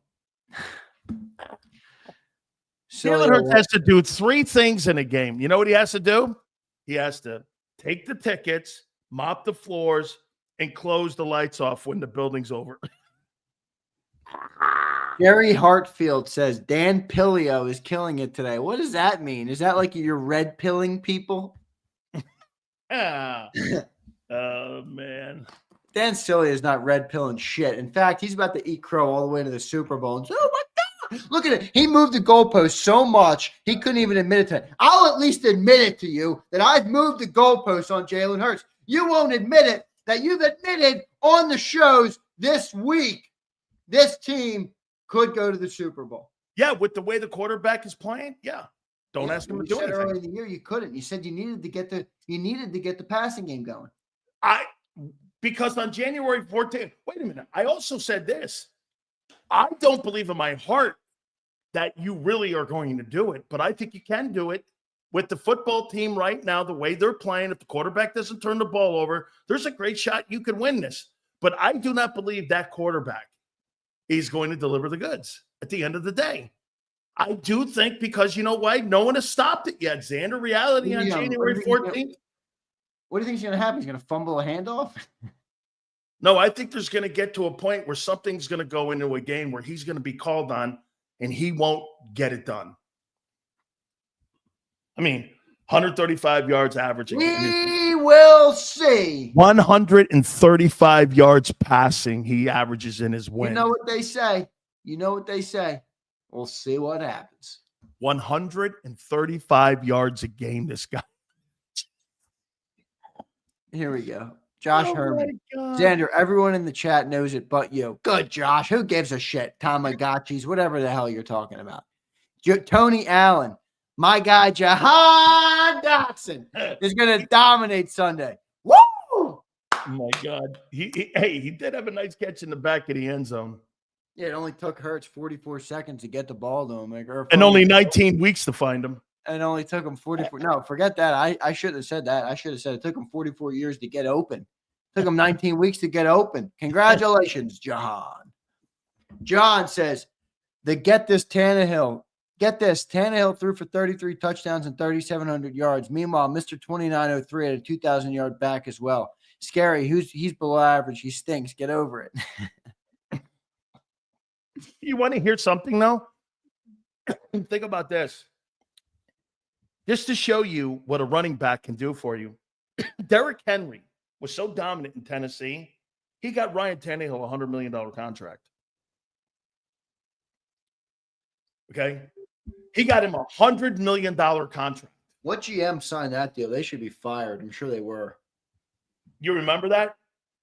Jalen Hurts has to do 3 things in a game. You know what he has to do? He has to take the tickets, mop the floors, and close the lights off when the building's over. Gary Hartfield says Dan Sileo is killing it today. What does that mean? Is that like you're red pilling people? Oh, man. Dan Sileo is not red pilling shit. In fact, he's about to eat crow all the way to the Super Bowl. And say, oh my God. Look at it. He moved the goalpost so much, he couldn't even admit it to me. I'll at least admit it to you that I've moved the goalpost on Jalen Hurts. You won't admit it that you've admitted on the shows this week this team could go to the Super Bowl. Yeah, with the way the quarterback is playing, yeah. Don't ask him to do anything. Earlier in the year you couldn't. You said you needed to get the passing game going. Because on January 14th, wait a minute. I also said this. I don't believe in my heart that you really are going to do it, but I think you can do it. with the football team right now, the way they're playing, if the quarterback doesn't turn the ball over, there's a great shot you could win this. But I do not believe that quarterback is going to deliver the goods at the end of the day. I do think because you know why? No one has stopped it yet. Xander, reality on January 14th. What do you think is going to happen? He's going to fumble a handoff? No, I think there's going to get to a point where something's going to go into a game where he's going to be called on and he won't get it done. I mean, 135 yards averaging. We will see. 135 yards passing he averages in his win. You know what they say. We'll see what happens. 135 yards a game, this guy. Here we go. Josh Herman. Xander, everyone in the chat knows it but you. Good, Josh. Who gives a shit? Tamagotchis, whatever the hell you're talking about. Tony Allen. My guy, Jahan Dotson, is going to dominate Sunday. Woo! Oh, my God. He did have a nice catch in the back of the end zone. Yeah, it only took Hurts 44 seconds to get the ball to him. And only 19 weeks to find him. And it only took him 44. No, forget that. I shouldn't have said that. I should have said it took him 44 years to get open. It took him 19 weeks to get open. Congratulations, Jahan. John says, get this, Tannehill threw for 33 touchdowns and 3,700 yards. Meanwhile, Mr. 2903 had a 2,000-yard back as well. Scary. He's below average. He stinks. Get over it. You want to hear something, though? Think about this. Just to show you what a running back can do for you. Derrick Henry was so dominant in Tennessee, he got Ryan Tannehill a $100 million contract. Okay? He got him a $100 million contract. What GM signed that deal? They should be fired. I'm sure they were. You remember that?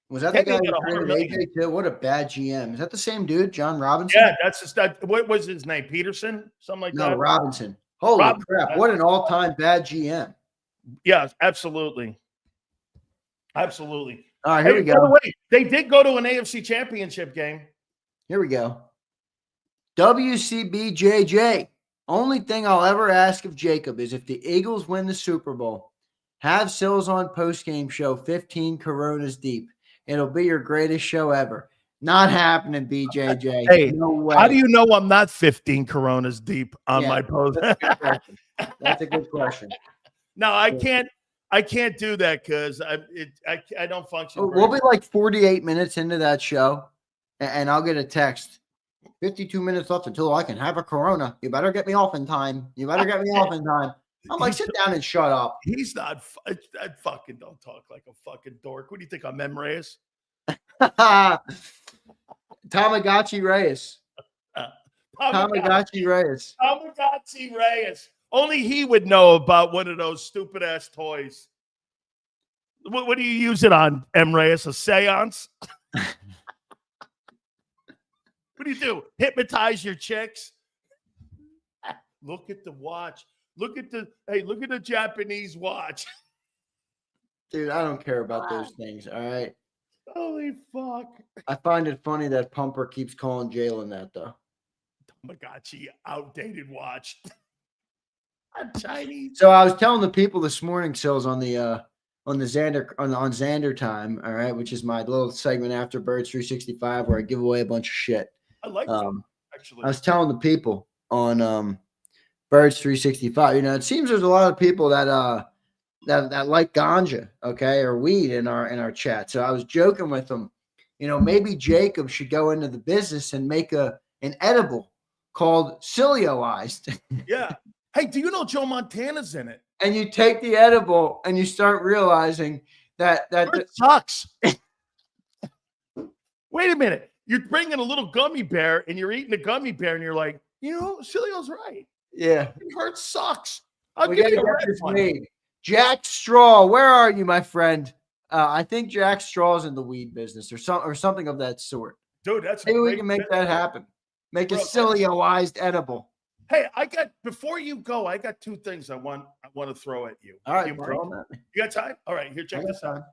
Was that the guy who traded AJ too? What a bad GM. Is that the same dude, John Robinson? Yeah, that's just that. What was his name? Peterson? Something like that? No, Robinson. Holy crap. What an all-time bad GM. Yeah, absolutely. Absolutely. All right, here we go. By the way, they did go to an AFC championship game. Here we go. WCBJJ. Only thing I'll ever ask of JAKIB is if the Eagles win the Super Bowl, have Sills on post-game show 15 Coronas deep. It'll be your greatest show ever. Not happening, BJJ. Hey, no way. How do you know I'm not 15 Coronas deep on my post? That's a good question. No, I can't do that because I don't function. We'll be like 48 minutes into that show, and I'll get a text. 52 minutes left until I can have a Corona. You better get me off in time. I'm like, sit down and shut up. He's not. I fucking don't talk like a fucking dork. What do you think? I'm Em Reyes? Tamagotchi Reyes. Tamagotchi Reyes. Tamagotchi Reyes. Only he would know about one of those stupid ass toys. What do you use it on, Em Reyes? A seance? What do you do? Hypnotize your chicks? Look at the watch. Look at the Japanese watch. Dude, I don't care about those things, all right? Holy fuck. I find it funny that Pumper keeps calling Jalen that, though. Tamagotchi outdated watch. I'm Chinese. So I was telling the people this morning, Sills, on the Xander time, all right, which is my little segment after Birds 365 where I give away a bunch of shit. I like that, actually. I was telling the people on Birds 365, it seems there's a lot of people that like ganja, okay, or weed in our chat. So I was joking with them, maybe JAKIB should go into the business and make an edible called Sileoized. Yeah. Hey, do you know Joe Montana's in it? And you take the edible and you start realizing that it sucks. Wait a minute. You're bringing a little gummy bear and you're eating a gummy bear and you're like, Sileo's right. Yeah. It hurts, sucks. I'll give you a red one. Made. Jack Straw, where are you, my friend? I think Jack Straw's in the weed business or something of that sort. Dude, that's maybe we can make that happen. Make a Sileoized edible. Hey, before you go, I got two things I want to throw at you. All right, you got time? All right, here, check this out.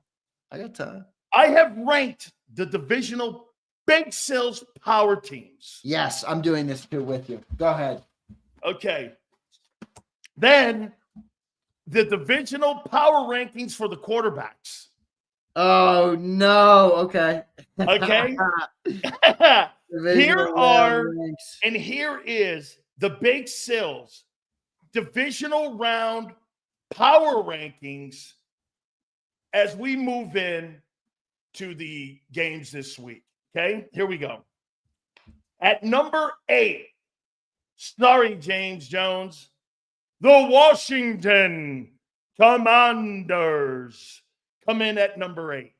I got time. I have ranked the divisional Big Sills power teams. Yes, I'm doing this too with you. Go ahead. Okay. Then the divisional power rankings for the quarterbacks. Oh, no. Okay. Okay. Here is the Big Sills divisional round power rankings as we move in to the games this week. Okay, here we go. At number 8, sorry, James Jones, the Washington Commanders come in at number 8.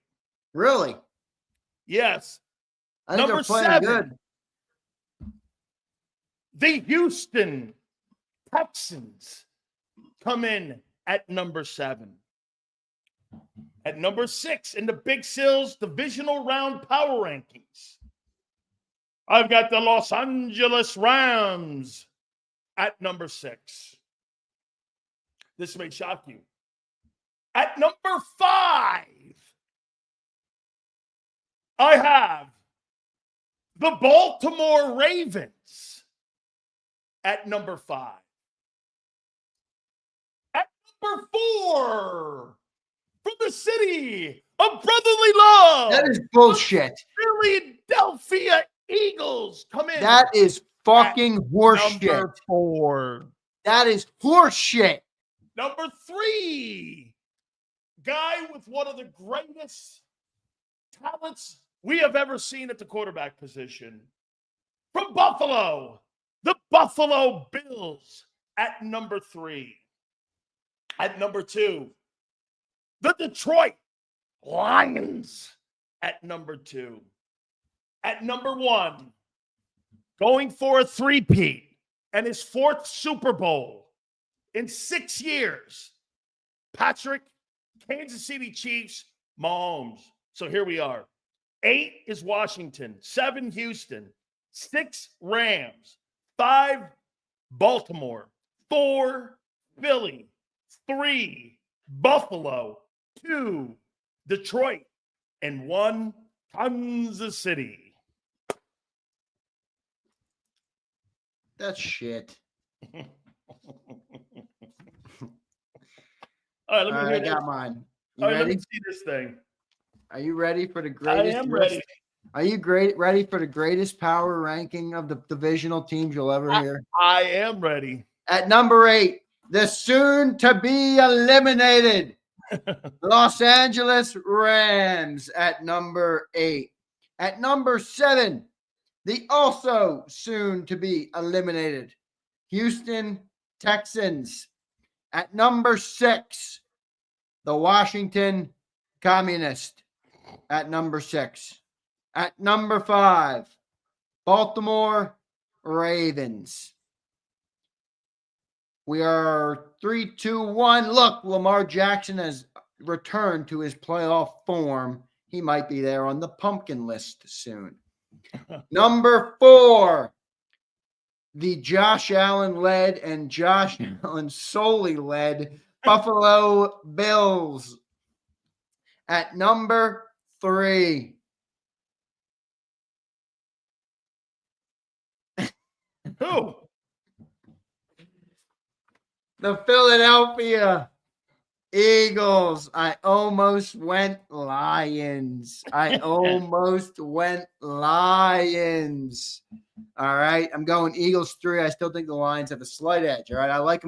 Really? Yes. I think Number they're playing 7, good. the Houston Texans come in at number 7. At number 6 in the Big Sills divisional round power rankings, I've got the Los Angeles Rams at number 6. This may shock you. At number 5, I have the Baltimore Ravens at number 5. At number 4, from the city of brotherly love, That is bullshit. Philadelphia Eagles come in. That is fucking horseshit. Number 4. That is horseshit. Number 3, guy with one of the greatest talents we have ever seen at the quarterback position. From Buffalo, the Buffalo Bills at number 3. At number 2, the Detroit Lions at number 2. At number 1, going for a three-peat and his 4th Super Bowl in 6 years, Patrick, Kansas City Chiefs, Mahomes. So here we are. 8 is Washington, 7 Houston, 6 Rams, 5 Baltimore, 4 Philly, 3 Buffalo, 2 Detroit, and 1 Kansas City. That's shit. All right, let me I got mine. You ready? Let me see this thing. Are you ready for the greatest? I am ready. Are you ready for the greatest power ranking of the divisional teams you'll ever hear? I am ready. At number 8, the soon to be eliminated Los Angeles Rams at number 8. At number 7, the also soon to be eliminated Houston Texans. At number 6, the Washington Communist at number 6. At number 5, Baltimore Ravens. We are 3, 2, 1. Look, Lamar Jackson has returned to his playoff form. He might be there on the pumpkin list soon. Number 4, the Josh Allen led and Josh Allen solely led Buffalo Bills. At number 3, Who? the Philadelphia Eagles. I almost went Lions. All right. I'm going Eagles 3. I still think the Lions have a slight edge. All right. I like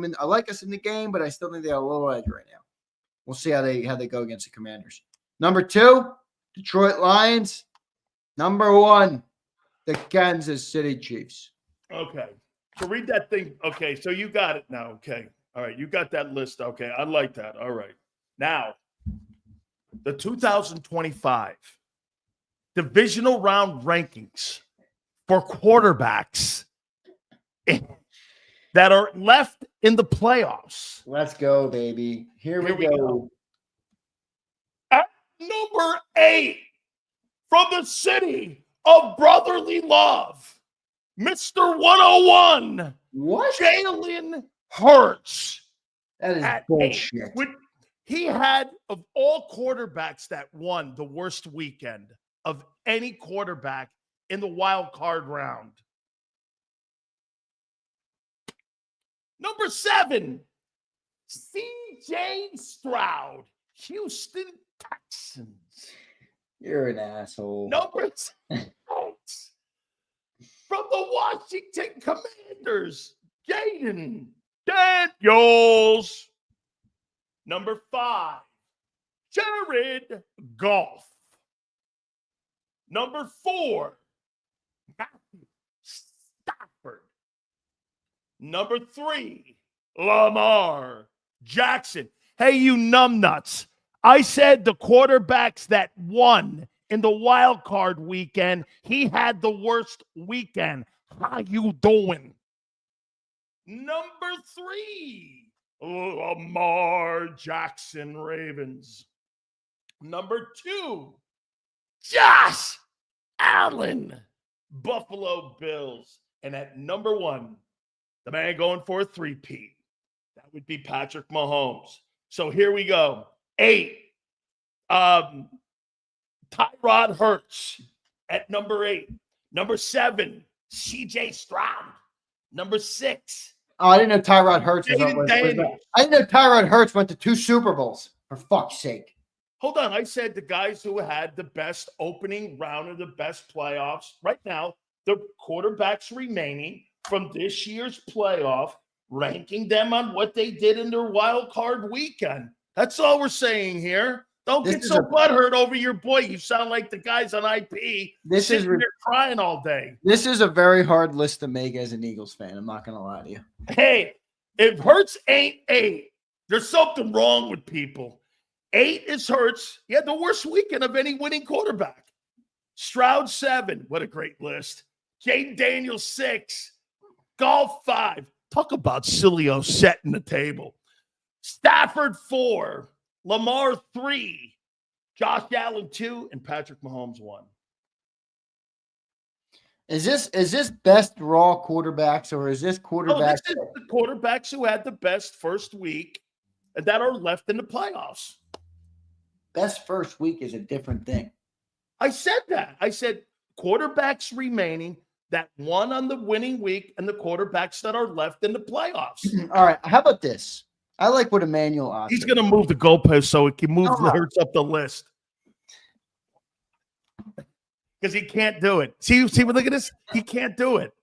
us in the game, but I still think they have a little edge right now. We'll see how they go against the Commanders. Number 2, Detroit Lions. Number 1, the Kansas City Chiefs. Okay. So read that thing. Okay. So you got it now. Okay. All right. You got that list. Okay. I like that. All right. Now, the 2025 divisional round rankings for quarterbacks that are left in the playoffs. Let's go, baby. Here we go. At number 8, from the city of brotherly love, Mr. 101. What? Jalen Hurts. That is bullshit. He had, of all quarterbacks that won, the worst weekend of any quarterback in the wild card round. Number 7, C.J. Stroud, Houston Texans. You're an asshole. Number 6 from the Washington Commanders, Jaden Daniels. Number 5, Jared Goff. Number 4, Matthew Stafford. Number 3, Lamar Jackson. Hey, you numbnuts. I said the quarterbacks that won in the wild card weekend, he had the worst weekend. How you doing? Number 3, Lamar Jackson Ravens. Number 2, Josh Allen Buffalo Bills. And at number 1, the man going for a three-peat, that would be Patrick Mahomes. So here we go. 8, Tyrod Hurts at number 8. Number 7, C.J. Stroud. Number 6. Oh, I didn't know Tyrod Hurts. I didn't know Tyrod Hurts went to 2 Super Bowls. For fuck's sake. Hold on. I said the guys who had the best opening round of the best playoffs. Right now, the quarterbacks remaining from this year's playoff, ranking them on what they did in their wild card weekend. That's all we're saying here. Don't get so butthurt over your boy. You sound like the guys on IP sitting there crying all day. This is a very hard list to make as an Eagles fan. I'm not going to lie to you. Hey, if Hurts ain't 8, there's something wrong with people. 8 is Hurts. He had the worst weekend of any winning quarterback. Stroud 7. What a great list. Jaden Daniels 6. Golf 5. Talk about Sileo setting the table. Stafford 4. Lamar 3. Josh Allen 2. And Patrick Mahomes 1. Is this best raw quarterbacks, or is this quarterbacks? This is the quarterbacks who had the best first week and that are left in the playoffs. Best first week is a different thing. I said that. I said quarterbacks remaining that won on the winning week and the quarterbacks that are left in the playoffs. All right. How about this? I like what Emmanuel asked. He's going to move the goalpost so it can move the Hurts up the list. Because he can't do it. See, look at this. He can't do it.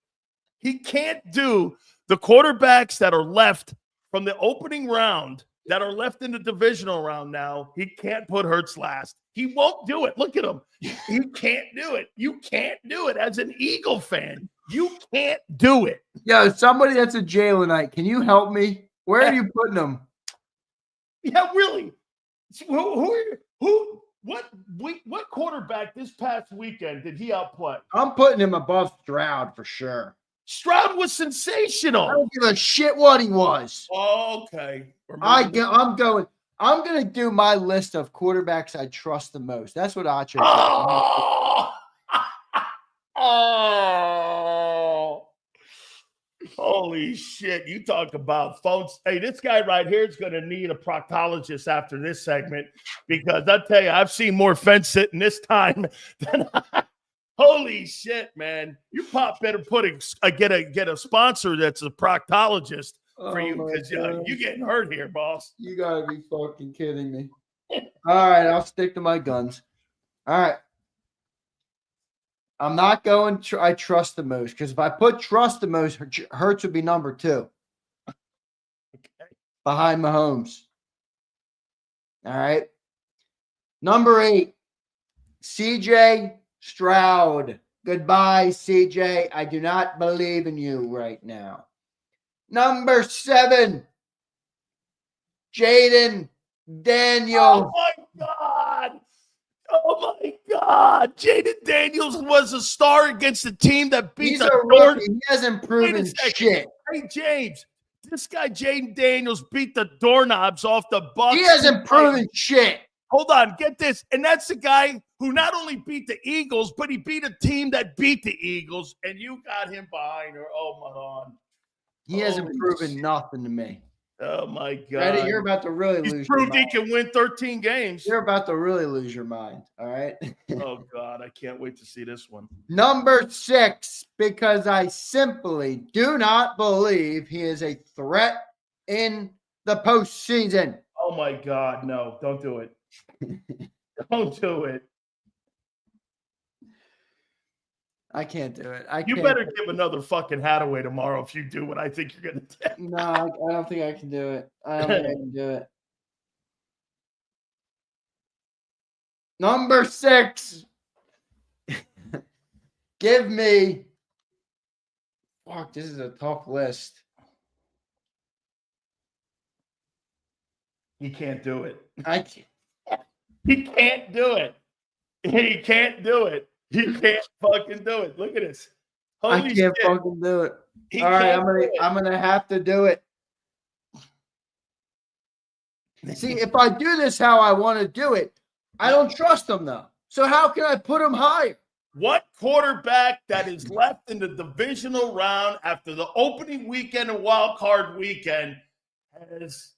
He can't do the quarterbacks that are left from the opening round that are left in the divisional round now. He can't put Hurts last. He won't do it. Look at him. You can't do it. You can't do it as an Eagle fan. You can't do it. Yo, somebody that's a Jalenite, can you help me? Where are you putting him? Yeah, really. What quarterback this past weekend did he outplay? I'm putting him above Stroud for sure. Stroud was sensational. I don't give a shit what he was. Oh, okay. I'm going to do my list of quarterbacks I trust the most. That's what I chose. Oh. Holy shit. You talk about phones. Hey, this guy right here is going to need a proctologist after this segment, because I'll tell you, I've seen more fence sitting this time than holy shit, man. You pop better get a sponsor that's a proctologist for you, because you're getting hurt here, boss. You got to be fucking kidding me. All right, I'll stick to my guns. All right. I'm not going I trust the most, because if I put trust the most, Hurts would be number 2. Okay. Behind Mahomes. All right. Number 8, CJ Stroud. Goodbye, CJ. I do not believe in you right now. Number 7, Jaden Daniels. Oh, my God. Oh, my God. Jaden Daniels was a star against the team that beat He's the a rookie. He hasn't proven shit. Hey, James, this guy Jaden Daniels beat the doorknobs off the Bucs. He hasn't proven shit. Hold on, get this. And that's the guy who not only beat the Eagles, but he beat a team that beat the Eagles, and you got him behind her. Oh, my God. He hasn't proven nothing to me. Oh, my God. Ready? You're about to really lose your mind. He's proved he can win 13 games. You're about to really lose your mind, all right? Oh, God, I can't wait to see this one. Number 6, because I simply do not believe he is a threat in the postseason. Oh my God, no, don't do it. Don't do it. I can't do it. You better give another fucking hat away tomorrow if you do what I think you're going to do. No, I don't think I can do it. I don't think I can do it. Number 6. Give me. Fuck, this is a tough list. He can't do it. I can't. He can't do it. He can't do it. He can't fucking do it. Look at this. Holy I can't shit. fucking do it. He All right, can't I'm gonna have to do it. See, if I do this how I want to do it, I don't trust him though. So how can I put him higher? What quarterback that is left in the divisional round after the opening weekend and wild card weekend has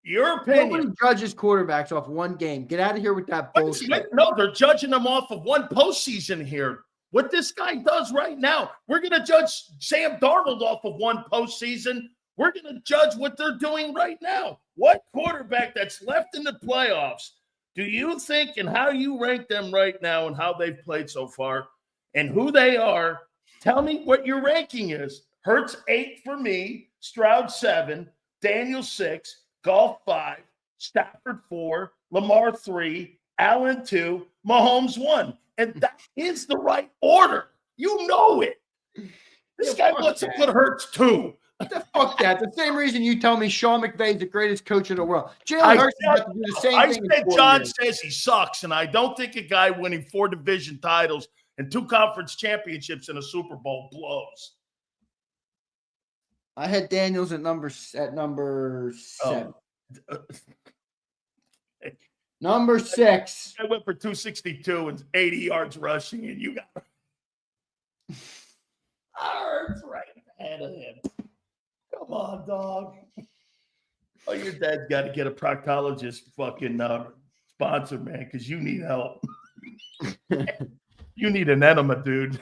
your opinion? Nobody judges quarterbacks off one game. Get out of here with that bullshit. No, they're judging them off of one postseason here. What this guy does right now, we're going to judge Sam Darnold off of one postseason. We're going to judge what they're doing right now. What quarterback that's left in the playoffs do you think and how you rank them right now and how they've played so far and who they are? Tell me what your ranking is. Hurts 8 for me, Stroud 7, Daniel 6, Goff 5, Stafford 4, Lamar 3, Allen 2, Mahomes 1. And that is the right order. You know it. This guy wants to put Hurts 2. Fuck that. The same reason you tell me Sean McVay's the greatest coach in the world. Jalen Hurts has to do the same thing. I said John says he sucks, and I don't think a guy winning 4 division titles and 2 conference championships in a Super Bowl blows. I had Daniels at number 7. Number 6. I went for 262 and 80 yards rushing, and you got Hurts right ahead of him. Come on, dog. Oh, your dad's got to get a proctologist fucking sponsor, man, because you need help. You need an enema, dude.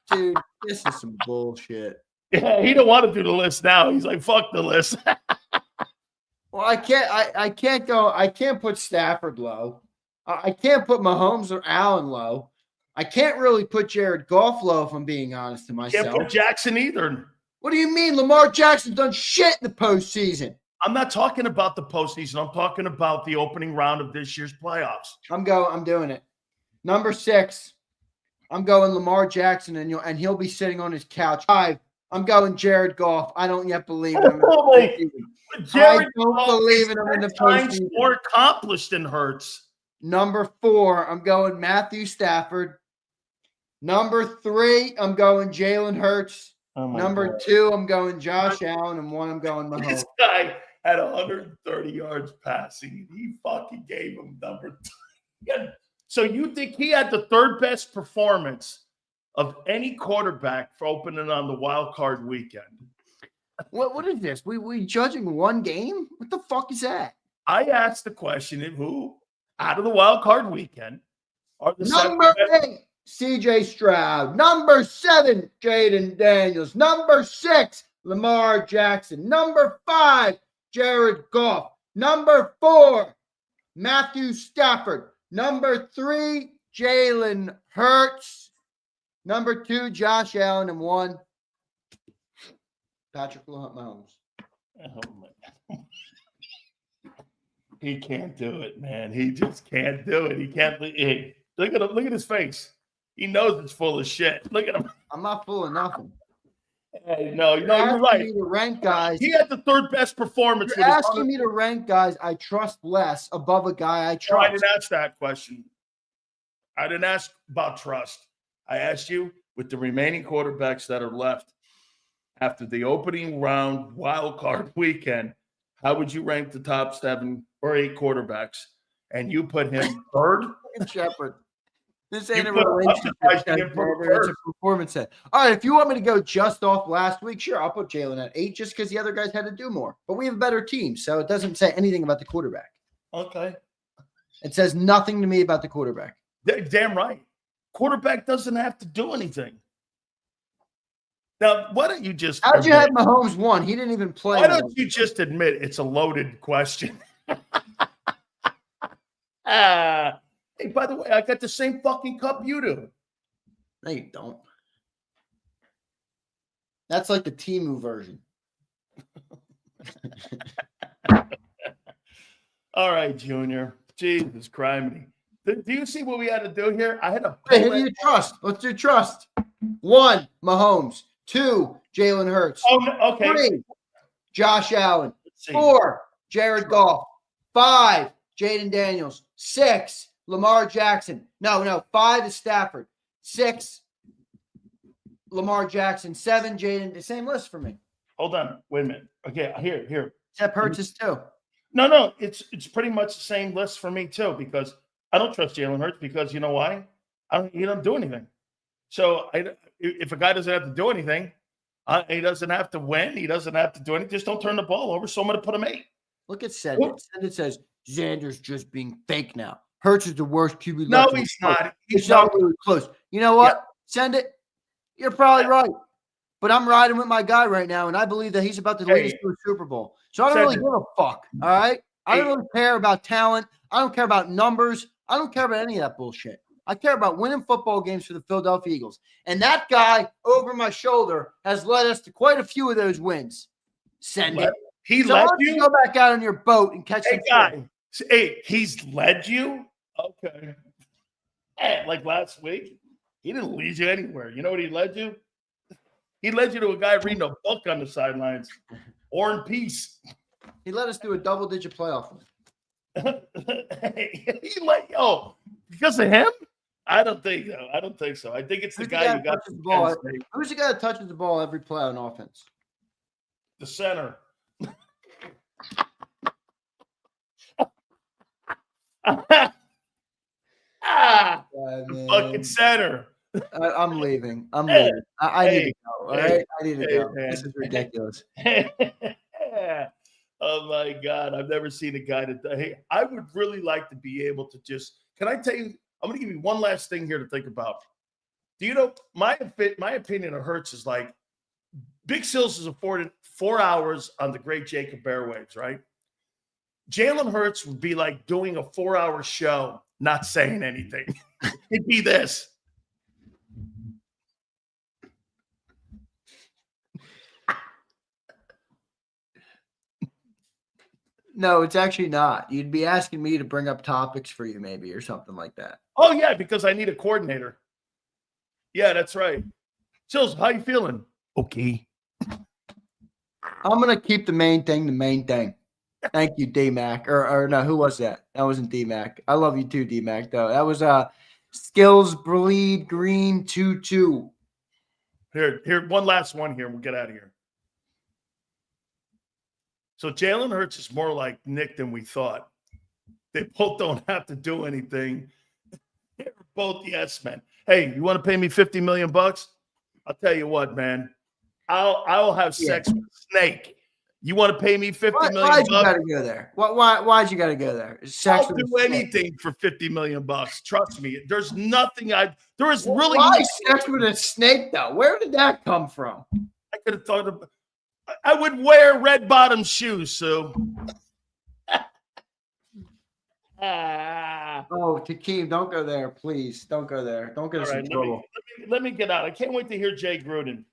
Dude, this is some bullshit. Yeah, he don't want to do the list now. He's like, fuck the list. Well, I can't put Stafford low. I can't put Mahomes or Allen low. I can't really put Jared Goff low, if I'm being honest to myself. Can't put Jackson either. What do you mean? Lamar Jackson's done shit in the postseason. I'm not talking about the postseason. I'm talking about the opening round of this year's playoffs. I'm doing it. Number 6, I'm going Lamar Jackson, and he'll be sitting on his couch. 5, I'm going Jared Goff. I don't yet believe in him. I don't believe in him in the postseason. More accomplished than Hurts. Number 4, I'm going Matthew Stafford. Number 3, I'm going Jalen Hurts. Number 2, I'm going Josh Allen, and 1, I'm going Mahomes. This guy had 130 yards passing, and he fucking gave him number 2. So you think he had the 3rd best performance of any quarterback for opening on the wild card weekend? What is this? We judging one game? What the fuck is that? I asked the question of who out of the wild card weekend are the number 8, CJ Stroud. Number 7, Jaden Daniels. Number 6, Lamar Jackson. Number 5, Jared Goff. Number 4, Matthew Stafford. Number 3, Jalen Hurts. Number 2, Josh Allen. And 1, Patrick Mahomes. Oh my God. He can't do it, man. He just can't do it. He can't. Hey, look at him. Look at his face. He knows it's full of shit. Look at him. I'm not full of nothing. Hey, no, you're right. Me to rank guys. He had the 3rd best performance. You're asking me to rank guys I trust less above a guy I trust. No, I didn't ask that question. I didn't ask about trust. I asked you with the remaining quarterbacks that are left after the opening round wild card weekend, how would you rank the top 7 or 8 quarterbacks? And you put him 3rd? Shepard. This ain't a relationship. It's a performance set. All right, if you want me to go just off last week, sure, I'll put Jalen at 8 just because the other guys had to do more. But we have a better team, so it doesn't say anything about the quarterback. Okay. It says nothing to me about the quarterback. Damn right. Quarterback doesn't have to do anything. Now, why don't you just How'd you have Mahomes won? He didn't even play. Why don't you just admit it's a loaded question? Hey, by the way, I got the same fucking cup you do. No, you don't. That's like the Temu version. All right, Junior. Jesus criminy. Do you see what we had to do here? I had to. Hey, who do you trust? Let's do trust. 1, Mahomes. 2, Jalen Hurts. Oh, okay. 3, Josh Allen. 4, Jared Goff. 5, Jaden Daniels. 6, Lamar Jackson. No, 5 is Stafford. 6, Lamar Jackson. 7, Jaden. The same list for me. Hold on. Wait a minute. Okay, here. Except Hurts is 2. No, it's pretty much the same list for me too, because I don't trust Jalen Hurts because you know why? He doesn't do anything. So if a guy doesn't have to do anything, he doesn't have to win. He doesn't have to do anything. Just don't turn the ball over. So I'm going to put him 8. Look at Sendit. Sendit says Xander's just being fake now. Hurts is the worst QB. No, he's not. He's not really close. You know what? Yeah. Send it. You're probably right. But I'm riding with my guy right now, and I believe that he's about to lead us to a Super Bowl. So I don't really give a fuck, all right? I don't really care about talent. I don't care about numbers. I don't care about any of that bullshit. I care about winning football games for the Philadelphia Eagles. And that guy over my shoulder has led us to quite a few of those wins. Send it. He led you? Go back out on your boat and catch some guy. Hey, he's led you? Okay. Hey, like last week, he didn't lead you anywhere. You know what he led you? He led you to a guy reading a book on the sidelines. War and Peace. He led us to a double-digit playoff win. Because of him? I don't think so. I think it's the guy who got the ball. Who's the guy that touches the ball every play on offense? The center. Fucking center. I'm leaving. I'm leaving. I need to go. All right? I need to go. This is ridiculous. Oh, my God. I've never seen a guy that – hey, I would really like to be able to just – can I tell you – I'm going to give you one last thing here to think about. Do you know my opinion of Hurts is like Big Sills is afforded 4 hours on the great JAKIB airwaves, right? Jalen Hurts would be like doing a 4-hour show, not saying anything. It'd be this. No, it's actually not. You'd be asking me to bring up topics for you maybe or something like that. Oh, yeah, because I need a coordinator. Yeah, that's right. Sills, how you feeling? Okay. I'm going to keep the main thing. Thank you, D-Mac. Or no, who was that? That wasn't D-Mac. I love you too, D-Mac, though. That was Skills Bleed Green 22. Here, one last one here, and we'll get out of here. So Jalen Hurts is more like Nick than we thought. They both don't have to do anything. They're both yes men. Hey, you want to pay me $50 million? I'll tell you what, man. I'll have sex with a snake. You want to pay me $50 million? Why'd you got to go there? Why'd you got to go there? I'll do anything for $50 million. Trust me. There's nothing there is really. Why sex with a snake though? Where did that come from? I could have thought of. I would wear red bottom shoes, so. Oh, JAKIB, don't go there, please. Don't go there. Don't get us in trouble. Let me get out. I can't wait to hear Jay Gruden.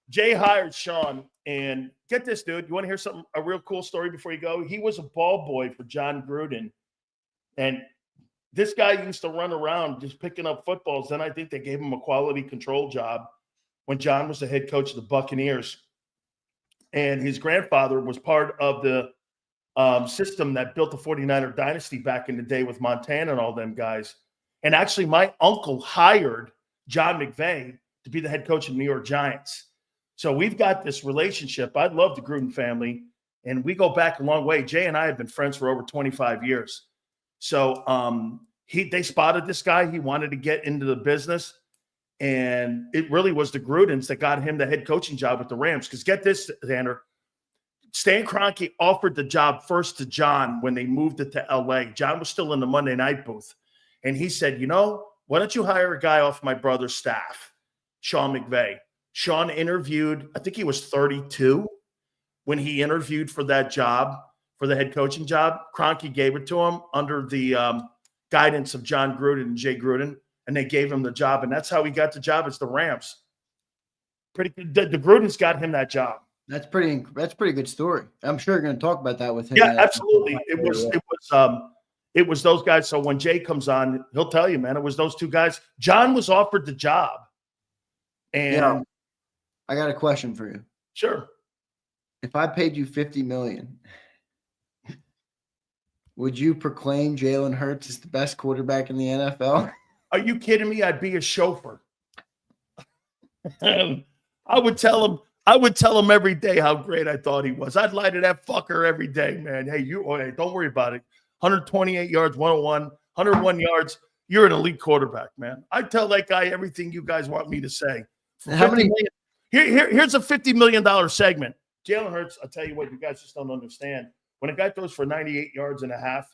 Jay hired Sean, and get this, dude. You want to hear a real cool story before you go? He was a ball boy for John Gruden, and this guy used to run around just picking up footballs. Then I think they gave him a quality control job when John was the head coach of the Buccaneers. And his grandfather was part of the system that built the 49er dynasty back in the day with Montana and all them guys. And actually, my uncle hired John McVay to be the head coach of the New York Giants. So we've got this relationship. I love the Gruden family, and we go back a long way. Jay and I have been friends for over 25 years. So they spotted this guy. He wanted to get into the business. And it really was the Grudens that got him the head coaching job with the Rams. Because get this, Xander, Stan Kroenke offered the job first to John when they moved it to L.A. John was still in the Monday night booth. And he said, why don't you hire a guy off my brother's staff, Sean McVay? Sean interviewed, I think he was 32 when he interviewed for that job, for the head coaching job. Kroenke gave it to him under the guidance of John Gruden and Jay Gruden, and they gave him the job, and that's how he got the job. It's the Rams. Pretty good. The Grudens got him that job. That's pretty good story. I'm sure you're going to talk about that with him. Yeah, absolutely. It was those guys. So when Jay comes on, he'll tell you, man, it was those two guys. John was offered the job. And I got a question for you. Sure. If I paid you $50 million, would you proclaim Jalen Hurts as the best quarterback in the NFL? Are you kidding me? I'd be a chauffeur. I would tell him every day how great I thought he was. I'd lie to that fucker every day, man. Hey, don't worry about it. 128 yards, 101, 101 yards. You're an elite quarterback, man. I tell that guy everything you guys want me to say. How many? Here's a $50 million segment. Jalen Hurts, I'll tell you what, you guys just don't understand. When a guy throws for 98 yards and a half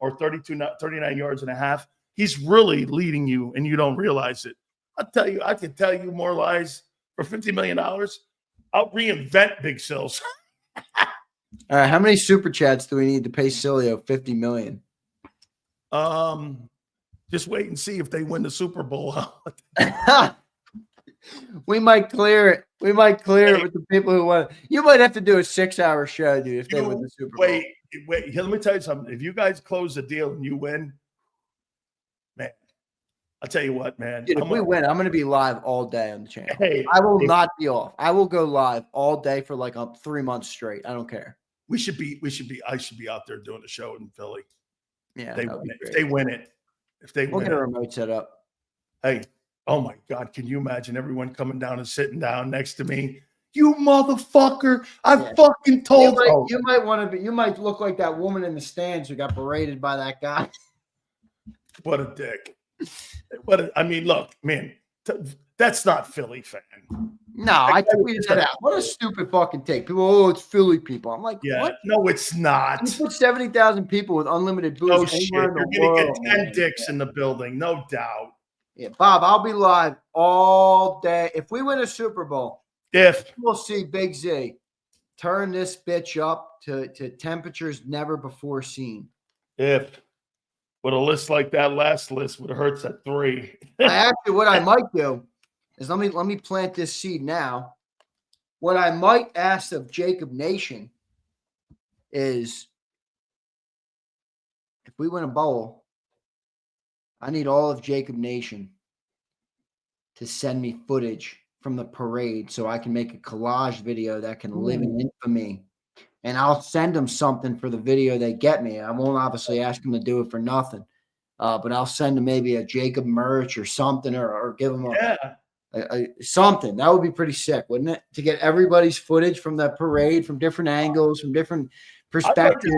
or 39 yards and a half, he's really leading you and you don't realize it. I'll tell you, I can tell you more lies for $50 million. I'll reinvent Big Sills. All right, how many super chats do we need to pay Sileo $50 million? Just wait and see if they win the Super Bowl. We might clear it. We might clear it with the people who want. You might have to do a 6-hour show, dude, if they win the Super Bowl. Wait. Here, let me tell you something. If you guys close the deal and you win, man, I'll tell you what, man. Dude, if we win, I'm going to be live all day on the channel. Hey, I will not be off. I will go live all day for like 3 months straight. I don't care. I should be out there doing a show in Philly. Yeah, if they win it. We'll get a remote set up. Hey, oh my God, can you imagine everyone coming down and sitting down next to me? You motherfucker! Fucking told you. You might want to be. You might look like that woman in the stands who got berated by that guy. What a dick! I mean, look, man, that's not Philly fan. No, I tweeted that out. What a stupid fucking take. People, it's Philly people. I'm like, what? No, it's not. You put 70,000 people with unlimited booze. No shit. You're going to get 10 dicks in the building, no doubt. Yeah, Bob, I'll be live all day. If we win a Super Bowl, we'll see Big Z turn this bitch up to temperatures never before seen. With a list like that last list would Hurts at 3. What I might do is let me plant this seed now. What I might ask of JAKIB Nation is if we win a bowl, I need all of JAKIB Nation to send me footage from the parade so I can make a collage video that can live in infamy. And I'll send them something for the video they get me. I won't obviously ask them to do it for nothing. But I'll send them maybe a JAKIB merch or something or give them something. That would be pretty sick, wouldn't it? To get everybody's footage from the parade from different angles, from different perspectives.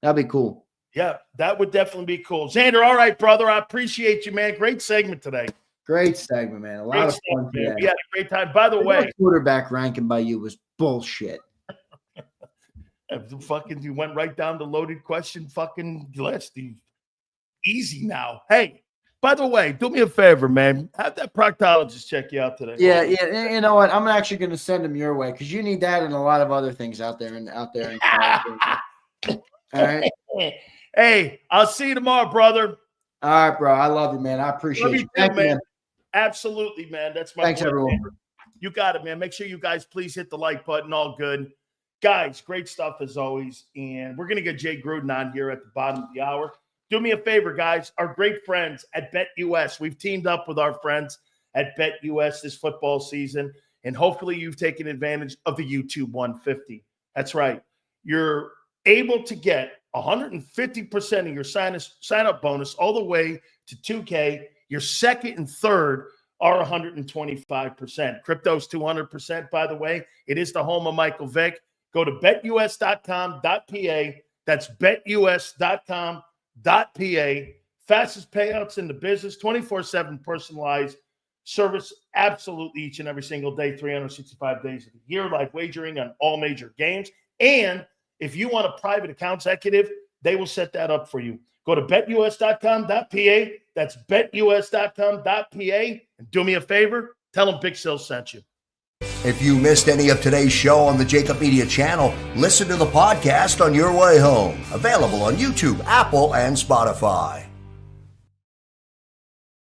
That'd be cool. Yeah, that would definitely be cool. Xander, all right, brother. I appreciate you, man. Great segment today. Great segment, man. A lot of fun today. We had a great time. By the way, quarterback ranking by you was bullshit. You went right down the loaded question fucking list. Easy now. Hey, by the way, do me a favor, man. Have that proctologist check you out today. Yeah. You know what? I'm actually going to send him your way because you need that and a lot of other things out there. All right. Hey, I'll see you tomorrow, brother. All right, bro. I love you, man. I appreciate you. Thank you, man. Absolutely, man. That's my Thanks, everyone. Man. You got it, man. Make sure you guys please hit the like button. All good. Guys, great stuff as always. And we're going to get Jay Gruden on here at the bottom of the hour. Do me a favor, guys. Our great friends at BetUS. We've teamed up with our friends at BetUS this football season. And hopefully you've taken advantage of the YouTube 150. That's right. You're able to get 150% of your sign-up bonus all the way to 2K. Your second and third are 125%. Crypto's 200%, by the way. It is the home of Michael Vick. Go to betus.com.pa. That's betus.com.pa. Fastest payouts in the business, 24/7 personalized service, absolutely each and every single day, 365 days of the year, live wagering on all major games. And if you want a private account executive, they will set that up for you. Go to betus.com.pa. That's betus.com.pa. And do me a favor, Tell them Big Sil sent you. If you missed any of today's show on the JAKIB Media channel, listen to the podcast on your way home. Available on YouTube, Apple, and Spotify.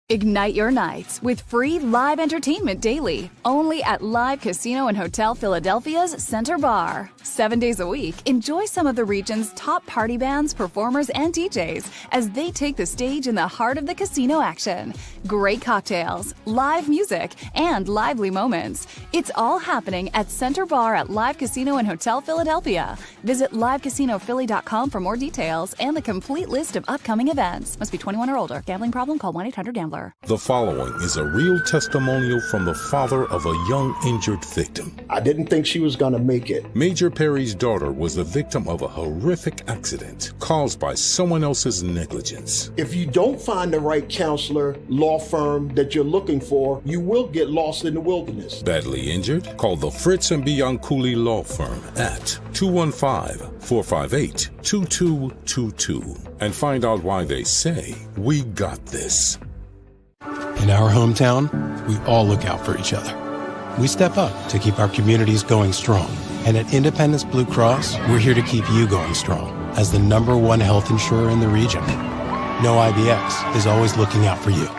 Ignite your nights with free live entertainment daily, only at Live Casino and Hotel Philadelphia's Center Bar. 7 days a week, enjoy some of the region's top party bands, performers, and DJs as they take the stage in the heart of the casino action. Great cocktails, live music, and lively moments. It's all happening at Center Bar at Live Casino and Hotel Philadelphia. Visit livecasinophilly.com for more details and the complete list of upcoming events. Must be 21 or older. Gambling problem? Call 1-800-GAMBLER. The following is a real testimonial from the father of a young injured victim. I didn't think she was going to make it. Major Perry's daughter was the victim of a horrific accident caused by someone else's negligence. If you don't find the right counselor, law firm that you're looking for, you will get lost in the wilderness. Badly injured? Call the Fritz and Bianculli Law Firm at 215-458-2222 and find out why they say, "We got this." In our hometown, we all look out for each other. We step up to keep our communities going strong. And at Independence Blue Cross, we're here to keep you going strong as the #1 health insurer in the region. No IBX is always looking out for you.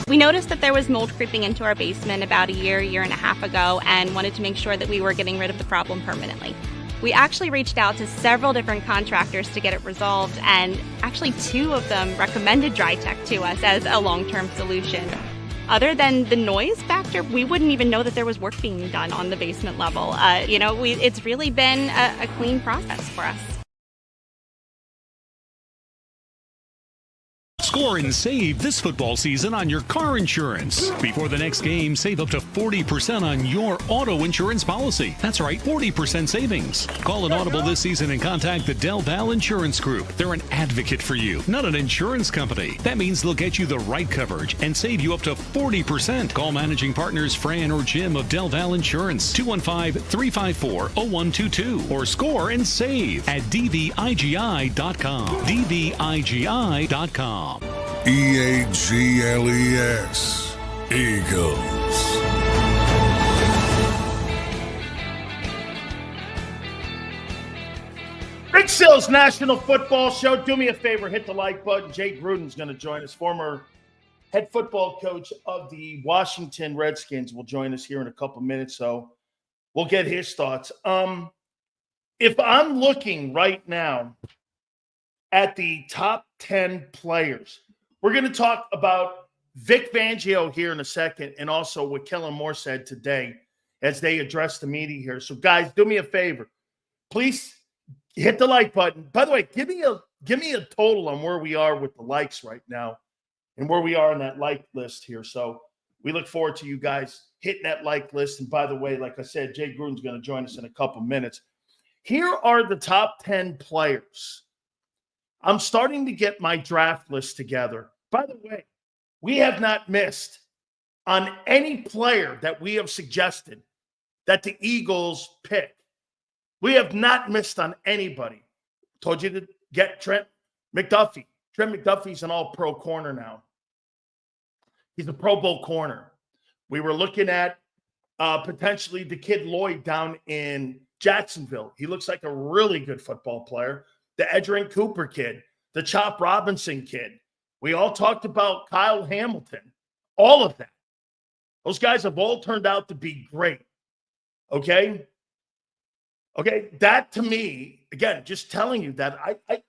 We noticed that there was mold creeping into our basement about a year and a half ago, and wanted to make sure that we were getting rid of the problem permanently. We actually reached out to several different contractors to get it resolved, and actually 2 of them recommended DryTech to us as a long-term solution. Other than the noise factor, we wouldn't even know that there was work being done on the basement level. It's really been a clean process for us. Score and save this football season on your car insurance. Before the next game, save up to 40% on your auto insurance policy. That's right, 40% savings. Call an audible this season and contact the Del Val Insurance Group. They're an advocate for you, not an insurance company. That means they'll get you the right coverage and save you up to 40%. Call managing partners Fran or Jim of Del Val Insurance, 215-354-0122, or score and save at dvigi.com. dvigi.com. EAGLES, Eagles. Big Sil's National Football Show. Do me a favor, hit the like button. Jay Gruden's going to join us, former head football coach of the Washington Redskins, will join us here in a couple minutes, so we'll get his thoughts. If I'm looking right now at the top 10 players, we're going to talk about Vic Fangio here in a second, and also what Kellen Moore said today as they address the media here. So, guys, do me a favor. Please hit the like button. By the way, give me a total on where we are with the likes right now and where we are on that like list here. So we look forward to you guys hitting that like list. And by the way, like I said, Jay Gruden's going to join us in a couple minutes. Here are the top 10 players. I'm starting to get my draft list together. By the way, we have not missed on any player that we have suggested that the Eagles pick. We have not missed on anybody. Told you to get Trent McDuffie. Trent McDuffie's an all-pro corner now. He's a Pro Bowl corner. We were looking at potentially the kid Lloyd down in Jacksonville. He looks like a really good football player. The Edgerrin Cooper kid, the Chop Robinson kid. We all talked about Kyle Hamilton. All of that. Those guys have all turned out to be great. Okay? Okay, that to me, again, just telling you that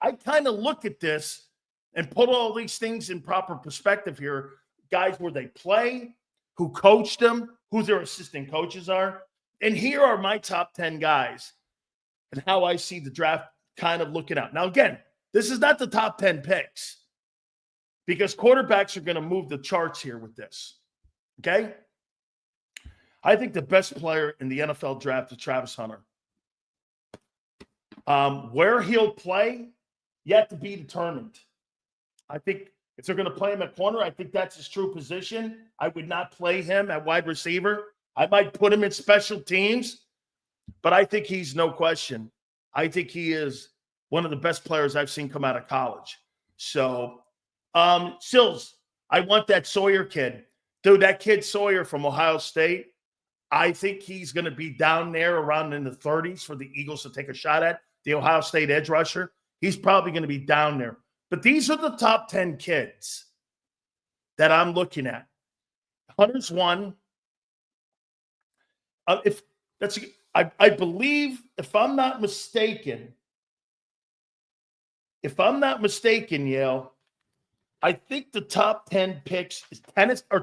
I kind of look at this and put all these things in proper perspective here. Guys, where they play, who coached them, who their assistant coaches are. And here are my top 10 guys and how I see the draft kind of looking out. Now, again, this is not the top 10 picks because quarterbacks are going to move the charts here with this. Okay? I think the best player in the NFL draft is Travis Hunter. Where he'll play, yet to be determined. I think if they're going to play him at corner, I think that's his true position. I would not play him at wide receiver. I might put him in special teams, but I think he's no question. I think he is one of the best players I've seen come out of college. So, Sills, I want that Sawyer kid. Dude, that kid Sawyer from Ohio State, I think he's going to be down there around in the 30s for the Eagles to take a shot at. The Ohio State edge rusher. He's probably going to be down there. But these are the top 10 kids that I'm looking at. Hunter's one. I believe, if I'm not mistaken, Yale, I think the top 10 picks is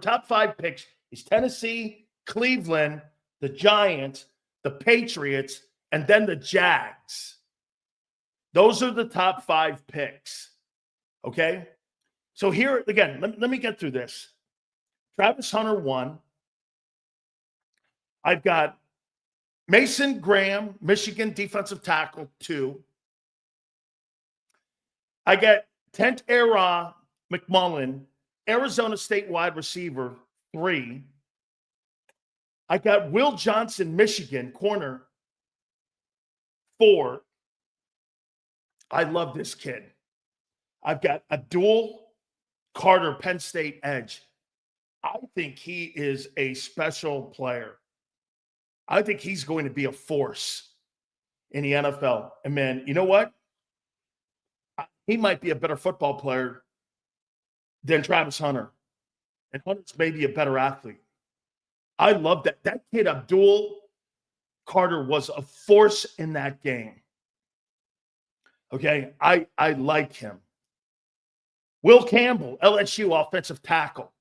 top 5 picks is Tennessee, Cleveland, the Giants, the Patriots, and then the Jags. Those are the top 5 picks. Okay? So here, again, let me get through this. Travis Hunter 1. I've got Mason Graham, Michigan defensive tackle 2. I got Tent Era McMullen, Arizona State wide receiver 3. I got Will Johnson, Michigan corner 4. I love this kid. I've got Abdul Carter, Penn State edge. I think he is a special player. I think he's going to be a force in the NFL. And man, you know what? He might be a better football player than Travis Hunter. And Hunter's maybe a better athlete. I love that. That kid, Abdul Carter, was a force in that game. Okay, I like him. Will Campbell, LSU offensive tackle.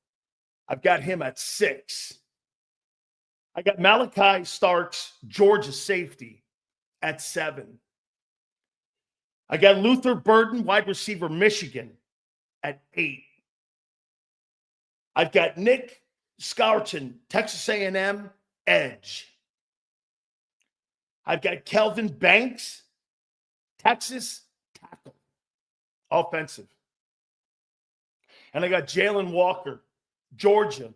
I've got him at 6. I got Malachi Starks, Georgia safety, at 7. I got Luther Burden, wide receiver, Michigan, at 8. I've got Nick Scourton, Texas A&M, edge. I've got Kelvin Banks, Texas, tackle, offensive. And I got Jalen Walker, Georgia,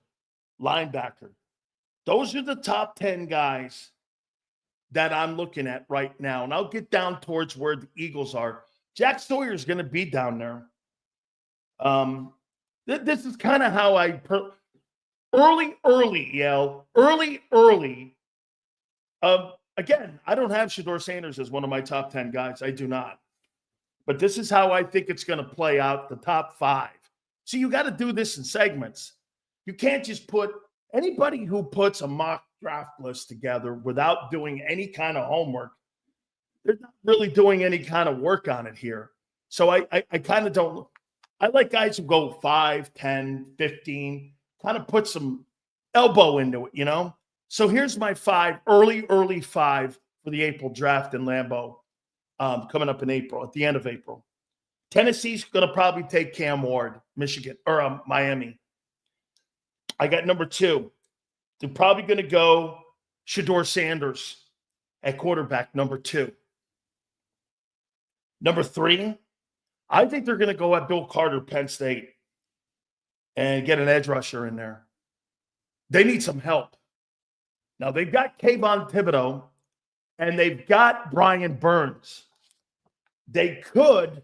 linebacker. Those are the top 10 guys that I'm looking at right now. And I'll get down towards where the Eagles are. Jack Sawyer is going to be down there. This is kind of how I early, Yale. Early. Again, I don't have Shedeur Sanders as one of my top 10 guys. I do not. But this is how I think it's going to play out, the top 5. So you got to do this in segments. You can't just put anybody who puts a mock draft list together without doing any kind of homework. They're not really doing any kind of work on it here. So I kind of don't. I like guys who go 5, 10, 15, kind of put some elbow into it, you know? So here's my 5, early 5 for the April draft in Lambeau coming up in April, at the end of April. Tennessee's going to probably take Cam Ward, Michigan, or Miami. I got number 2. They're probably going to go Shedeur Sanders at quarterback, number 2. Number 3, I think they're going to go at Bill Carter, Penn State, and get an edge rusher in there. They need some help. Now, they've got Kayvon Thibodeau, and they've got Brian Burns. They could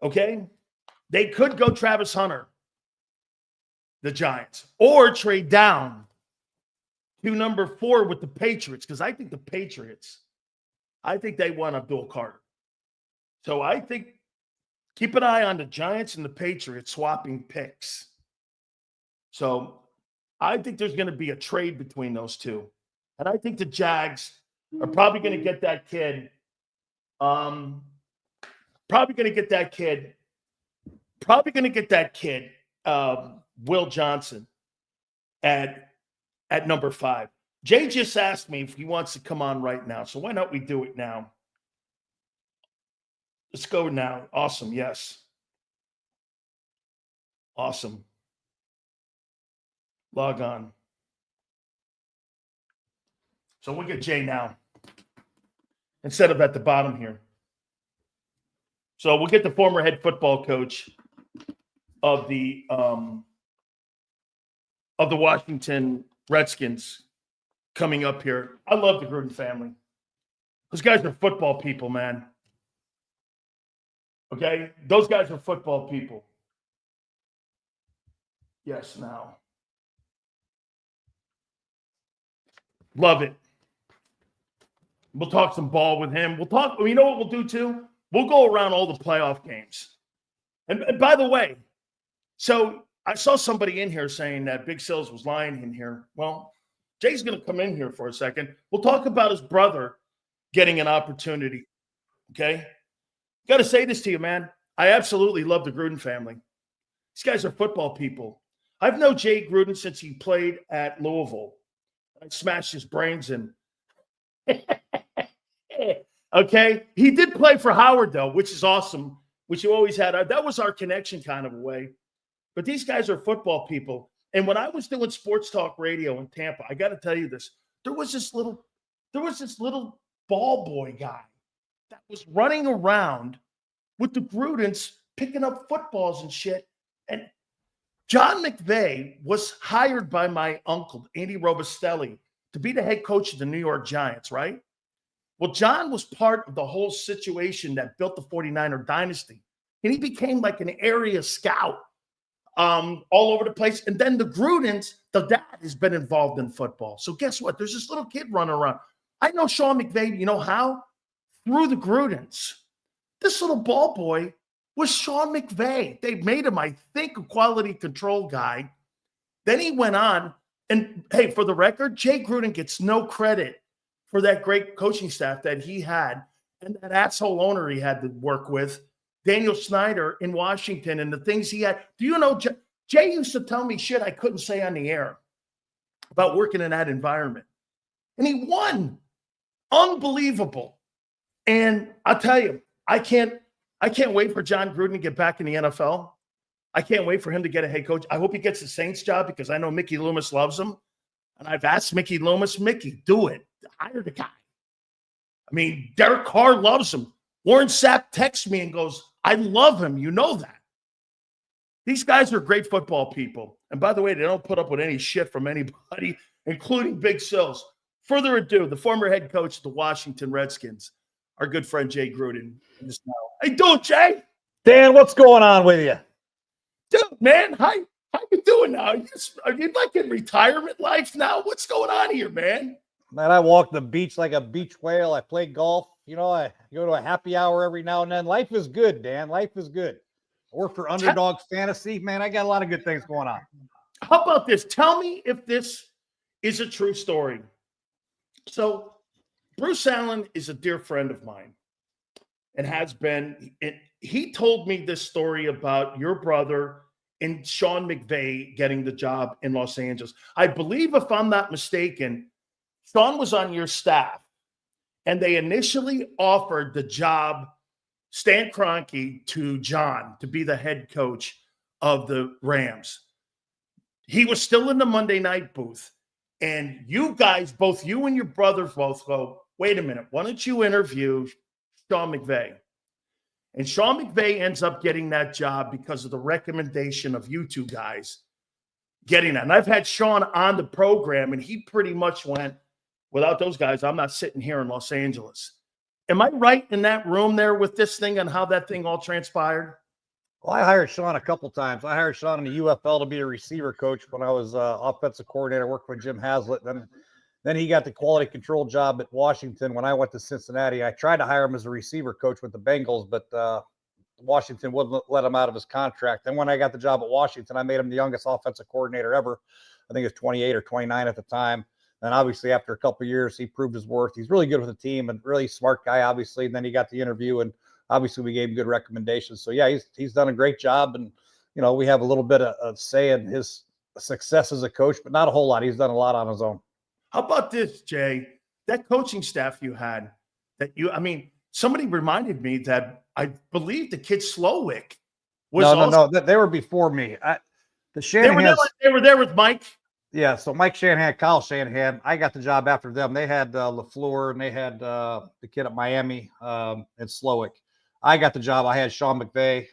go Travis Hunter, the Giants, or trade down to number 4 with the Patriots, because I think the Patriots, they want Abdul Carter. So I think keep an eye on the Giants and the Patriots swapping picks. So I think there's going to be a trade between those two. And I think the Jags are probably going to get that kid. Will Johnson. at number 5. Jay just asked me if he wants to come on right now. So why not we do it now? Let's go now. Awesome. Yes. Awesome. Log on. So we'll get Jay now instead of at the bottom here. So we'll get the former head football coach of the Washington Redskins coming up here. I love the Gruden family. Those guys are football people, man. Okay? Those guys are football people. Yes, now. Love it. We'll talk some ball with him. We'll talk. You know what we'll do too? We'll go around all the playoff games. And by the way, so I saw somebody in here saying that Big Sills was lying in here. Well, Jay's going to come in here for a second. We'll talk about his brother getting an opportunity. Okay? Got to say this to you, man. I absolutely love the Gruden family. These guys are football people. I've known Jay Gruden since he played at Louisville. I smashed his brains in. Okay? He did play for Howard, though, which is awesome, which you always had. That was our connection kind of a way. But these guys are football people. And when I was doing sports talk radio in Tampa, I got to tell you this. There was this little ball boy guy that was running around with the Grudens picking up footballs and shit. And John McVay was hired by my uncle, Andy Robustelli, to be the head coach of the New York Giants, right? Well, John was part of the whole situation that built the 49er dynasty. And he became like an area scout all over the place. And then the Grudens, the dad has been involved in football. So guess what? There's this little kid running around. I know Sean McVay, you know how? Through the Grudens. This little ball boy was Sean McVay. They made him, I think, a quality control guy. Then he went on, and hey, for the record, Jay Gruden gets no credit for that great coaching staff that he had and that asshole owner he had to work with, Daniel Snyder in Washington, and the things he had. Do you know, Jay used to tell me shit I couldn't say on the air about working in that environment. And he won. Unbelievable. And I'll tell you, I can't wait for John Gruden to get back in the NFL. I can't wait for him to get a head coach. I hope he gets the Saints job because I know Mickey Loomis loves him. And I've asked Mickey Loomis, Mickey, do it. Hire the guy. I mean, Derek Carr loves him. Warren Sapp texts me and goes, I love him. You know that. These guys are great football people. And by the way, they don't put up with any shit from anybody, including Big Sills. Further ado, the former head coach of the Washington Redskins, our good friend Jay Gruden. How you doing, Jay? Dan, what's going on with you? Dude, man, how you doing now? Are you like in retirement life now? What's going on here, man? Man, I walk the beach like a beach whale. I play golf. You know, I go to a happy hour every now and then. Life is good, Dan. Life is good. I work for Underdog Fantasy. Man, I got a lot of good things going on. How about this? Tell me if this is a true story. So Bruce Allen is a dear friend of mine and has been. He told me this story about your brother and Sean McVay getting the job in Los Angeles. I believe, if I'm not mistaken, Sean was on your staff, and they initially offered the job, Stan Kroenke, to John to be the head coach of the Rams. He was still in the Monday night booth, and you guys, both you and your brother, both go, wait a minute, why don't you interview Sean McVay? And Sean McVay ends up getting that job because of the recommendation of you two guys getting that. And I've had Sean on the program, and he pretty much went, without those guys, I'm not sitting here in Los Angeles. Am I right in that room there with this thing and how that thing all transpired? Well, I hired Sean a couple times. I hired Sean in the UFL to be a receiver coach when I was offensive coordinator, worked with Jim Haslett. Then he got the quality control job at Washington when I went to Cincinnati. I tried to hire him as a receiver coach with the Bengals, but Washington wouldn't let him out of his contract. Then when I got the job at Washington, I made him the youngest offensive coordinator ever. I think he was 28 or 29 at the time. And obviously, after a couple of years, he proved his worth. He's really good with the team and really smart guy, obviously. And then he got the interview, and obviously we gave him good recommendations. So, yeah, he's done a great job. And, you know, we have a little bit of say in his success as a coach, but not a whole lot. He's done a lot on his own. How about this, Jay? That coaching staff you had, somebody reminded me that I believe the kid Slowick was no, they were before me. The Shanahan, they were there with Mike. Yeah, so Mike Shanahan, Kyle Shanahan, I got the job after them. They had LaFleur, and they had the kid at Miami and Slowick. I got the job. I had Sean McVay,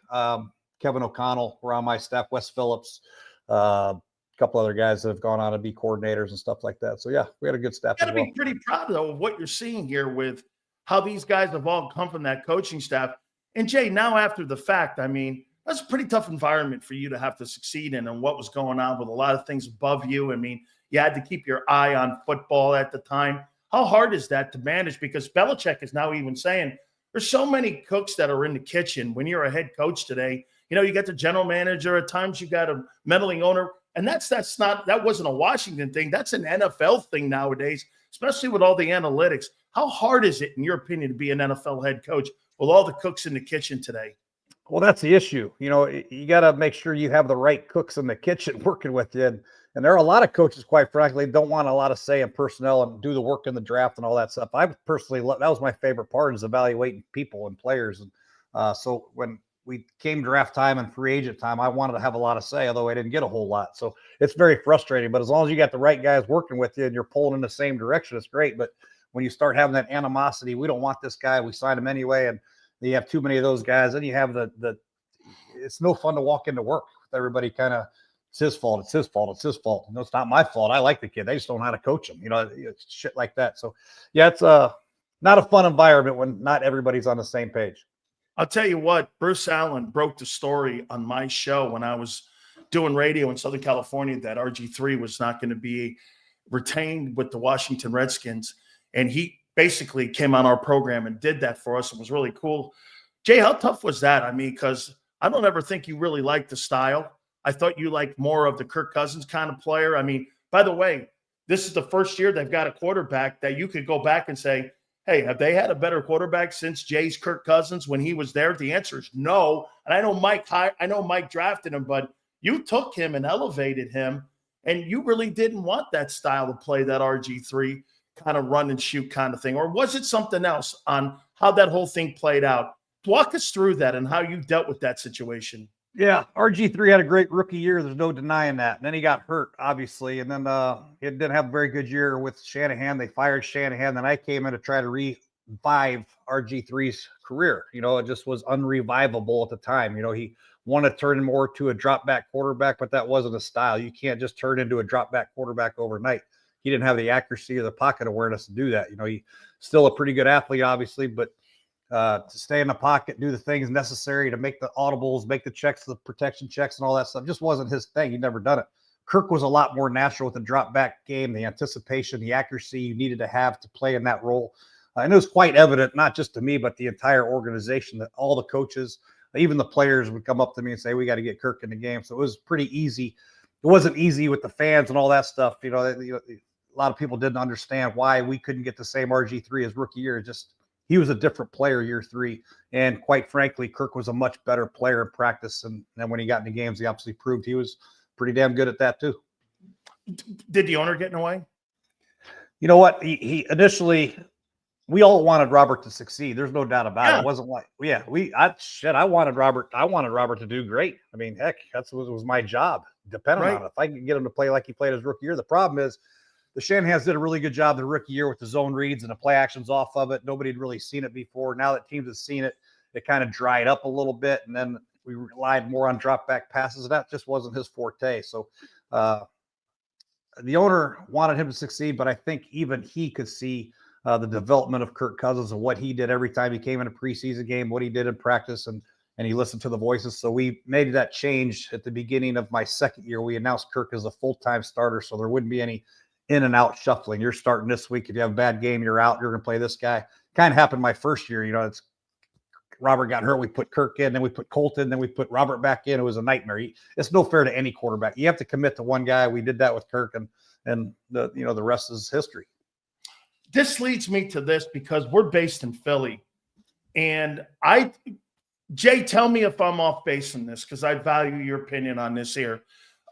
Kevin O'Connell were on my staff, Wes Phillips, a couple other guys that have gone on to be coordinators and stuff like that. So, yeah, we had a good staff. You got to be pretty proud, though, of what you're seeing here with how these guys have all come from that coaching staff. And, Jay, now after the fact, that's a pretty tough environment for you to have to succeed in, and what was going on with a lot of things above you. You had to keep your eye on football at the time. How hard is that to manage? Because Belichick is now even saying there's so many cooks that are in the kitchen when you're a head coach today. You got the general manager. At times you got a meddling owner. And that wasn't a Washington thing. That's an NFL thing nowadays, especially with all the analytics. How hard is it, in your opinion, to be an NFL head coach with all the cooks in the kitchen today? Well, that's the issue. You got to make sure you have the right cooks in the kitchen working with you. And there are a lot of coaches, quite frankly, don't want a lot of say in personnel and do the work in the draft and all that stuff. I personally, that was my favorite part, is evaluating people and players. And so when we came draft time and free agent time, I wanted to have a lot of say, although I didn't get a whole lot. So it's very frustrating. But as long as you got the right guys working with you and you're pulling in the same direction, it's great. But when you start having that animosity, we don't want this guy, we signed him anyway, and you have too many of those guys, then you have it's no fun to walk into work with everybody kind of, it's his fault, it's his fault, it's his fault. No, it's not my fault. I like the kid. They just don't know how to coach him, shit like that. So, yeah, it's not a fun environment when not everybody's on the same page. I'll tell you what, Bruce Allen broke the story on my show when I was doing radio in Southern California that RG3 was not going to be retained with the Washington Redskins. And he basically came on our program and did that for us. It was really cool. Jay, how tough was that? Because I don't ever think you really liked the style. I thought you liked more of the Kirk Cousins kind of player. By the way, this is the first year they've got a quarterback that you could go back and say, hey, have they had a better quarterback since Jay's Kirk Cousins when he was there? The answer is no. And I know Mike drafted him, but you took him and elevated him, and you really didn't want that style of play, that RG3 kind of run and shoot kind of thing. Or was it something else on how that whole thing played out? Walk us through that and how you dealt with that situation. Yeah, RG3 had a great rookie year. There's no denying that. And then he got hurt, obviously. And then it didn't have a very good year with Shanahan. They fired Shanahan. Then I came in to try to revive RG3's career. It just was unrevivable at the time. He wanted to turn more to a drop-back quarterback, but that wasn't a style. You can't just turn into a drop-back quarterback overnight. He didn't have the accuracy or the pocket awareness to do that. He's still a pretty good athlete, obviously, but to stay in the pocket, do the things necessary to make the audibles, make the checks, the protection checks and all that stuff just wasn't his thing. He'd never done it. Kirk was a lot more natural with the drop back game, the anticipation, the accuracy you needed to have to play in that role. And it was quite evident, not just to me, but the entire organization, that all the coaches, even the players would come up to me and say, we got to get Kirk in the game. So it was pretty easy. It wasn't easy with the fans and all that stuff. A lot of people didn't understand why we couldn't get the same RG3 as rookie year. He was a different player year 3. And quite frankly, Kirk was a much better player in practice. And then when he got into games, he obviously proved he was pretty damn good at that too. Did the owner get in the way? You know what? He initially, we all wanted Robert to succeed. There's no doubt about it. It wasn't like, I wanted Robert. I wanted Robert to do great. Heck, that's what was my job, depending on it. If I could get him to play like he played his rookie year. The problem is, the Shanahans did a really good job the rookie year with the zone reads and the play actions off of it. Nobody had really seen it before. Now that teams have seen it, it kind of dried up a little bit. And then we relied more on drop back passes. And that just wasn't his forte. So the owner wanted him to succeed, but I think even he could see the development of Kirk Cousins and what he did every time he came in a preseason game, what he did in practice, and he listened to the voices. So we made that change at the beginning of my second year. We announced Kirk as a full-time starter, so there wouldn't be any in and out shuffling. You're starting this week. If you have a bad game, you're out. You're going to play this guy. Kind of happened my first year. It's Robert got hurt. We put Kirk in, then we put Colton, then we put Robert back in. It was a nightmare. It's no fair to any quarterback. You have to commit to one guy. We did that with Kirk, and the rest is history. This leads me to this because we're based in Philly, and Jay, tell me if I'm off base in this because I value your opinion on this here.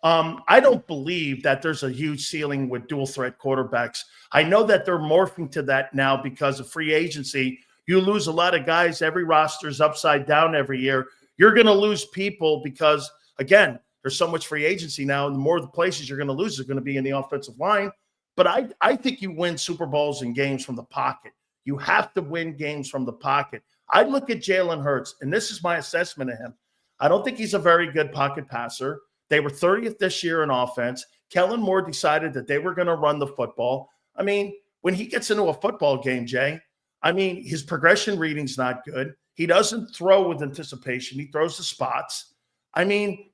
I don't believe that there's a huge ceiling with dual threat quarterbacks. I know that they're morphing to that now because of free agency. You lose a lot of guys. Every roster is upside down every year. You're going to lose people because, again, there's so much free agency now, and the more the places you're going to lose are going to be in the offensive line. But I think you win Super Bowls and games from the pocket. You have to win games from the pocket. I look at Jalen Hurts, and this is my assessment of him. I don't think he's a very good pocket passer. They were 30th this year in offense. Kellen Moore decided that they were going to run the football. I mean, when he gets into a football game, Jay, I mean, his progression reading's not good. He doesn't throw with anticipation. He throws the spots. I mean,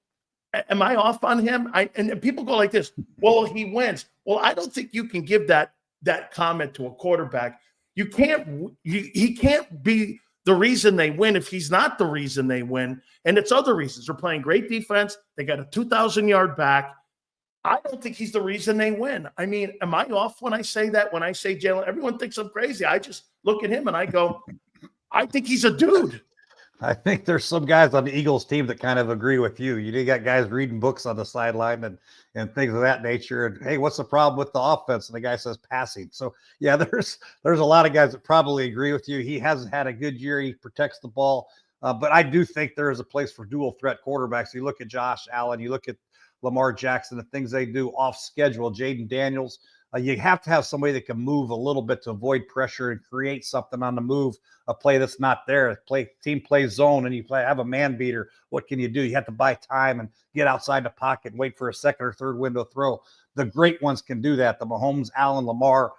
am I off on him? And people go like this, well, he wins. Well, I don't think you can give that comment to a quarterback. You can't. He can't be the reason they win if he's not the reason they win. And it's other reasons. They're playing great defense. They got a 2,000-yard back. I don't think he's the reason they win. I mean, am I off when I say that? When I say Jalen, everyone thinks I'm crazy. I just look at him and I go, I think he's a dude. I think there's some guys on the Eagles team that kind of agree with you. You got guys reading books on the sideline and things of that nature. And hey, what's the problem with the offense? And the guy says passing. So yeah, there's a lot of guys that probably agree with you. He hasn't had a good year. He protects the ball. But I do think there is a place for dual threat quarterbacks. You look at Josh Allen, you look at Lamar Jackson, the things they do off schedule, Jaden Daniels. You have to have somebody that can move a little bit to avoid pressure and create something on the move, a play that's not there. Team plays zone and you have a man beater. What can you do? You have to buy time and get outside the pocket and wait for a second or third window throw. The great ones can do that. The Mahomes, Allen, Lamar,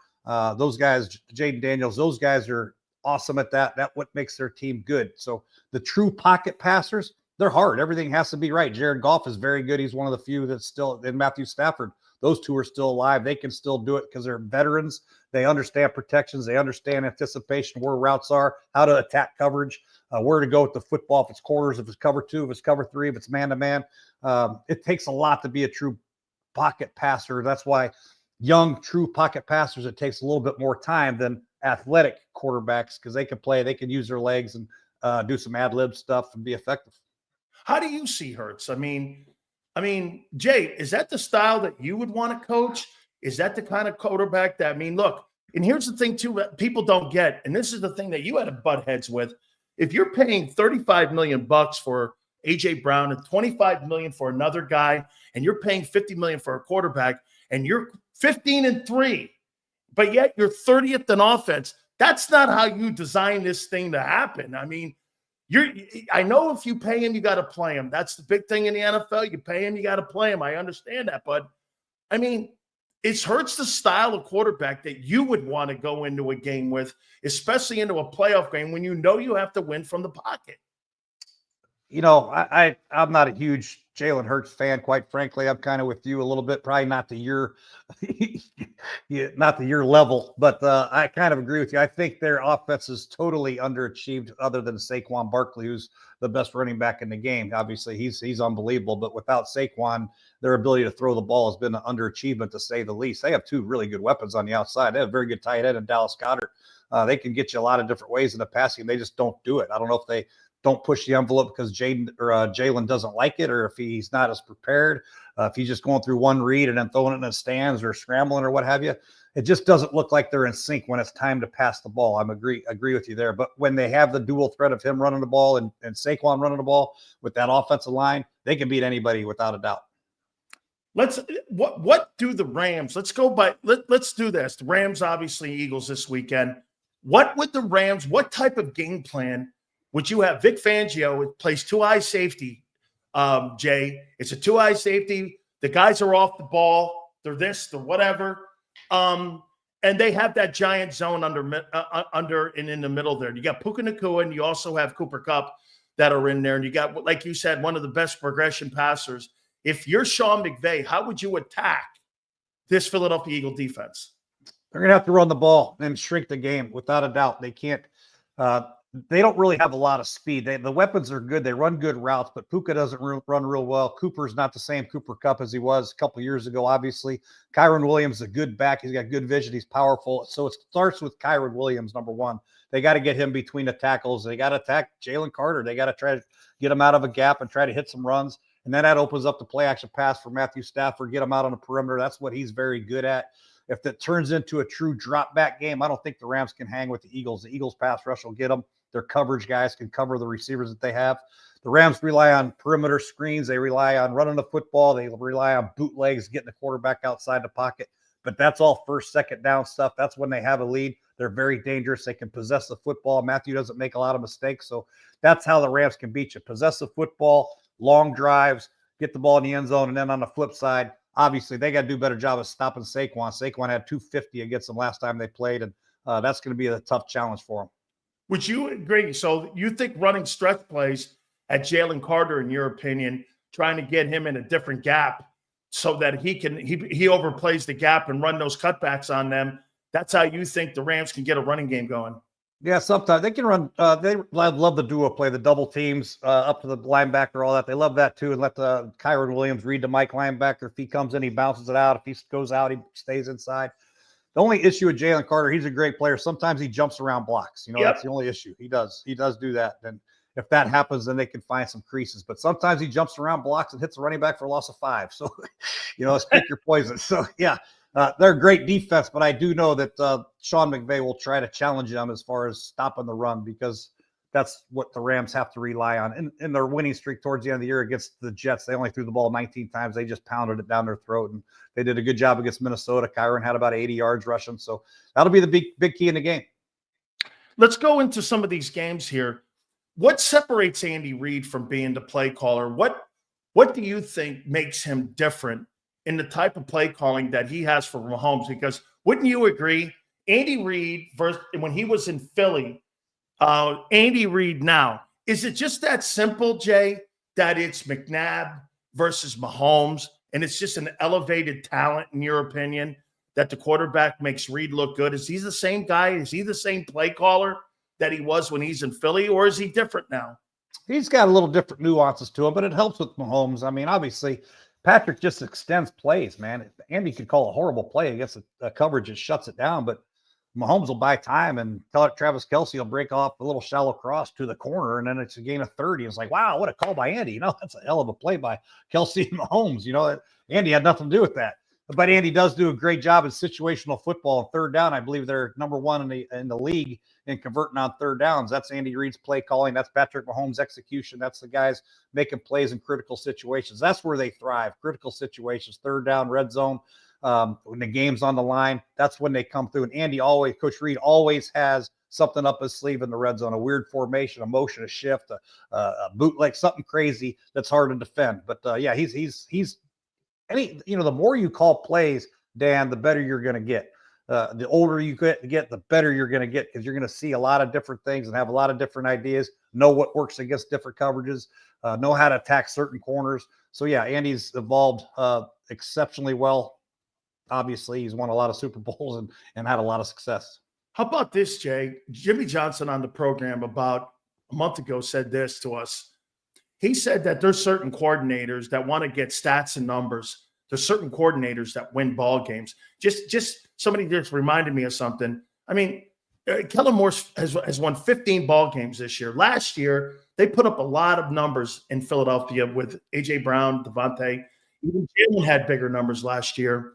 those guys, Jaden Daniels, those guys are awesome at that. That's what makes their team good. So the true pocket passers, they're hard. Everything has to be right. Jared Goff is very good. He's one of the few that's still in. Matthew Stafford. Those two are still alive. They can still do it because they're veterans. They understand protections. They understand anticipation, where routes are, how to attack coverage, where to go with the football. If it's quarters, if it's cover two, if it's cover three, if it's man-to-man. It takes a lot to be a true pocket passer. That's why young, true pocket passers, it takes a little bit more time than athletic quarterbacks because they can play, they can use their legs and do some ad-lib stuff and be effective. How do you see Hurts? I mean, Jay, is that the style that you would want to coach? Is that the kind of quarterback that, I mean, look, and here's the thing too, that people don't get, and this is the thing that you had to butt heads with. If you're paying $35 million for AJ Brown and $25 million for another guy, and you're paying $50 million for a quarterback, and you're 15-3, but yet you're 30th in offense, that's not how you design this thing to happen. I mean, I know if you pay him, you got to play him. That's the big thing in the NFL. You pay him, you got to play him. I understand that. But, I mean, it hurts the style of quarterback that you would want to go into a game with, especially into a playoff game when you know you have to win from the pocket. You know, I'm not a huge Jalen Hurts fan, quite frankly. I'm kind of with you a little bit, probably not to your level, but I kind of agree with you. I think their offense is totally underachieved, other than Saquon Barkley, who's the best running back in the game. Obviously, he's unbelievable, but without Saquon, their ability to throw the ball has been an underachievement, to say the least. They have two really good weapons on the outside. They have a very good tight end in Dallas Goedert. They can get you a lot of different ways in the passing. They just don't do it. I don't know if they don't push the envelope because Jalen doesn't like it, or if he's not as prepared, if he's just going through one read and then throwing it in the stands or scrambling or what have you. It just doesn't look like they're in sync when it's time to pass the ball. I agree with you there. But when they have the dual threat of him running the ball and Saquon running the ball with that offensive line, they can beat anybody without a doubt. What do the Rams? Let's go by. Let's do this. The Rams, obviously, Eagles this weekend. What would the Rams? What type of game plan would you have? Vic Fangio plays two-eye safety, Jay. It's a two-eye safety. The guys are off the ball. They're this, they're whatever. And they have that giant zone under and in the middle there. You got Puka Nacua, and you also have Cooper Kupp that are in there. And you got, like you said, one of the best progression passers. If you're Sean McVay, how would you attack this Philadelphia Eagle defense? They're going to have to run the ball and shrink the game, without a doubt. They can't they don't really have a lot of speed. The weapons are good. They run good routes, but Puka doesn't run real well. Cooper's not the same Cooper Kupp as he was a couple years ago, obviously. Kyron Williams is a good back. He's got good vision. He's powerful. So it starts with Kyron Williams, number one. They got to get him between the tackles. They got to attack Jalen Carter. They got to try to get him out of a gap and try to hit some runs. And then that opens up the play action pass for Matthew Stafford, get him out on the perimeter. That's what he's very good at. If that turns into a true drop back game, I don't think the Rams can hang with the Eagles. The Eagles pass rush will get them. Their coverage guys can cover the receivers that they have. The Rams rely on perimeter screens. They rely on running the football. They rely on bootlegs, getting the quarterback outside the pocket. But that's all first, second down stuff. That's when they have a lead. They're very dangerous. They can possess the football. Matthew doesn't make a lot of mistakes. So that's how the Rams can beat you. Possess the football, long drives, get the ball in the end zone. And then on the flip side, obviously, they got to do a better job of stopping Saquon. Saquon had 250 against them last time they played, and that's going to be a tough challenge for them. Would you agree? So you think running stretch plays at Jalen Carter, in your opinion, trying to get him in a different gap so that he overplays the gap and run those cutbacks on them, that's how you think the Rams can get a running game going? Yeah, sometimes they can run. They love the duo play, the double teams up to the linebacker, all that. They love that too. And let the Kyron Williams read the Mike linebacker. If he comes in, he bounces it out. If he goes out, he stays inside. The only issue with Jalen Carter, he's a great player. Sometimes he jumps around blocks. That's the only issue. He does do that. And if that happens, then they can find some creases. But sometimes he jumps around blocks and hits a running back for a loss of 5. So, pick your poison. So, yeah. They're a great defense, but I do know that Sean McVay will try to challenge them as far as stopping the run, because that's what the Rams have to rely on. In their winning streak towards the end of the year against the Jets, they only threw the ball 19 times. They just pounded it down their throat, and they did a good job against Minnesota. Kyron had about 80 yards rushing, so that'll be the big key in the game. Let's go into some of these games here. What separates Andy Reid from being the play caller? What do you think makes him different in the type of play calling that he has for Mahomes? Because wouldn't you agree, Andy Reid versus when he was in Philly, Andy Reid now, is it just that simple, Jay, that it's McNabb versus Mahomes, and it's just an elevated talent, in your opinion, that the quarterback makes Reid look good? Is he the same guy? Is he the same play caller that he was when he's in Philly, or is he different now? He's got a little different nuances to him, but it helps with Mahomes. I mean, obviously, Patrick just extends plays, man. Andy could call a horrible play against a coverage that shuts it down, but Mahomes will buy time, and Travis Kelce will break off a little shallow cross to the corner, and then it's a gain of 30. It's like, wow, what a call by Andy. That's a hell of a play by Kelce and Mahomes. Andy had nothing to do with that. But Andy does do a great job in situational football and third down. I believe they're number one in the league in converting on third downs. That's Andy Reid's play calling. That's Patrick Mahomes' execution. That's the guys making plays in critical situations. That's where they thrive. Critical situations, third down, red zone. When the game's on the line, that's when they come through. And Coach Reid always has something up his sleeve in the red zone, a weird formation, a motion, a shift, a bootleg, something crazy that's hard to defend. But he's the more you call plays, Dan, the better you're going to get. The older you get, the better you're going to get, because you're going to see a lot of different things and have a lot of different ideas, know what works against different coverages, know how to attack certain corners. So, yeah, Andy's evolved exceptionally well. Obviously, he's won a lot of Super Bowls and had a lot of success. How about this, Jay? Jimmy Johnson on the program about a month ago said this to us. He said that there's certain coordinators that want to get stats and numbers. There's certain coordinators that win ball games. Just somebody just reminded me of something. I mean, Kellen Moore has won 15 ball games this year. Last year, they put up a lot of numbers in Philadelphia with A.J. Brown, Devontae. Even Jalen had bigger numbers last year.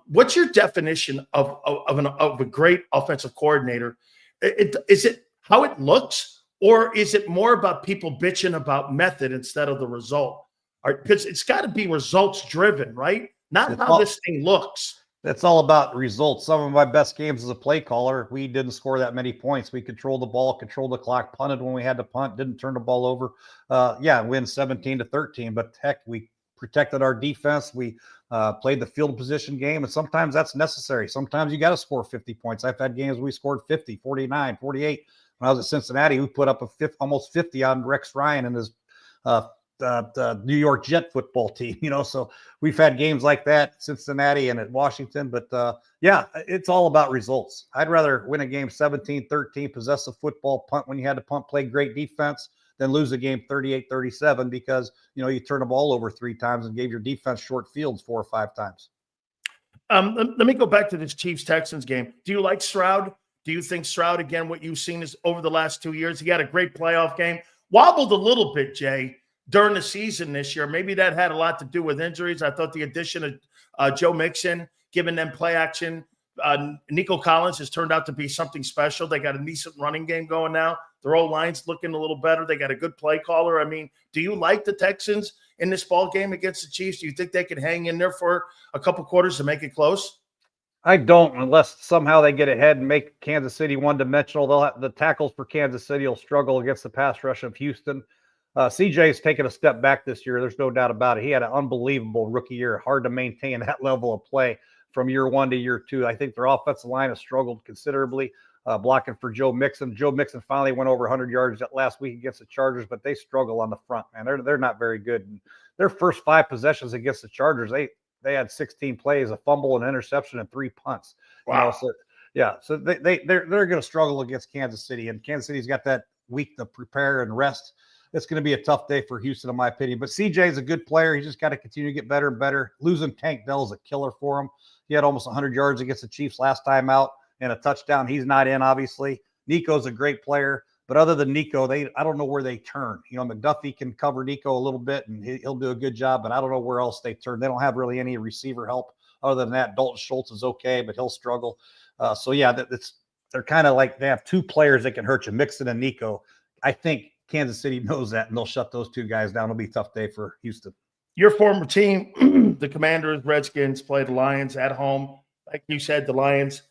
What's your definition of a great offensive coordinator? Is it how it looks? Or is it more about people bitching about method instead of the result? Because it's got to be results driven, right? Not how this thing looks. It's all about results. Some of my best games as a play caller, we didn't score that many points. We controlled the ball, controlled the clock, punted when we had to punt, didn't turn the ball over. Win 17-13. But heck, we protected our defense. We played the field position game, and sometimes that's necessary. Sometimes you got to score 50 points. I've had games where we scored 50, 49, 48. When I was at Cincinnati, we put up almost 50 on Rex Ryan and his New York Jet football team, so we've had games like that, Cincinnati and at Washington. But it's all about results. I'd rather win a game 17-13, possess the football, punt when you had to punt, play great defense, than lose a game 38-37 because, you turn the ball over 3 times and gave your defense short fields 4 or 5 times. Let me go back to this Chiefs-Texans game. Do you like Stroud? Do you think Stroud, again, what you've seen is over the last 2 years, he had a great playoff game, wobbled a little bit, Jay, during the season this year. Maybe that had a lot to do with injuries. I thought the addition of Joe Mixon, giving them play action. Nico Collins has turned out to be something special. They got a decent running game going now. Their old line's looking a little better. They got a good play caller. I mean, do you like the Texans in this ball game against the Chiefs? Do you think they can hang in there for a couple quarters to make it close? I don't, unless somehow they get ahead and make Kansas City one-dimensional. They'll have, the tackles for Kansas City will struggle against the pass rush of Houston. CJ's taken a step back this year. There's no doubt about it. He had an unbelievable rookie year. Hard to maintain that level of play from year one to year two. I think their offensive line has struggled considerably, blocking for Joe Mixon. Joe Mixon finally went over 100 yards last week against the Chargers, but they struggle on the front, man. They're not very good. And their first 5 possessions against the Chargers, they had 16 plays, a fumble, an interception, and 3 punts. Wow. So they're going to struggle against Kansas City, and Kansas City's got that week to prepare and rest. It's going to be a tough day for Houston, in my opinion. But CJ is a good player. He just got to continue to get better and better. Losing Tank Dell is a killer for him. He had almost 100 yards against the Chiefs last time out and a touchdown. He's not in, obviously. Nico's a great player. But other than Nico, I don't know where they turn. You know, McDuffie can cover Nico a little bit, and he'll do a good job. But I don't know where else they turn. They don't have really any receiver help. Other than that, Dalton Schultz is okay, but he'll struggle. They're kind of like they have 2 players that can hurt you, Mixon and Nico. I think Kansas City knows that, and they'll shut those 2 guys down. It'll be a tough day for Houston. Your former team, the Commanders, Redskins, play the Lions at home. Like you said, the Lions,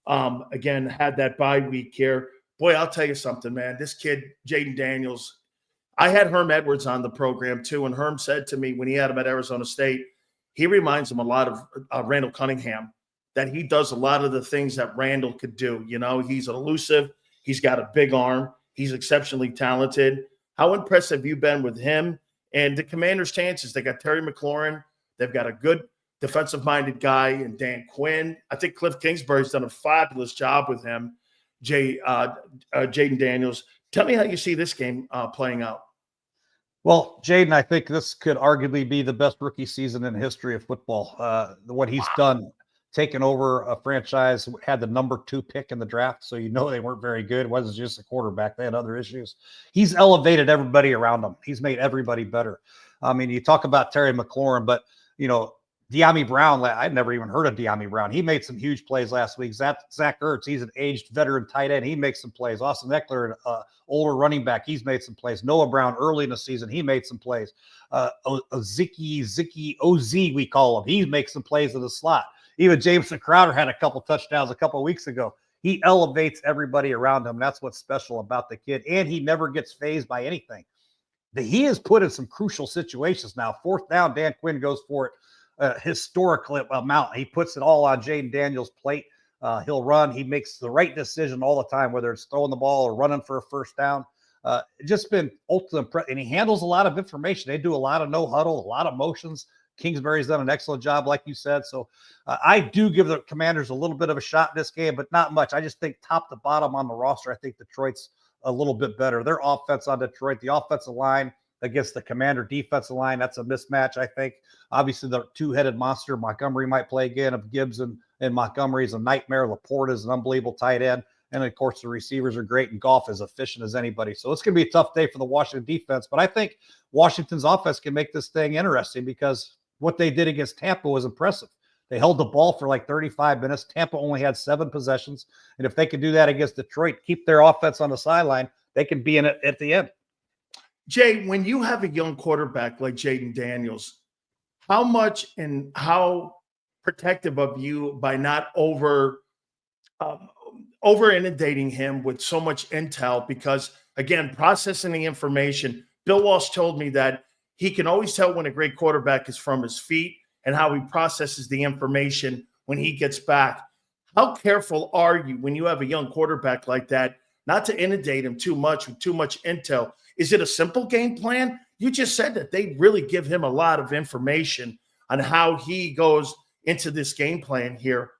again, had that bye week here. Boy, I'll tell you something, man. This kid, Jaden Daniels, I had Herm Edwards on the program too, and Herm said to me when he had him at Arizona State, he reminds him a lot of Randall Cunningham, that he does a lot of the things that Randall could do. You know, he's elusive. He's got a big arm. He's exceptionally talented. How impressed have you been with him and the Commanders' chances? They got Terry McLaurin. They've got a good defensive-minded guy in Dan Quinn. I think Cliff Kingsbury's done a fabulous job with him, Jaden Daniels. Tell me how you see this game playing out. Well, Jaden, I think this could arguably be the best rookie season in the history of football. What he's done, taken over a franchise, had the number 2 pick in the draft, so you know they weren't very good. It wasn't just a quarterback. They had other issues. He's elevated everybody around him. He's made everybody better. I mean, you talk about Terry McLaurin, but, you know, De'Ami Brown, I'd never even heard of De'Ami Brown. He made some huge plays last week. Zach Ertz, he's an aged veteran tight end. He makes some plays. Austin Eckler, older running back, he's made some plays. Noah Brown, early in the season, he made some plays. Ziki OZ, we call him. He makes some plays in the slot. Even Jameson Crowder had a couple touchdowns a couple of weeks ago. He elevates everybody around him. That's what's special about the kid. And he never gets fazed by anything. He is put in some crucial situations now. 4th down, Dan Quinn goes for it. Historical amount. He puts it all on Jaden Daniels' plate. He'll run. He makes the right decision all the time, whether it's throwing the ball or running for a first down. Just been ultimate. And he handles a lot of information. They do a lot of no huddle, a lot of motions. Kingsbury's done an excellent job, like you said. So I do give the Commanders a little bit of a shot in this game, but not much. I just think top to bottom on the roster, I think Detroit's a little bit better. Their offense on Detroit, the offensive line against the Commander defensive line, that's a mismatch, I think. Obviously, the 2-headed monster, Montgomery might play again. If Gibbs and Montgomery is a nightmare, Laporte is an unbelievable tight end. And, of course, the receivers are great, and Goff is efficient as anybody. So it's going to be a tough day for the Washington defense. But I think Washington's offense can make this thing interesting because what they did against Tampa was impressive. They held the ball for like 35 minutes. Tampa only had 7 possessions. And if they can do that against Detroit, keep their offense on the sideline, they can be in it at the end. Jay, when you have a young quarterback like Jaden Daniels, how much and how protective of you by not over inundating him with so much intel? Because, again, processing the information, Bill Walsh told me that he can always tell when a great quarterback is from his feet and how he processes the information when he gets back. How careful are you when you have a young quarterback like that, not to inundate him too much with too much intel? Is it a simple game plan? You just said that they really give him a lot of information on how he goes into this game plan here.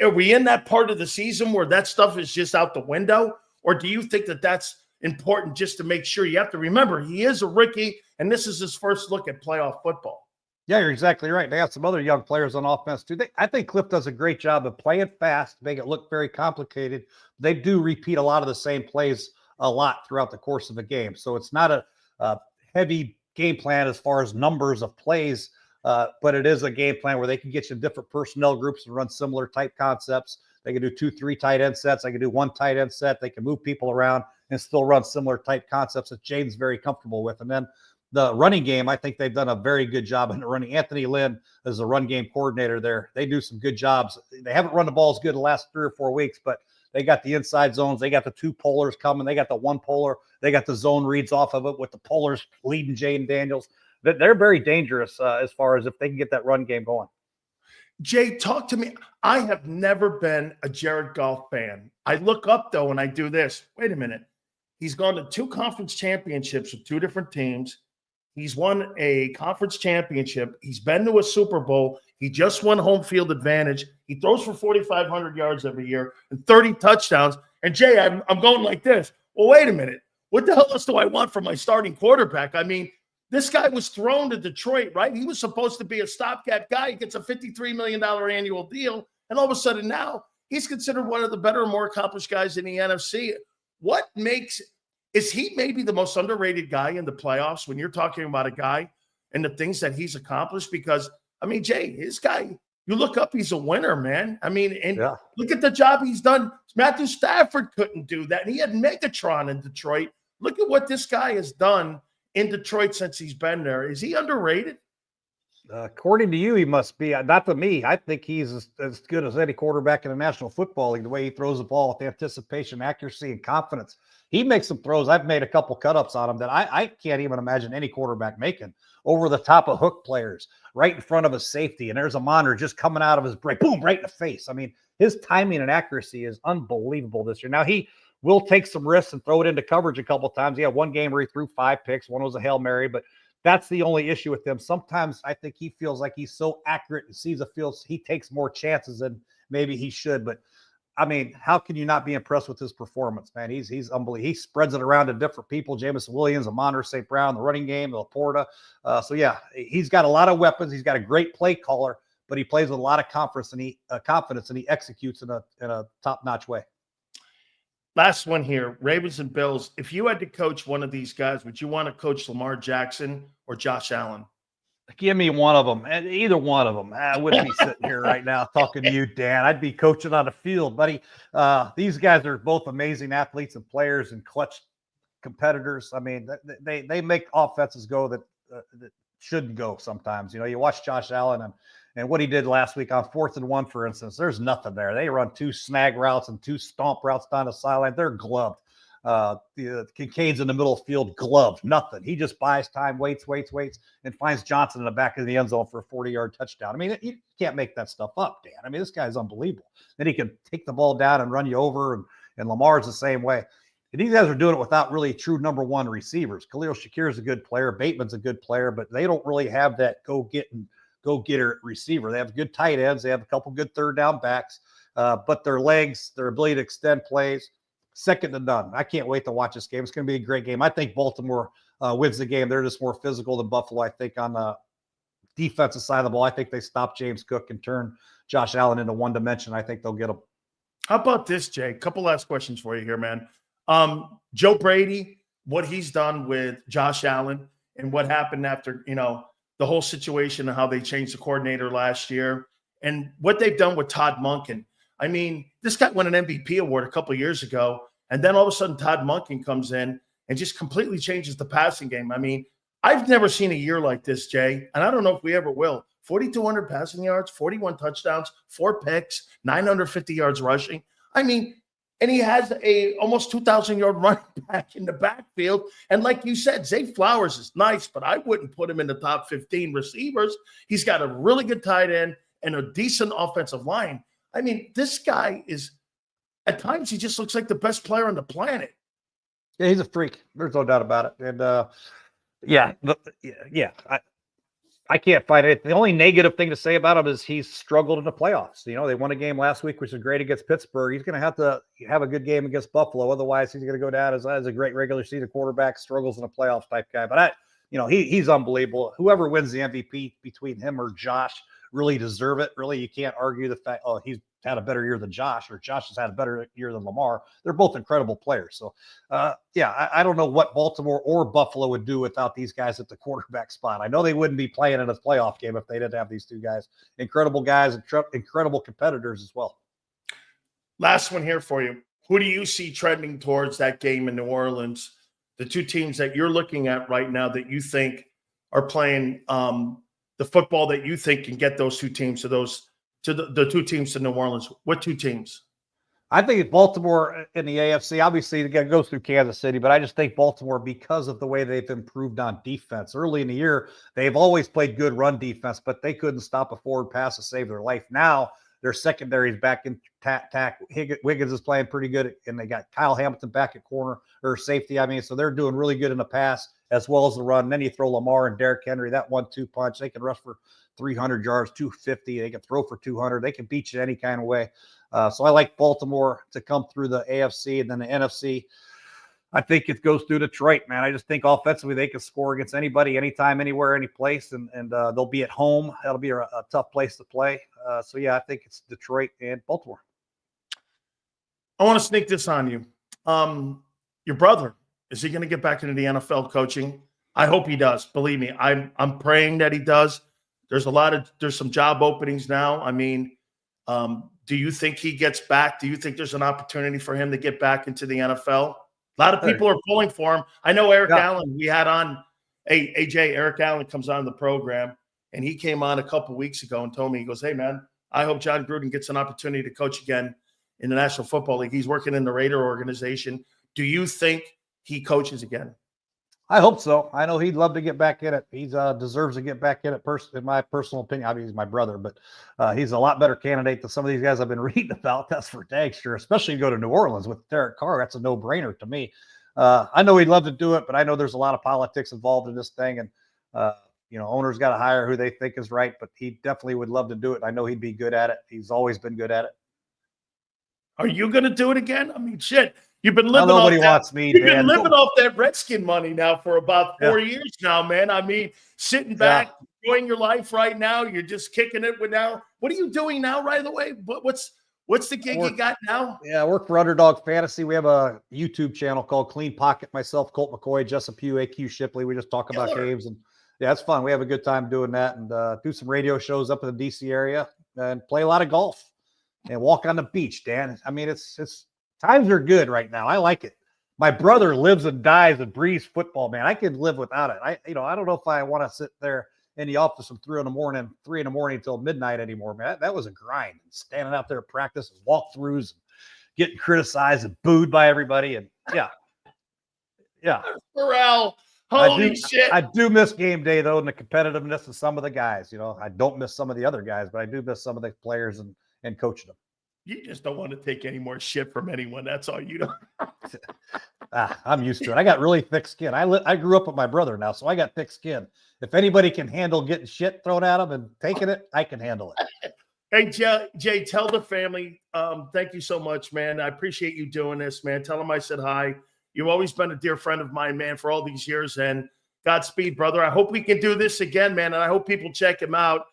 Are we in that part of the season where that stuff is just out the window? Or do you think that that's important just to make sure? You have to remember, he is a rookie, and this is his first look at playoff football. Yeah, you're exactly right. They have some other young players on offense too. I think Cliff does a great job of playing fast, make it look very complicated. They do repeat a lot of the same plays a lot throughout the course of a game. So it's not a heavy game plan as far as numbers of plays, but it is a game plan where they can get you different personnel groups and run similar type concepts. They can do 2-3 tight end sets. They can do 1 tight end set. They can move people around and still run similar type concepts that Jaden's very comfortable with. And then the running game, I think they've done a very good job in running. Anthony Lynn is a run game coordinator there. They do some good jobs. They haven't run the ball as good the last 3 or 4 weeks, but they got the inside zones. They got the 2 polars coming. They got the 1 polar. They got the zone reads off of it with the polars leading Jaden Daniels. They're very dangerous as far as if they can get that run game going. Jay, talk to me. I have never been a Jared Goff fan. I look up, though, and I do this. Wait a minute. He's gone to 2 conference championships with 2 different teams. He's won a conference championship. He's been to a Super Bowl. He just won home field advantage. He throws for 4,500 yards every year and 30 touchdowns. And, Jay, I'm going like this. Well, wait a minute. What the hell else do I want from my starting quarterback? I mean, this guy was thrown to Detroit, right? He was supposed to be a stopgap guy. He gets a $53 million annual deal. And all of a sudden now he's considered one of the better and more accomplished guys in the NFC. What makes – is he maybe the most underrated guy in the playoffs when you're talking about a guy and the things that he's accomplished? Because, I mean, Jay, this guy, you look up, he's a winner, man. I mean, and look at the job he's done. Matthew Stafford couldn't do that. And he had Megatron in Detroit. Look at what this guy has done in Detroit since he's been there. Is he underrated? According to you, he must be. Not to me. I think he's as good as any quarterback in the National Football League, the way he throws the ball with anticipation, accuracy, and confidence. He makes some throws. I've made a couple cut-ups on him that I can't even imagine any quarterback making, over the top of hook players, right in front of a safety, and there's a monitor just coming out of his break, boom, right in the face. I mean, his timing and accuracy is unbelievable this year. Now, he will take some risks and throw it into coverage a couple of times. He had one game where he threw 5 picks. One was a Hail Mary, but that's the only issue with him. Sometimes I think he feels like he's so accurate and sees a field, he takes more chances than maybe he should. But I mean, how can you not be impressed with his performance, man? He's unbelievable. He spreads it around to different people. Jamison Williams, Amon St. Brown, the running game, Laporta. So yeah, he's got a lot of weapons. He's got a great play caller, but he plays with a lot of confidence and he executes in a top-notch way. Last one here, Ravens and Bills. If you had to coach one of these guys, would you want to coach Lamar Jackson or Josh Allen? Give me one of them, either one of them. I wouldn't be sitting here right now talking to you, Dan. I'd be coaching on the field, buddy. These guys are both amazing athletes and players and clutch competitors. I mean, they make offenses go that shouldn't go sometimes. You know, you watch Josh Allen and what he did last week on 4th and 1, for instance, there's nothing there. They run 2 snag routes and 2 stomp routes down the sideline. They're gloved. The Kincaid's in the middle of the field, gloved, nothing. He just buys time, waits, and finds Johnson in the back of the end zone for a 40-yard touchdown. I mean, you can't make that stuff up, Dan. I mean, this guy's unbelievable. Then he can take the ball down and run you over, and Lamar's the same way. And these guys are doing it without really true number 1 receivers. Khalil Shakir is a good player. Bateman's a good player, but they don't really have that go-getter receiver. They have good tight ends. They have a couple good third down backs, but their legs, their ability to extend plays, second to none. I can't wait to watch this game. It's going to be a great game. I think Baltimore wins the game. They're just more physical than Buffalo. I think on the defensive side of the ball, I think they stop James Cook and turn Josh Allen into one dimension. I think they'll get him. How about this, Jay? Couple last questions for you here, man. Joe Brady, what he's done with Josh Allen and what happened after, the whole situation and how they changed the coordinator last year and what they've done with Todd Monken. I mean, this guy won an MVP award a couple of years ago, and then all of a sudden Todd Monken comes in and just completely changes the passing game. I mean, I've never seen a year like this, Jay, and I don't know if we ever will. 4,200 passing yards, 41 touchdowns, 4 picks, 950 yards rushing. I mean, and he has a almost 2,000-yard running back in the backfield. And like you said, Zay Flowers is nice, but I wouldn't put him in the top 15 receivers. He's got a really good tight end and a decent offensive line. I mean, this guy is, at times, he just looks like the best player on the planet. Yeah, he's a freak. There's no doubt about it. And, I can't find it. The only negative thing to say about him is he's struggled in the playoffs. They won a game last week, which was great against Pittsburgh. He's going to have to have a good game against Buffalo. Otherwise, he's going to go down as a great regular season quarterback, struggles in a playoffs type guy. But he's unbelievable. Whoever wins the MVP between him or Josh really deserve it. Really, you can't argue the fact, he's had a better year than Josh, or Josh has had a better year than Lamar. They're both incredible players. So, I don't know what Baltimore or Buffalo would do without these guys at the quarterback spot. I know they wouldn't be playing in a playoff game if they didn't have these two guys. Incredible guys, incredible competitors as well. Last one here for you. Who do you see trending towards that game in New Orleans? The two teams that you're looking at right now that you think are playing the football that you think can get those two teams to the two teams to New Orleans. What two teams? I think it's Baltimore in the AFC. Obviously, it goes through Kansas City, but I just think Baltimore, because of the way they've improved on defense. Early in the year, they've always played good run defense, but they couldn't stop a forward pass to save their life. Now, their secondary is back in tack. Wiggins is playing pretty good, and they got Kyle Hamilton back at corner or safety. I mean, so they're doing really good in the pass as well as the run. And then you throw Lamar and Derrick Henry, that 1-2 punch. They can rush for 300 yards, 250. They can throw for 200. They can beat you any kind of way. So I like Baltimore to come through the AFC, and then the NFC. I think it goes through Detroit, man. I just think offensively they can score against anybody, anytime, anywhere, any place, and they'll be at home. That'll be a tough place to play. So, yeah, I think it's Detroit and Baltimore. I want to sneak this on you. Your brother, is he going to get back into the NFL coaching? I hope he does. Believe me, I'm praying that he does. There's some job openings now. I mean, do you think he gets back? Do you think there's an opportunity for him to get back into the NFL? A lot of people are pulling for him. I know Eric Allen, we had on Eric Allen comes on the program, and he came on a couple weeks ago and told me, he goes, hey, man, I hope John Gruden gets an opportunity to coach again in the National Football League. He's working in the Raider organization. Do you think he coaches again? I hope so. I know he'd love to get back in it. He deserves to get back in it, in my personal opinion. Obviously, he's my brother, but he's a lot better candidate than some of these guys I've been reading about. That's for dang sure, especially to go to New Orleans with Derek Carr. That's a no-brainer to me. I know he'd love to do it, but I know there's a lot of politics involved in this thing, and owners got to hire who they think is right, but he definitely would love to do it. I know he'd be good at it. He's always been good at it. Are you going to do it again? I mean, shit. You've been living been living off that Redskin money now for about 4 years now, man. I mean, sitting back, enjoying your life right now. You're just kicking it with now. What are you doing now, right away? What's the gig you got now? Yeah, I work for Underdog Fantasy. We have a YouTube channel called Clean Pocket. Myself, Colt McCoy, Jessup Pugh, AQ Shipley. We just talk about games, and yeah, it's fun. We have a good time doing that, and do some radio shows up in the DC area, and play a lot of golf and walk on the beach. Dan, I mean, it's times are good right now. I like it. My brother lives and dies and breathes football, man. I could live without it. I don't know if I want to sit there in the office from 3 in the morning until midnight anymore, man. That was a grind. Standing out there at practice and walkthroughs, and getting criticized and booed by everybody. And yeah. Pharrell, holy shit. I do miss game day, though, and the competitiveness of some of the guys. I don't miss some of the other guys, but I do miss some of the players and coaching them. You just don't want to take any more shit from anyone. That's all you know. I'm used to it. I got really thick skin. I grew up with my brother now, so I got thick skin. If anybody can handle getting shit thrown at them and taking it, I can handle it. Hey, Jay, tell the family, thank you so much, man. I appreciate you doing this, man. Tell them I said hi. You've always been a dear friend of mine, man, for all these years, and Godspeed, brother. I hope we can do this again, man, and I hope people check him out.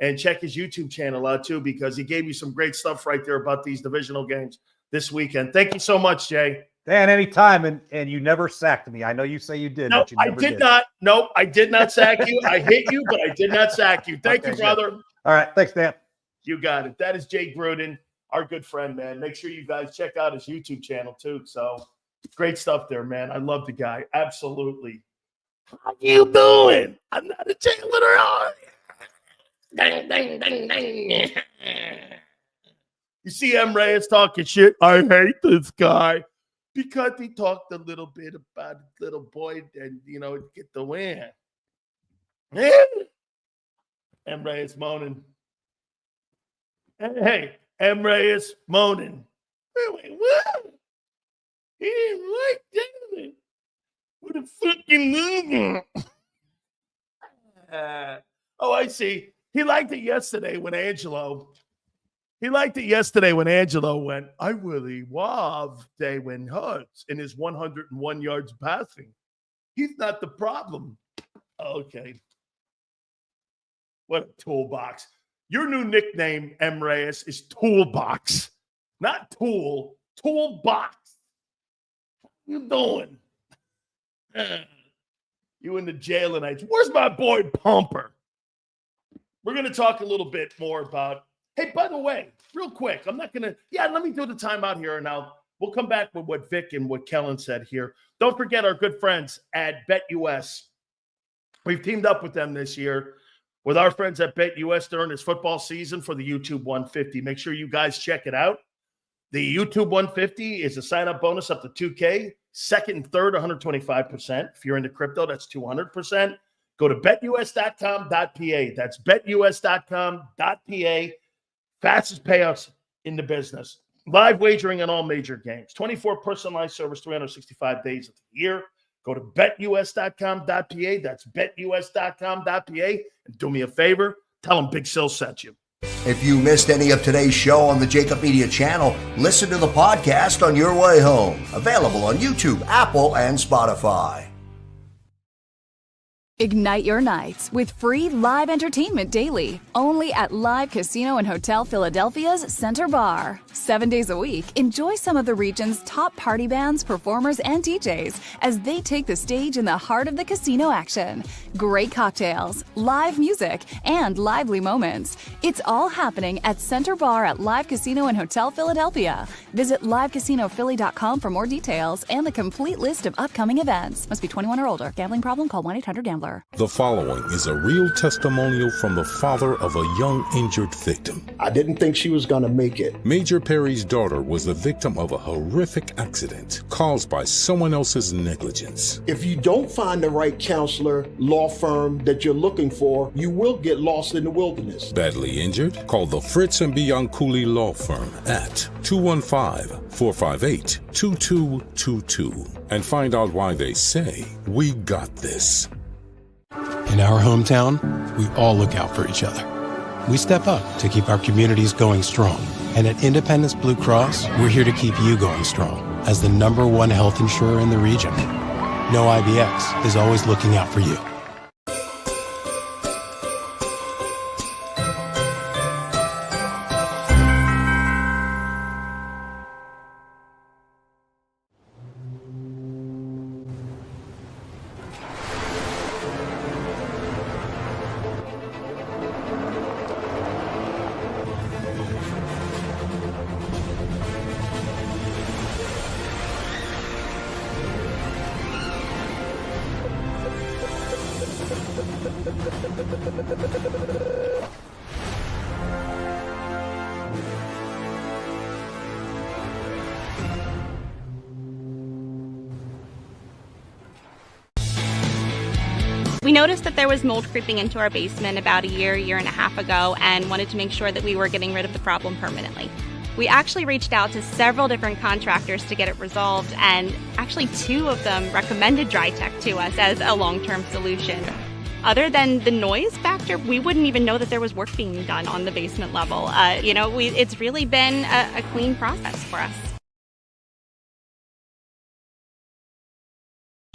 And check his YouTube channel out, too, because he gave you some great stuff right there about these divisional games this weekend. Thank you so much, Jay. Dan, anytime, and you never sacked me. I know you say you did, no, but you never did. Nope, I did not sack you. I hit you, but I did not sack you. Thank you, brother. Good. All right, thanks, Dan. You got it. That is Jay Gruden, our good friend, man. Make sure you guys check out his YouTube channel, too. So, great stuff there, man. I love the guy. Absolutely. How you doing? I'm not a jailer on. Dang, dang, dang, dang. You see M. Reyes talking shit? I hate this guy because he talked a little bit about a little boy and, get the win. M. Reyes moaning. Hey, M. Reyes moaning. Wait, what? He didn't like that. What a fucking movie. Oh, I see. He liked it yesterday when Angelo went, I really love Jalen Hurts in his 101 yards passing. He's not the problem. Okay. What a toolbox. Your new nickname, M. Reyes, is Toolbox. Not Tool, Toolbox. What you doing? You and the Jalenites. Where's my boy Pumper? We're going to talk a little bit more about, hey, by the way, real quick, I'm not going to, let me do the timeout here. Now, we'll come back with what Vic and what Kellen said here. Don't forget our good friends at BetUS. We've teamed up with them this year with our friends at BetUS during this football season for the YouTube 150. Make sure you guys check it out. The YouTube 150 is a sign-up bonus up to $2K. Second and third, 125%. If you're into crypto, that's 200%. Go to betus.com.pa. That's betus.com.pa. Fastest payouts in the business. Live wagering on all major games. 24 personalized service, 365 days of the year. Go to betus.com.pa. That's betus.com.pa. And do me a favor, tell them Big Sil sent you. If you missed any of today's show on the JAKIB Media channel, listen to the podcast on your way home. Available on YouTube, Apple, and Spotify. Ignite your nights with free live entertainment daily, only at Live Casino and Hotel Philadelphia's Center Bar. 7 days a week, enjoy some of the region's top party bands, performers, and DJs as they take the stage in the heart of the casino action. Great cocktails, live music, and lively moments. It's all happening at Center Bar at Live Casino and Hotel Philadelphia. Visit livecasinophilly.com for more details and the complete list of upcoming events. Must be 21 or older. Gambling problem? Call 1-800-GAMBLER. The following is a real testimonial from the father of a young injured victim. I didn't think she was going to make it. Major Perry's daughter was the victim of a horrific accident caused by someone else's negligence. If you don't find the right counselor, law firm that you're looking for, you will get lost in the wilderness. Badly injured? Call the Fritz and Bianculli Law Firm at 215-458-2222 and find out why they say, "We got this." In our hometown, we all look out for each other. We step up to keep our communities going strong. And at Independence Blue Cross, we're here to keep you going strong as the #1 health insurer in the region. No IBX is always looking out for you. We noticed that there was mold creeping into our basement about a year and a half ago, and wanted to make sure that we were getting rid of the problem permanently. We actually reached out to several different contractors to get it resolved, and actually 2 of them recommended DryTech to us as a long-term solution. Other than the noise factor, we wouldn't even know that there was work being done on the basement level. It's really been a clean process for us.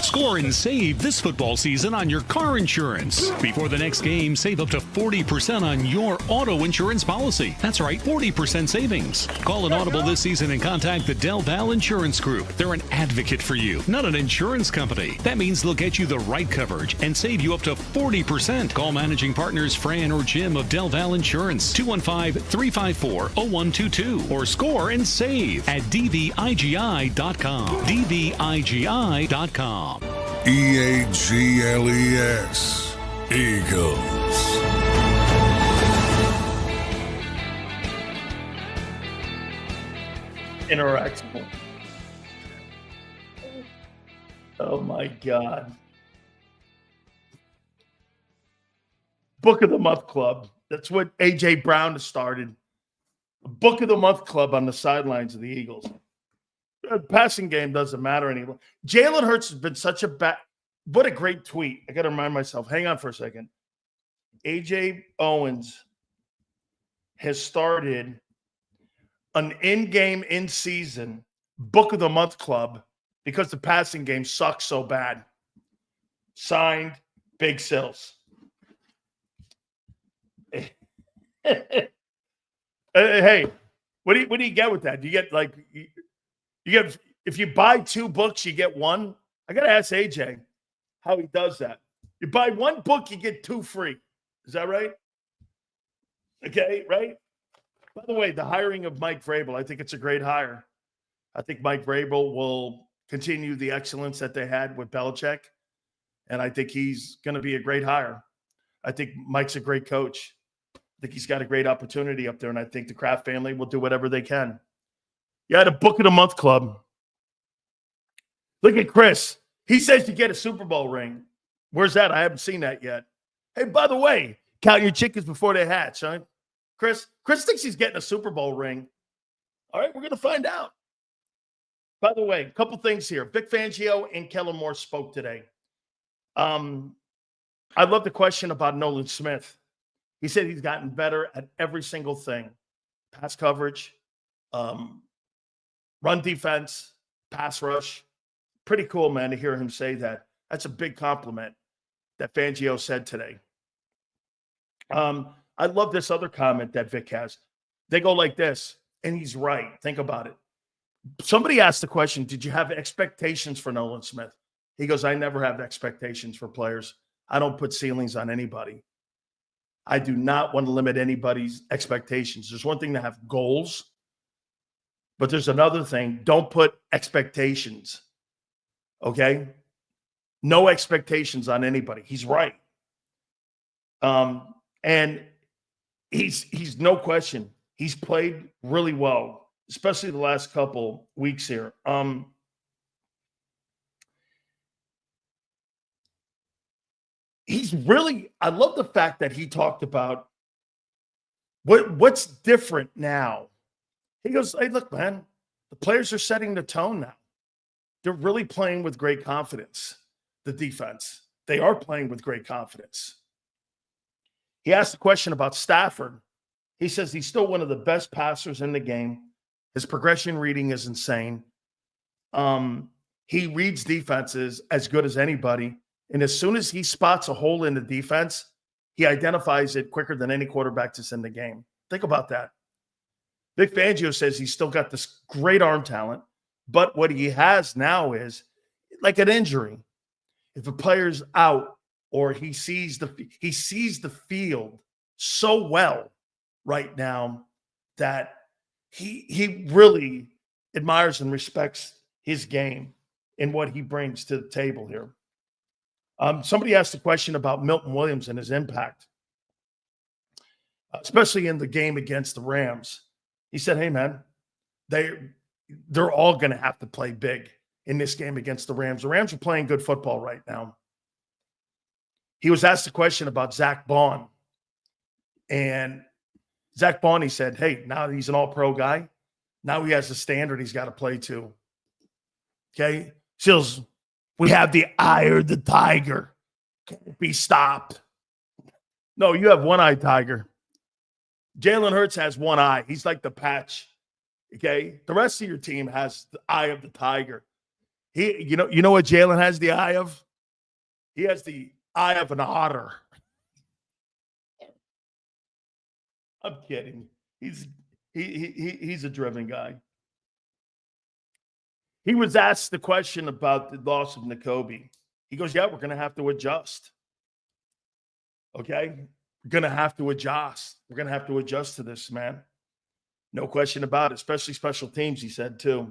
Score and save this football season on your car insurance. Before the next game, save up to 40% on your auto insurance policy. That's right, 40% savings. Call an audible this season and contact the Del Val Insurance Group. They're an advocate for you, not an insurance company. That means they'll get you the right coverage and save you up to 40%. Call managing partners Fran or Jim of Del Val Insurance, 215-354-0122, or score and save at dvigi.com. dvigi.com. EAGLES, Eagles. Interactable. Oh my God. Book of the Month Club. That's what A.J. Brown has started. A Book of the Month Club on the sidelines of the Eagles. The passing game doesn't matter anymore. Jalen Hurts has been such a bad. What a great tweet. I got to remind myself. Hang on for a second. A.J. Owens has started an in-game, in-season Book of the Month Club because the passing game sucks so bad. Signed, Big Sills. Hey, what do you get with that? Do you get you get if you buy 2 books, you get 1? I got to ask AJ how he does that. You buy 1 book, you get 2 free. Is that right? Okay, right? By the way, the hiring of Mike Vrabel, I think it's a great hire. I think Mike Vrabel will continue the excellence that they had with Belichick, and I think he's going to be a great hire. I think Mike's a great coach. I think he's got a great opportunity up there, and I think the Kraft family will do whatever they can. You had a Book of the Month club. Look at Chris. He says you get a Super Bowl ring. Where's that? I haven't seen that yet. Hey, by the way, count your chickens before they hatch, huh? Chris thinks he's getting a Super Bowl ring. All right, we're going to find out. By the way, a couple things here. Vic Fangio and Kellen Moore spoke today. I love the question about Nolan Smith. He said he's gotten better at every single thing. Pass coverage, run defense, pass rush. Pretty cool, man, to hear him say that. That's a big compliment that Fangio said today. I love this other comment that Vic has. They go like this, and he's right. Think about it. Somebody asked the question, did you have expectations for Nolan Smith? He goes, I never have expectations for players. I don't put ceilings on anybody. I do not want to limit anybody's expectations. There's one thing to have goals, but there's another thing. Don't put expectations. Okay? No expectations on anybody. He's right. And he's no question. He's played really well, especially the last couple weeks here. He's really, I love the fact that he talked about what's different now. He goes, hey, look, man, the players are setting the tone now. They're really playing with great confidence, the defense. They are playing with great confidence. He asked a question about Stafford. He says he's still one of the best passers in the game. His progression reading is insane. He reads defenses as good as anybody. And as soon as he spots a hole in the defense, he identifies it quicker than any quarterback that's in the game. Think about that. Vic Fangio says he's still got this great arm talent, but what he has now is like an injury. If a player's out or he sees the field so well right now that he really admires and respects his game and what he brings to the table here. Somebody asked a question about Milton Williams and his impact, especially in the game against the Rams. He said, hey, man, they're all going to have to play big in this game against the Rams. The Rams are playing good football right now. He was asked a question about Zach Bond. And Zach Bond, he said, hey, now he's an all-pro guy. Now he has a standard he's got to play to. Okay? Sills, we have the eye of the tiger. Can't be stopped. No, you have one-eyed tiger. Jalen Hurts has one eye. He's like the patch. Okay? The rest of your team has the eye of the tiger. You know what Jalen has the eye of? He has the eye of an otter. I'm kidding. He's a driven guy. He was asked the question about the loss of Nakobe. He goes, yeah, we're going to have to adjust. Okay? We're going to have to adjust. We're going to have to adjust to this, man. No question about it, especially special teams, he said, too.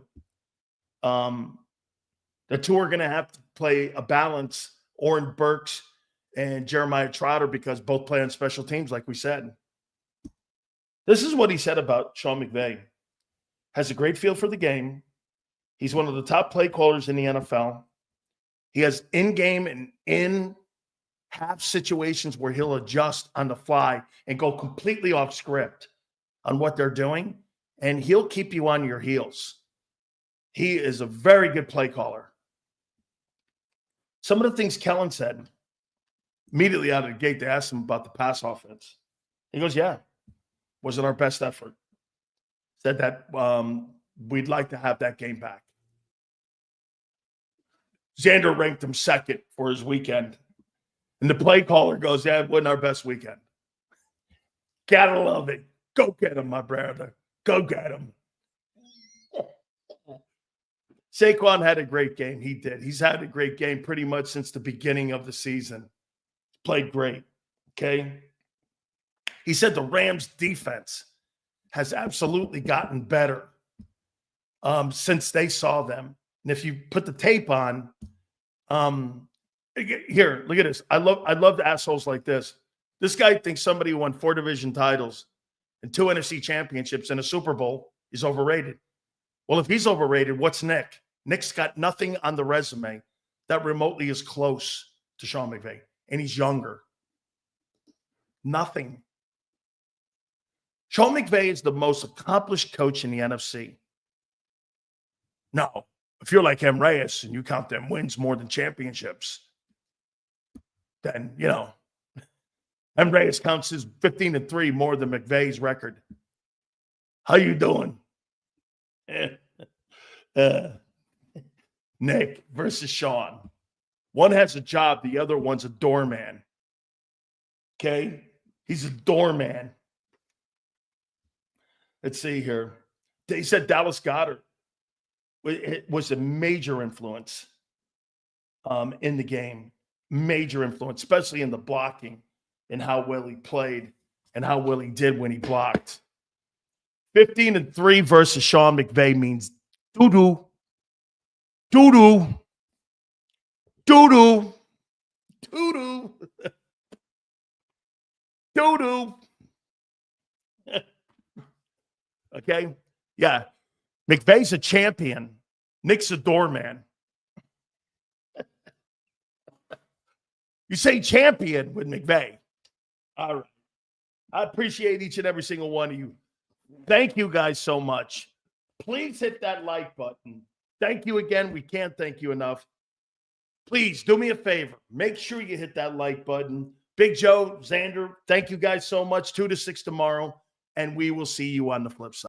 The two are going to have to play a balance, Oren Burks and Jeremiah Trotter, because both play on special teams, like we said. This is what he said about Sean McVay. Has a great feel for the game. He's one of the top play callers in the NFL. He has in-game and in-half situations where he'll adjust on the fly and go completely off script on what they're doing, and he'll keep you on your heels. He is a very good play caller. Some of the things Kellen said, immediately out of the gate, they asked him about the pass offense. He goes, yeah, wasn't our best effort. Said that we'd like to have that game back. Xander ranked him second for his weekend. And the play caller goes, yeah, it wasn't our best weekend. Gotta love it. Go get him, my brother. Go get him. Saquon had a great game. He did. He's had a great game pretty much since the beginning of the season. Played great. Okay. He said the Rams defense has absolutely gotten better since they saw them. And if you put the tape on, here, look at this. I love the assholes like this. This guy thinks somebody who won 4 division titles and 2 NFC championships and a Super Bowl is overrated. Well, if he's overrated, what's Nick? Nick's got nothing on the resume that remotely is close to Sean McVay, and he's younger. Nothing. Sean McVay is the most accomplished coach in the NFC. No, if you're like M. Reyes and you count them wins more than championships, then, you know, M. Reyes counts his 15-3 more than McVay's record. How you doing? Nick versus Sean. One has a job, the other one's a doorman. Okay? He's a doorman. Let's see here. They said Dallas Goedert was a major influence in the game. Major influence, especially in the blocking and how well he played and how well he did when he blocked. 15-3 versus Sean McVay means doo-doo. Doo-doo. Doo-doo. Doo-doo. Doo-doo. Okay? Yeah. McVay's a champion. Nick's a doorman. You say champion with McVay. All right. I appreciate each and every single one of you. Thank you guys so much. Please hit that like button. Thank you again. We can't thank you enough. Please do me a favor. Make sure you hit that like button. Big Joe, Xander, thank you guys so much. 2 to 6 tomorrow, and we will see you on the flip side.